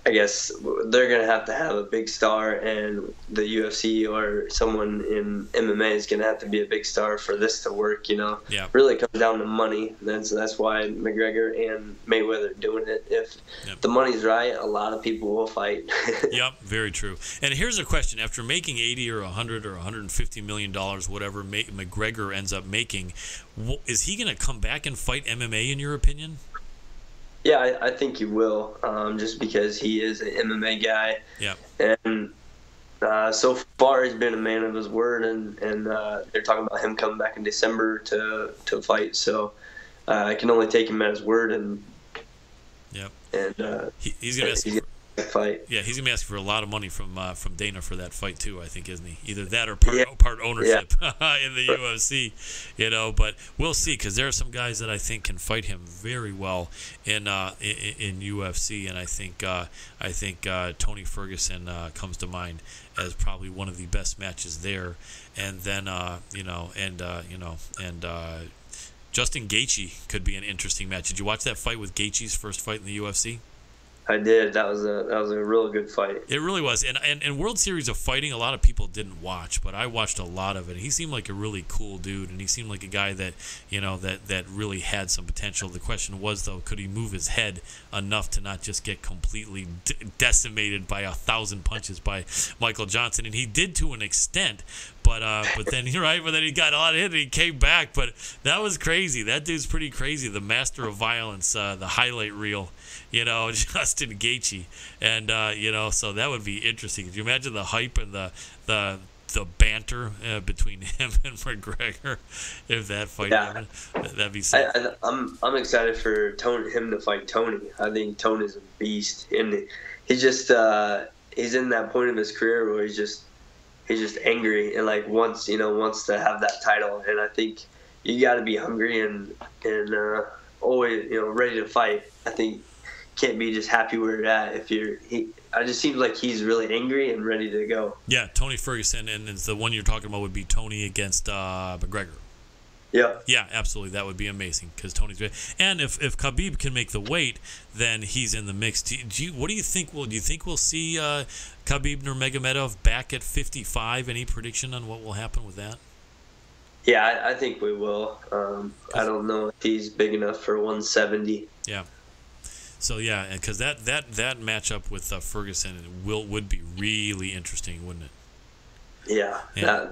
I guess they're going to have a big star, and the UFC or someone in MMA is going to have to be a big star for this to work, you know? Yeah. Really comes down to money. That's why McGregor and Mayweather are doing it. If the money's right, a lot of people will fight. Yep, very true. And here's a question. After making 80 or 100 or $150 million, whatever McGregor ends up making, is he going to come back and fight MMA, in your opinion? Yeah, I think he will, just because he is an MMA guy. Yeah. And so far he's been a man of his word, and they're talking about him coming back in December to fight. So I can only take him at his word, and he's going to fight. Yeah, he's gonna be asking for a lot of money from Dana for that fight too, I think, isn't he? Either that or part ownership in the UFC, you know. But we'll see, because there are some guys that I think can fight him very well in UFC, and I think Tony Ferguson comes to mind as probably one of the best matches there. And then Justin Gaethje could be an interesting match. Did you watch that fight with Gaethje's first fight in the UFC? I did. That was a real good fight. It really was. And World Series of Fighting, a lot of people didn't watch, but I watched a lot of it. He seemed like a really cool dude, and he seemed like a guy that, you know, that really had some potential. The question was, though, could he move his head enough to not just get completely decimated by 1,000 punches by Michael Johnson? And he did to an extent, but then you're right. But then he got a lot of hit and he came back. But that was crazy. That dude's pretty crazy. The master of violence, the highlight reel. You know, Justin Gaethje, and you know, so that would be interesting. Could you imagine the hype and the banter between him and McGregor if that fight happened? That'd be sick. I'm excited for him to fight Tony. I think Tony's a beast, and he's just he's in that point of his career where he's just angry and like wants to have that title. And I think you got to be hungry and always ready to fight. I think. Can't be just happy where you're at. It just seems like he's really angry and ready to go. Yeah, Tony Ferguson, and the one you're talking about would be Tony against McGregor. Yeah. Yeah, absolutely. That would be amazing because Tony's great. And if Khabib can make the weight, then he's in the mix. What do you think? Do you think we'll see Khabib Nurmagomedov back at 55? Any prediction on what will happen with that? Yeah, I think we will. I don't know if he's big enough for 170. Yeah. So yeah, because that matchup with Ferguson would be really interesting, wouldn't it? Yeah.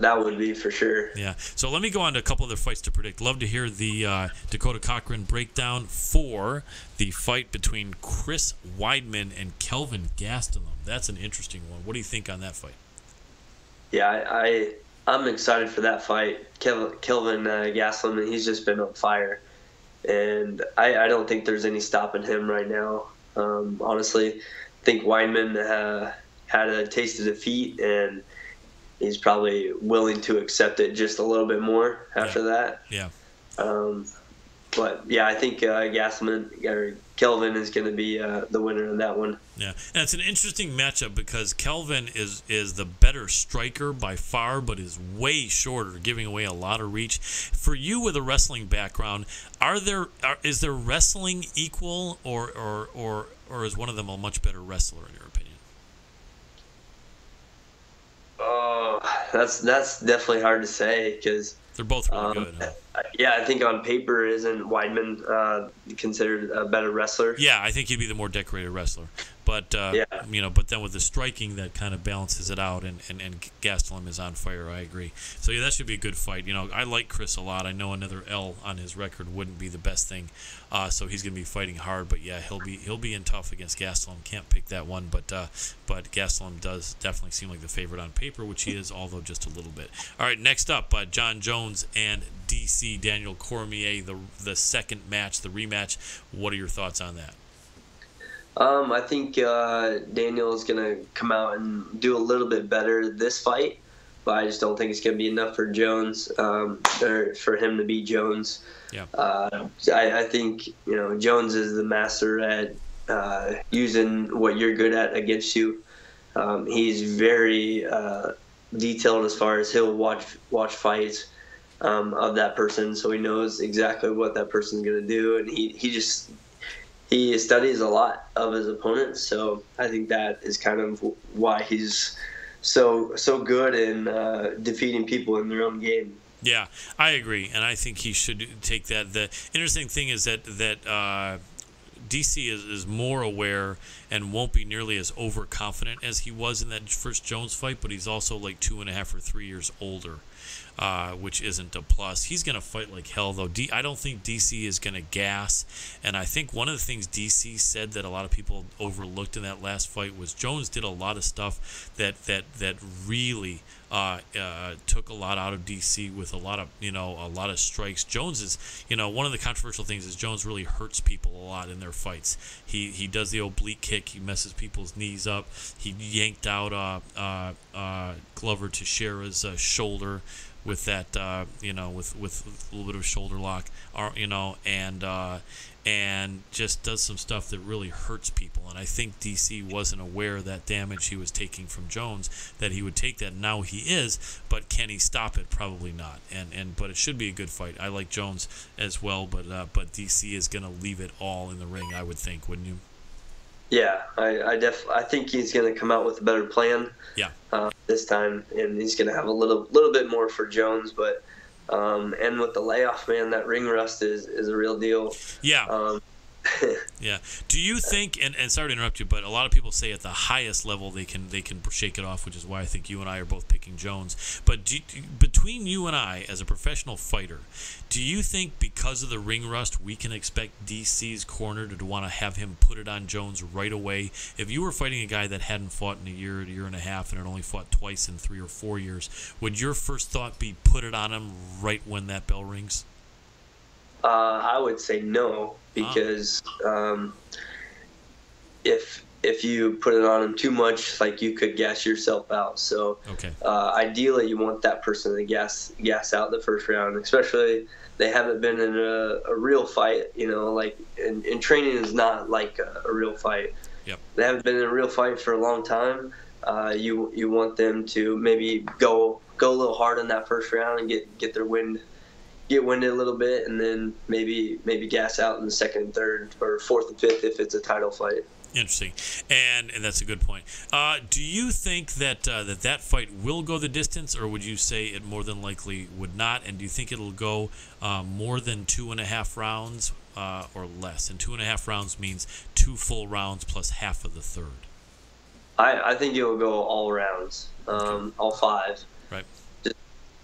That would be for sure. Yeah. So let me go on to a couple other fights to predict. Love to hear the Dakota Cochran breakdown for the fight between Chris Weidman and Kelvin Gastelum. That's an interesting one. What do you think on that fight? Yeah, I'm excited for that fight. Kelvin Gastelum, he's just been on fire. And I don't think there's any stopping him right now. Honestly, I think Weidman had a taste of defeat, and he's probably willing to accept it just a little bit more after that. Yeah. But yeah, I think Kelvin is going to be the winner in that one. Yeah, and it's an interesting matchup because Kelvin is the better striker by far, but is way shorter, giving away a lot of reach. For you with a wrestling background, is there wrestling equal, or is one of them a much better wrestler in your opinion? Oh, that's definitely hard to say because they're both really good. Huh? Yeah, I think on paper isn't Weidman considered a better wrestler? Yeah, I think he'd be the more decorated wrestler. But but then with the striking, that kind of balances it out, and Gastelum is on fire. I agree. So yeah, that should be a good fight. I like Chris a lot. I know another L on his record wouldn't be the best thing. So he's going to be fighting hard. But yeah, he'll be in tough against Gastelum. Can't pick that one. But Gastelum does definitely seem like the favorite on paper, which he is, although just a little bit. All right, next up, John Jones and DC Daniel Cormier, the second match, the rematch. What are your thoughts on that? I think Daniel is going to come out and do a little bit better this fight, but I just don't think it's going to be enough for Jones, or for him to beat Jones. Yeah. I think Jones is the master at using what you're good at against you. He's very detailed as far as he'll watch fights of that person, so he knows exactly what that person's going to do, and he he studies a lot of his opponents, so I think that is kind of why he's so good in defeating people in their own game. Yeah, I agree, and I think he should take that. The interesting thing is that DC is more aware and won't be nearly as overconfident as he was in that first Jones fight, but he's also like 2.5 or 3 years older, which isn't a plus. He's going to fight like hell, though. I don't think DC is going to gas, and I think one of the things DC said that a lot of people overlooked in that last fight was Jones did a lot of stuff that really took a lot out of DC with a lot of strikes. Jones is, one of the controversial things is Jones really hurts people a lot in their fights. He does the oblique kick. He messes people's knees up. He yanked out Glover Teixeira's shoulder with that, with a little bit of shoulder lock, and just does some stuff that really hurts people. And I think DC wasn't aware of that damage he was taking from Jones, that he would take that. Now he is, but can he stop it? Probably not. But it should be a good fight. I like Jones as well, but DC is going to leave it all in the ring, I would think, wouldn't you? Yeah, I think he's going to come out with a better plan. Yeah. This time, and he's going to have a little bit more for Jones, but and with the layoff, man, that ring rust is a real deal. Yeah. Yeah. Do you think, and sorry to interrupt you, but a lot of people say at the highest level they can shake it off, which is why I think you and I are both picking Jones. But between you and I, as a professional fighter, do you think because of the ring rust we can expect DC's corner to want to have him put it on Jones right away? If you were fighting a guy that hadn't fought in a year and a half, and had only fought twice in 3 or 4 years, would your first thought be put it on him right when that bell rings? I would say no, because if you put it on him too much, like, you could gas yourself out. So ideally, you want that person to gas out the first round, especially they haven't been in a real fight. Like in training is not like a real fight. Yep. They haven't been in a real fight for a long time. You want them to maybe go a little hard in that first round and get their wind. Get winded a little bit, and then maybe gas out in the second and third, or fourth and fifth if it's a title fight. Interesting, and that's a good point. Do you think that that fight will go the distance, or would you say it more than likely would not? And do you think it'll go more than 2.5 rounds or less? And 2.5 rounds means 2 full rounds plus half of the third. I think it will go all rounds, all 5. Right.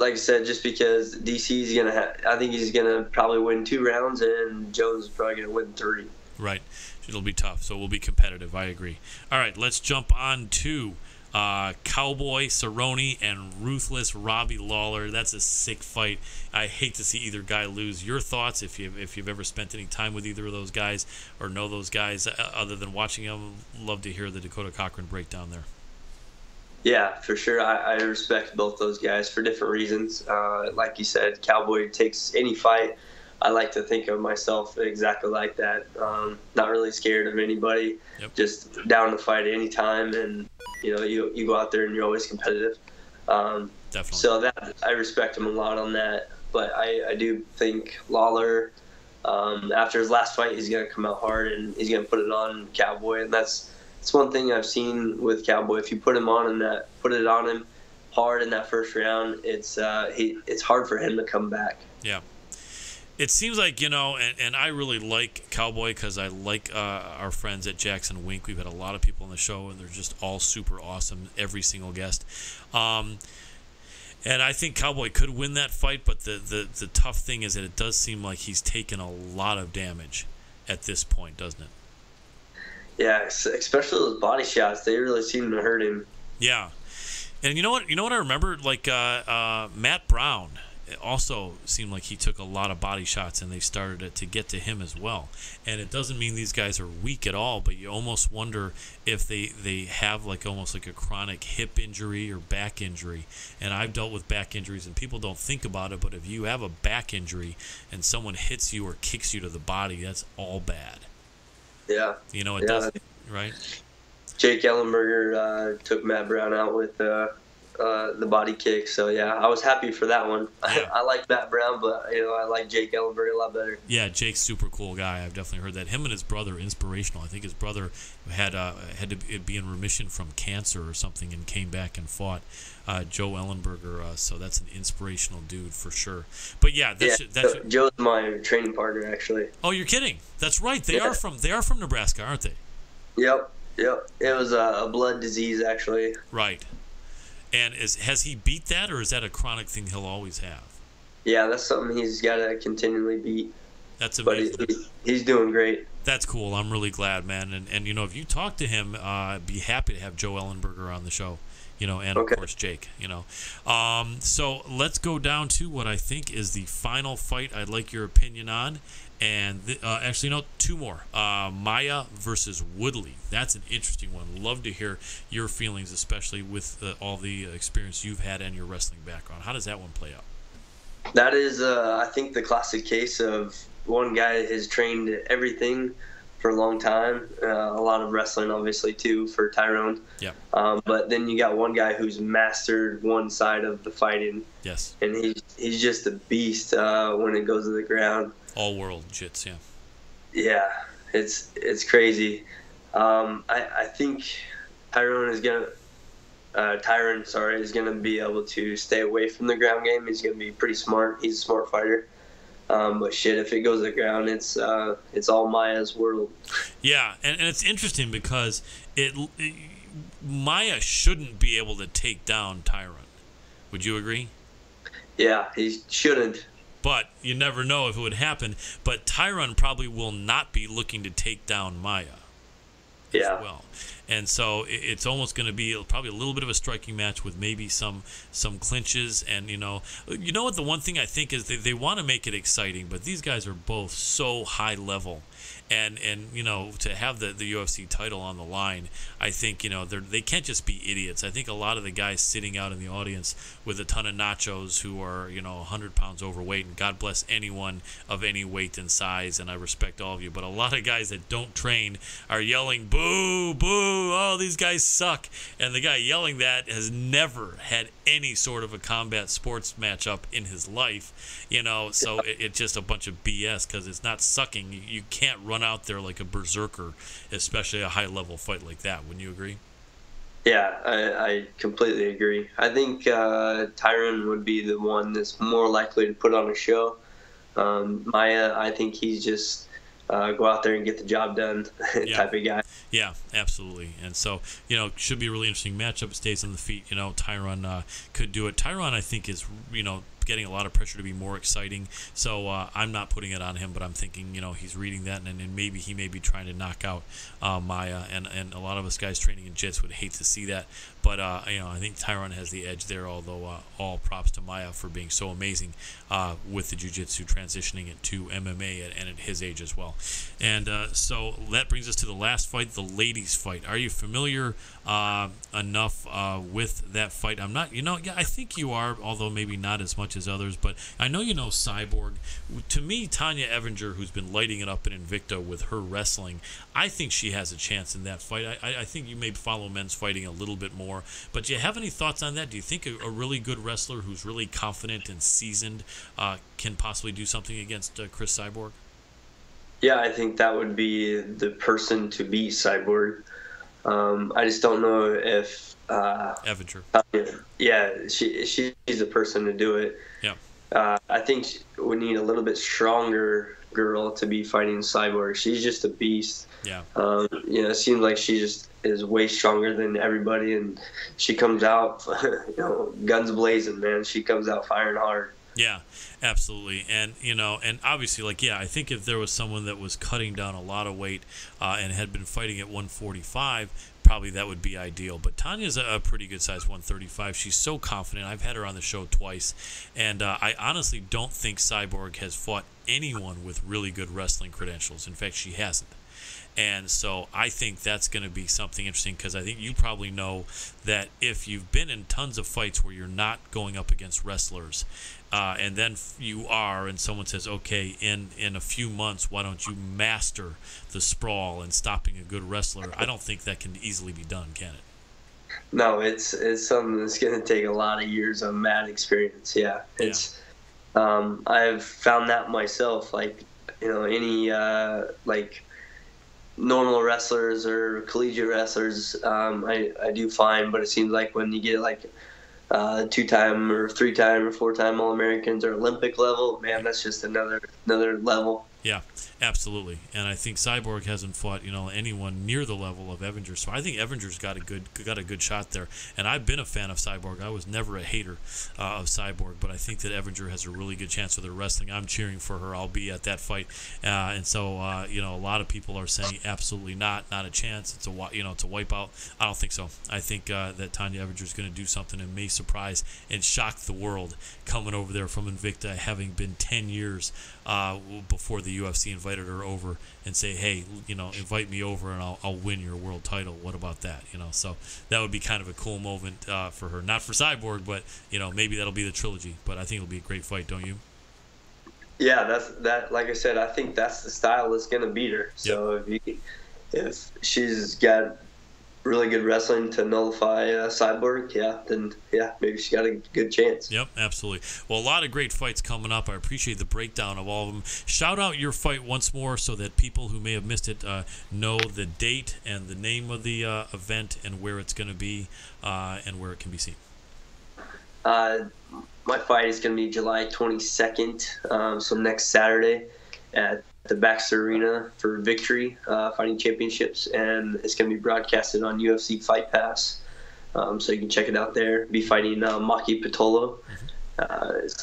Like I said, just because DC's I think he's gonna probably win 2 rounds, and Jones is probably gonna win 3. Right. It'll be tough, so we'll be competitive. I agree. All right, let's jump on to Cowboy Cerrone and Ruthless Robbie Lawler. That's a sick fight. I hate to see either guy lose. Your thoughts, if you've ever spent any time with either of those guys or know those guys other than watching them, love to hear the Dakota Cochran breakdown there. Yeah, for sure. I respect both those guys for different reasons. Like you said, Cowboy takes any fight. I like to think of myself exactly like that. Not really scared of anybody. Yep. Just down to fight any time, and you go out there and you're always competitive. Definitely. So that I respect him a lot on that. But I do think Lawler, after his last fight, he's gonna come out hard and he's gonna put it on Cowboy, and that's one thing I've seen with Cowboy. If you put it on him hard in that first round, it's hard for him to come back. Yeah. It seems like, and I really like Cowboy because I like our friends at Jackson Wink. We've had a lot of people on the show, and they're just all super awesome, every single guest. And I think Cowboy could win that fight, but the tough thing is that it does seem like he's taken a lot of damage at this point, doesn't it? Yeah, especially those body shots. They really seem to hurt him. Yeah. And you know what I remember? Like Matt Brown also seemed like he took a lot of body shots, and they started to get to him as well. And it doesn't mean these guys are weak at all, but you almost wonder if they have almost like a chronic hip injury or back injury. And I've dealt with back injuries, and people don't think about it, but if you have a back injury and someone hits you or kicks you to the body, that's all bad. Yeah. It does, right? Jake Ellenberger took Matt Brown out with a the body kick. So yeah, I was happy for that one. Yeah. I like Matt Brown, but I like Jake Ellenberg a lot better. Yeah, Jake's super cool guy. I've definitely heard that. Him and his brother, inspirational. I think his brother had to be in remission from cancer or something and came back and fought Joe Ellenberger. So that's an inspirational dude for sure. But yeah, Joe's my training partner actually. Oh, you're kidding? That's right. They are from Nebraska, aren't they? Yep. It was a blood disease actually. Right. And has he beat that, or is that a chronic thing he'll always have? Yeah, that's something he's got to continually beat. That's amazing. But he's doing great. That's cool. I'm really glad, man. And if you talk to him, be happy to have Joe Ellenberger on the show. And of course Jake. So let's go down to what I think is the final fight. I'd like your opinion on. And actually, no, two more. Maia versus Woodley. That's an interesting one. Love to hear your feelings, especially with all the experience you've had and your wrestling background. How does that one play out? That is, I think, the classic case of one guy has trained everything for a long time. A lot of wrestling, obviously, too, for Tyrone. Yeah. But then you got one guy who's mastered one side of the fighting. Yes. And he's just a beast when it goes to the ground. All world jits, yeah. Yeah, it's crazy. I think Tyron is gonna be able to stay away from the ground game. He's gonna be pretty smart. He's a smart fighter. But shit, if it goes to the ground, it's all Maia's world. Yeah, and it's interesting because Maia shouldn't be able to take down Tyron. Would you agree? Yeah, he shouldn't. But you never know if it would happen. But Tyron probably will not be looking to take down Maia as well. And so it's almost going to be probably a little bit of a striking match with maybe some clinches. And, you know what, the one thing I think is they want to make it exciting, but these guys are both so high level. And to have the UFC title on the line, I think, they can't just be idiots. I think a lot of the guys sitting out in the audience with a ton of nachos who are, 100 pounds overweight, and God bless anyone of any weight and size, and I respect all of you, but a lot of guys that don't train are yelling, boo, boo, oh, these guys suck. And the guy yelling that has never had any sort of a combat sports matchup in his life, so it's just a bunch of BS because it's not sucking. You can't run out there like a berserker, especially a high-level fight like that. Wouldn't you agree? Yeah, I completely agree. I think Tyron would be the one that's more likely to put on a show. Maia, I think he's just go out there and get the job done type of guy. Yeah, absolutely. And so, should be a really interesting matchup. Stays on the feet. Tyron could do it. Tyron, I think, is, getting a lot of pressure to be more exciting. So I'm not putting it on him, but I'm thinking, he's reading that, and maybe he may be trying to knock out Maia. And a lot of us guys training in jits would hate to see that. But, I think Tyron has the edge there, although all props to Maia for being so amazing with the jiu-jitsu, transitioning it to MMA and at his age as well. And so that brings us to the last fight, the ladies' fight. Are you familiar enough with that fight? I'm not, I think you are, although maybe not as much as others, but I know you know Cyborg. To me, Tonya Evinger, who's been lighting it up in Invicta with her wrestling, I think she has a chance in that fight. I think you may follow men's fighting a little bit more, but do you have any thoughts on that? Do you think a really good wrestler who's really confident and seasoned can possibly do something against Cris Cyborg? Yeah, I think that would be the person to beat Cyborg. I just don't know if Evinger. Yeah, she's the person to do it. Yeah. I think we need a little bit stronger girl to be fighting Cyborg. She's just a beast. Yeah. It seems like she just is way stronger than everybody, and she comes out, guns blazing, man. She comes out firing hard. Yeah, absolutely. And, and obviously, I think if there was someone that was cutting down a lot of weight and had been fighting at 145, probably that would be ideal. But Tanya's a pretty good size 135. She's so confident. I've had her on the show twice. And I honestly don't think Cyborg has fought anyone with really good wrestling credentials. In fact, she hasn't. And so I think that's going to be something interesting, because I think you probably know that if you've been in tons of fights where you're not going up against wrestlers, and then you are, and someone says, okay, in a few months, why don't you master the sprawl and stopping a good wrestler? I don't think that can easily be done, can it? No, it's something that's going to take a lot of years of mad experience. Yeah, it's. I've found that myself. Like, any like normal wrestlers or collegiate wrestlers, I do fine. But it seems like when you get like 2-time or 3-time or 4-time All-Americans or Olympic level, man, that's just another level. Yeah, absolutely. And I think Cyborg hasn't fought, anyone near the level of Evinger. So I think Evinger's got a good shot there. And I've been a fan of Cyborg. I was never a hater of Cyborg, but I think that Evinger has a really good chance with her wrestling. I'm cheering for her. I'll be at that fight. And so, a lot of people are saying absolutely not a chance. It's a wipeout. I don't think so. I think that Tonya Evinger's going to do something and may surprise and shock the world coming over there from Invicta, having been 10 years before the UFC invited her over and say, hey, invite me over and I'll win your world title. What about that? So that would be kind of a cool moment for her. Not for Cyborg, but maybe that'll be the trilogy. But I think it'll be a great fight, don't you? Yeah, that. Like I said, I think that's the style that's going to beat her. So if she's got really good wrestling to nullify Cyborg, then maybe she got a good chance. Yep, absolutely. Well, a lot of great fights coming up. I appreciate the breakdown of all of them. Shout out your fight once more so that people who may have missed it know the date and the name of the event and where it's going to be and where it can be seen. My fight is going to be July 22nd, so next Saturday at the Baxter Arena for Victory Fighting Championships, and it's going to be broadcasted on UFC Fight Pass, so you can check it out there. Be fighting Maki Pitolo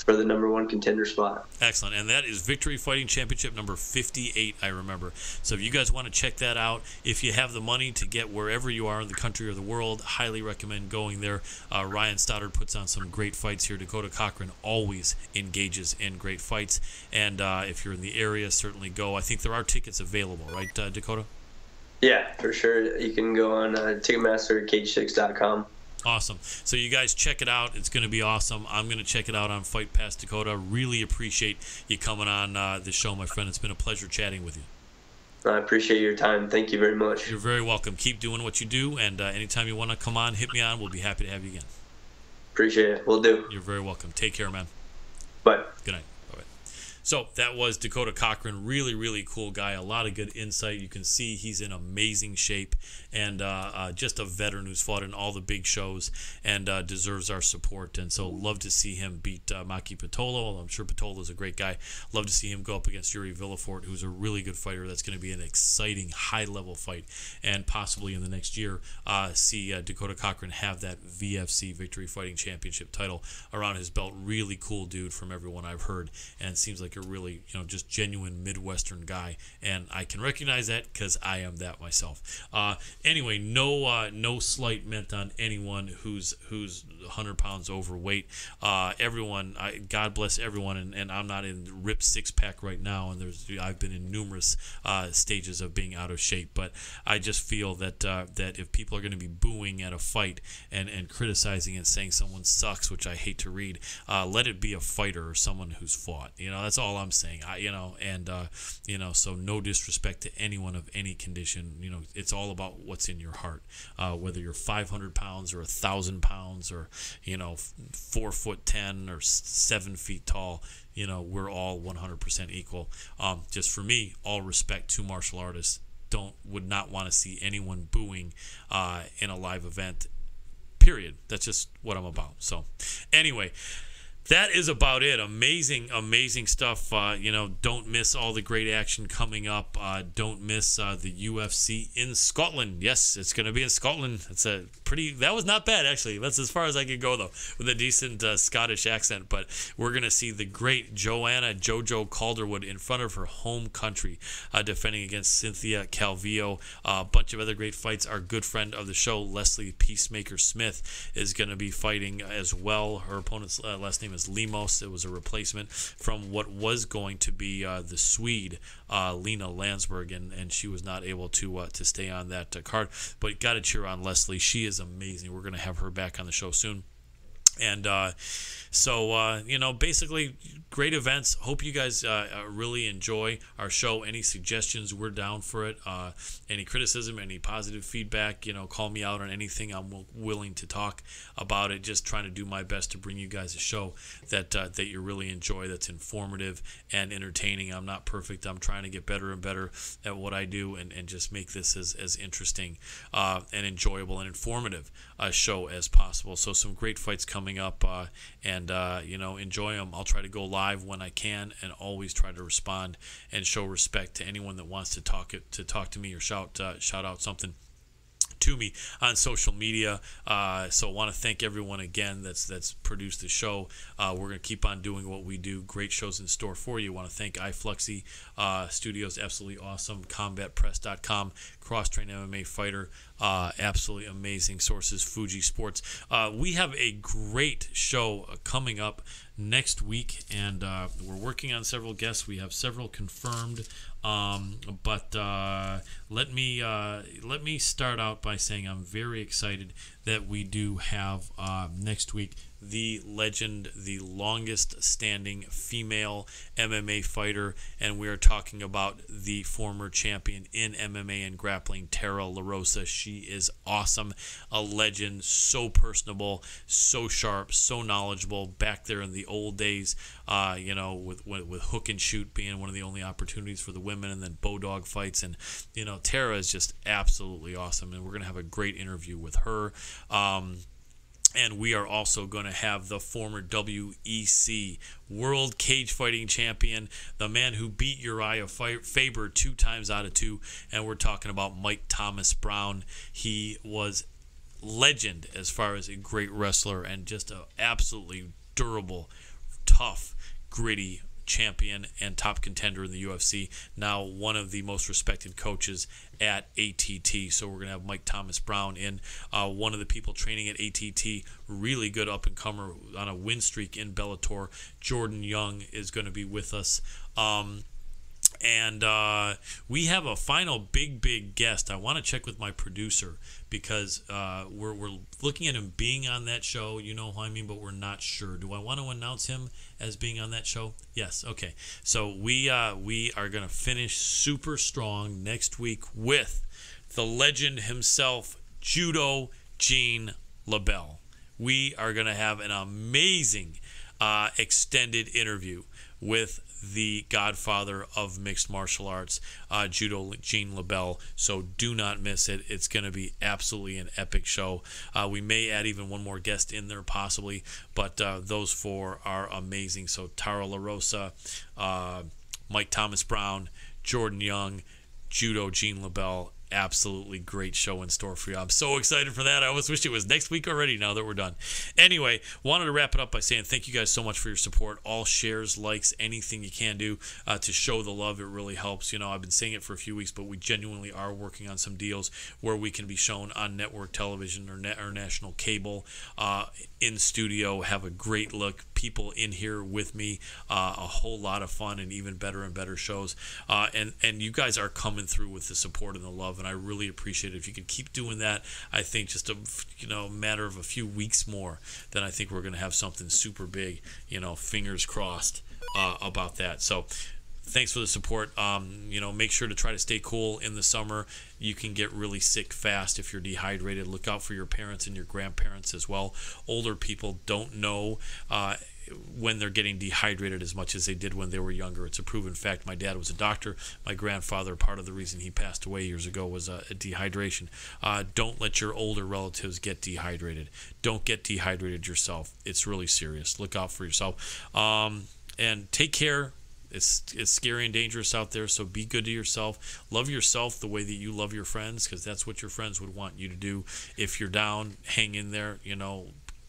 for the #1 contender spot. Excellent. And that is Victory Fighting Championship number 58, I remember. So if you guys want to check that out, if you have the money to get wherever you are in the country or the world, highly recommend going there. Ryan Stoddard puts on some great fights here. Dakota Cochran always engages in great fights. And if you're in the area, certainly go. I think there are tickets available, right, Dakota? Yeah, for sure. You can go on Ticketmaster, cage6.com. Awesome. So you guys check it out. It's going to be awesome. I'm going to check it out on Fight Pass Dakota. Really appreciate you coming on the show, my friend. It's been a pleasure chatting with you. I appreciate your time. Thank you very much. You're very welcome. Keep doing what you do, and anytime you want to come on, hit me on. We'll be happy to have you again. Appreciate it. Will do. You're very welcome. Take care, man. Bye. Good night. So that was Dakota Cochran. Really, really cool guy. A lot of good insight. You can see he's in amazing shape and just a veteran who's fought in all the big shows and deserves our support. And so love to see him beat Maki Pitolo. I'm sure Pitolo's a great guy. Love to see him go up against Yuri Villafort, who's a really good fighter. That's going to be an exciting, high-level fight. And possibly in the next year, see Dakota Cochran have that VFC Victory Fighting Championship title around his belt. Really cool dude from everyone I've heard. And seems like a really, just genuine Midwestern guy, and I can recognize that because I am that myself. Anyway, no slight meant on anyone who's 100 pounds overweight. Everyone, God bless everyone, and I'm not in ripped six-pack right now, and I've been in numerous stages of being out of shape, but I just feel that that if people are going to be booing at a fight and criticizing and saying someone sucks, which I hate to read, let it be a fighter or someone who's fought. That's all I'm saying. So no disrespect to anyone of any condition. It's all about what's in your heart. Whether you're 500 pounds or 1,000 pounds or 4'10" or 7 feet tall, we're all 100% equal. Just for me, all respect to martial artists. Would not want to see anyone booing in a live event. Period. That's just what I'm about. So anyway, that is about it. Amazing, amazing stuff. Don't miss all the great action coming up. Don't miss the UFC in Scotland. Yes, it's going to be in Scotland. That was not bad, actually. That's as far as I could go, though, with a decent Scottish accent. But we're going to see the great Joanna JoJo Calderwood in front of her home country, defending against Cynthia Calvillo. A bunch of other great fights. Our good friend of the show, Leslie Peacemaker Smith, is going to be fighting as well. Her opponent's last name is Lemos. It was a replacement from what was going to be the Swede Lena Landsberg, and she was not able to stay on that card. But got to cheer on Leslie. She is amazing. We're going to have her back on the show soon. And So, basically great events. Hope you guys really enjoy our show. Any suggestions, we're down for it. Any criticism, any positive feedback, call me out on anything. I'm willing to talk about it. Just trying to do my best to bring you guys a show that you really enjoy, that's informative and entertaining. I'm not perfect. I'm trying to get better and better at what I do and just make this as interesting and enjoyable and informative a show as possible. So some great fights coming up, and enjoy them. I'll try to go live when I can, and always try to respond and show respect to anyone that wants to talk to me or shout out something to me on social media. So I want to thank everyone again that's produced the show. We're going to keep on doing what we do. Great shows in store for you. I want to thank iFluxy Studios, absolutely awesome. CombatPress.com, cross-trained MMA fighter, absolutely amazing sources. Fuji Sports. We have a great show coming up next week, and we're working on several guests. We have several confirmed, but let me start out by saying I'm very excited that we do have next week the legend, the longest standing female MMA fighter, and we are talking about the former champion in MMA and grappling, Tara LaRosa. She is awesome, a legend, so personable, so sharp, so knowledgeable. Back there in the old days, with hook and shoot being one of the only opportunities for the women, and then Bodog fights, and Tara is just absolutely awesome, and we're gonna have a great interview with her. And we are also going to have the former WEC World Cage Fighting Champion, the man who beat Uriah Faber 2 times out of 2, and we're talking about Mike Thomas Brown. He was legend as far as a great wrestler and just an absolutely durable, tough, gritty champion and top contender in the UFC, now one of the most respected coaches at ATT. So we're going to have Mike Thomas Brown in, one of the people training at ATT, really good up-and-comer on a win streak in Bellator. Jordan Young is going to be with us. And we have a final big guest. I want to check with my producer because we're looking at him being on that show. You know who I mean, but we're not sure. Do I want to announce him as being on that show? Yes. Okay. So we are going to finish super strong next week with the legend himself, Judo Gene LaBelle. We are going to have an amazing extended interview with the godfather of mixed martial arts, Judo Gene LaBelle. So do not miss it. It's going to be absolutely an epic show. We may add even one more guest in there possibly, but those 4 are amazing. So Tara LaRosa, Mike Thomas Brown, Jordan Young, Judo Gene LaBelle. Absolutely great show in store for you. I'm so excited for that. I almost wish it was next week already now that we're done. Anyway, wanted to wrap it up by saying thank you guys so much for your support. All shares, likes, anything you can do to show the love. It really helps. I've been saying it for a few weeks, but we genuinely are working on some deals where we can be shown on network television or national cable, in studio, have a great look, people in here with me, a whole lot of fun and even better and better shows. And you guys are coming through with the support and the love, and I really appreciate it. If you could keep doing that, I think just a matter of a few weeks more, then I think we're going to have something super big, fingers crossed about that. So thanks for the support. Make sure to try to stay cool in the summer. You can get really sick fast if you're dehydrated. Look out for your parents and your grandparents as well. Older people don't know when they're getting dehydrated as much as they did when they were younger. It's a proven fact. My dad was a doctor. My grandfather, part of the reason he passed away years ago was dehydration. Don't let your older relatives get dehydrated. Don't get dehydrated yourself. It's really serious. Look out for yourself. And take care. It's scary and dangerous out there, so be good to yourself. Love yourself the way that you love your friends, because that's what your friends would want you to do. If you're down, hang in there.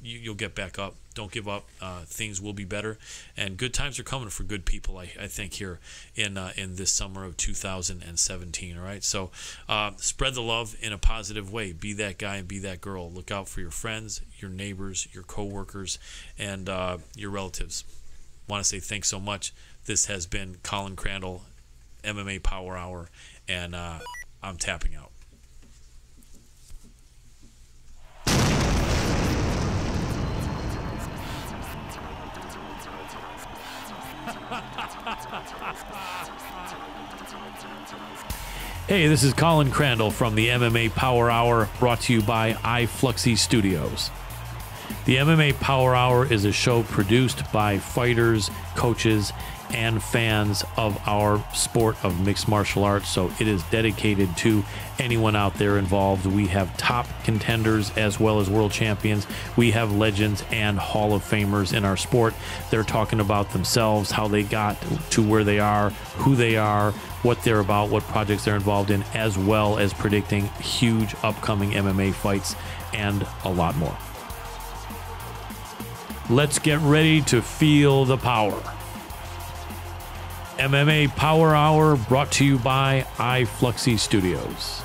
You'll get back up. Don't give up. Things will be better, and good times are coming for good people, I think, here in this summer of 2017. All right, so spread the love in a positive way. Be that guy and be that girl. Look out for your friends, your neighbors, your coworkers, and your relatives. Want to say thanks so much. This has been Colin Crandall, MMA Power Hour, and I'm tapping out. Hey, this is Colin Crandall from the MMA Power Hour, brought to you by iFluxy Studios. The MMA Power Hour is a show produced by fighters, coaches, and fans of our sport of mixed martial arts, so it is dedicated to anyone out there involved. We have top contenders as well as world champions. We have legends and Hall of Famers in our sport. They're talking about themselves, how they got to where they are, who they are, what they're about, what projects they're involved in, as well as predicting huge upcoming MMA fights and a lot more. Let's get ready to feel the power. MMA Power Hour brought to you by iFluxy Studios.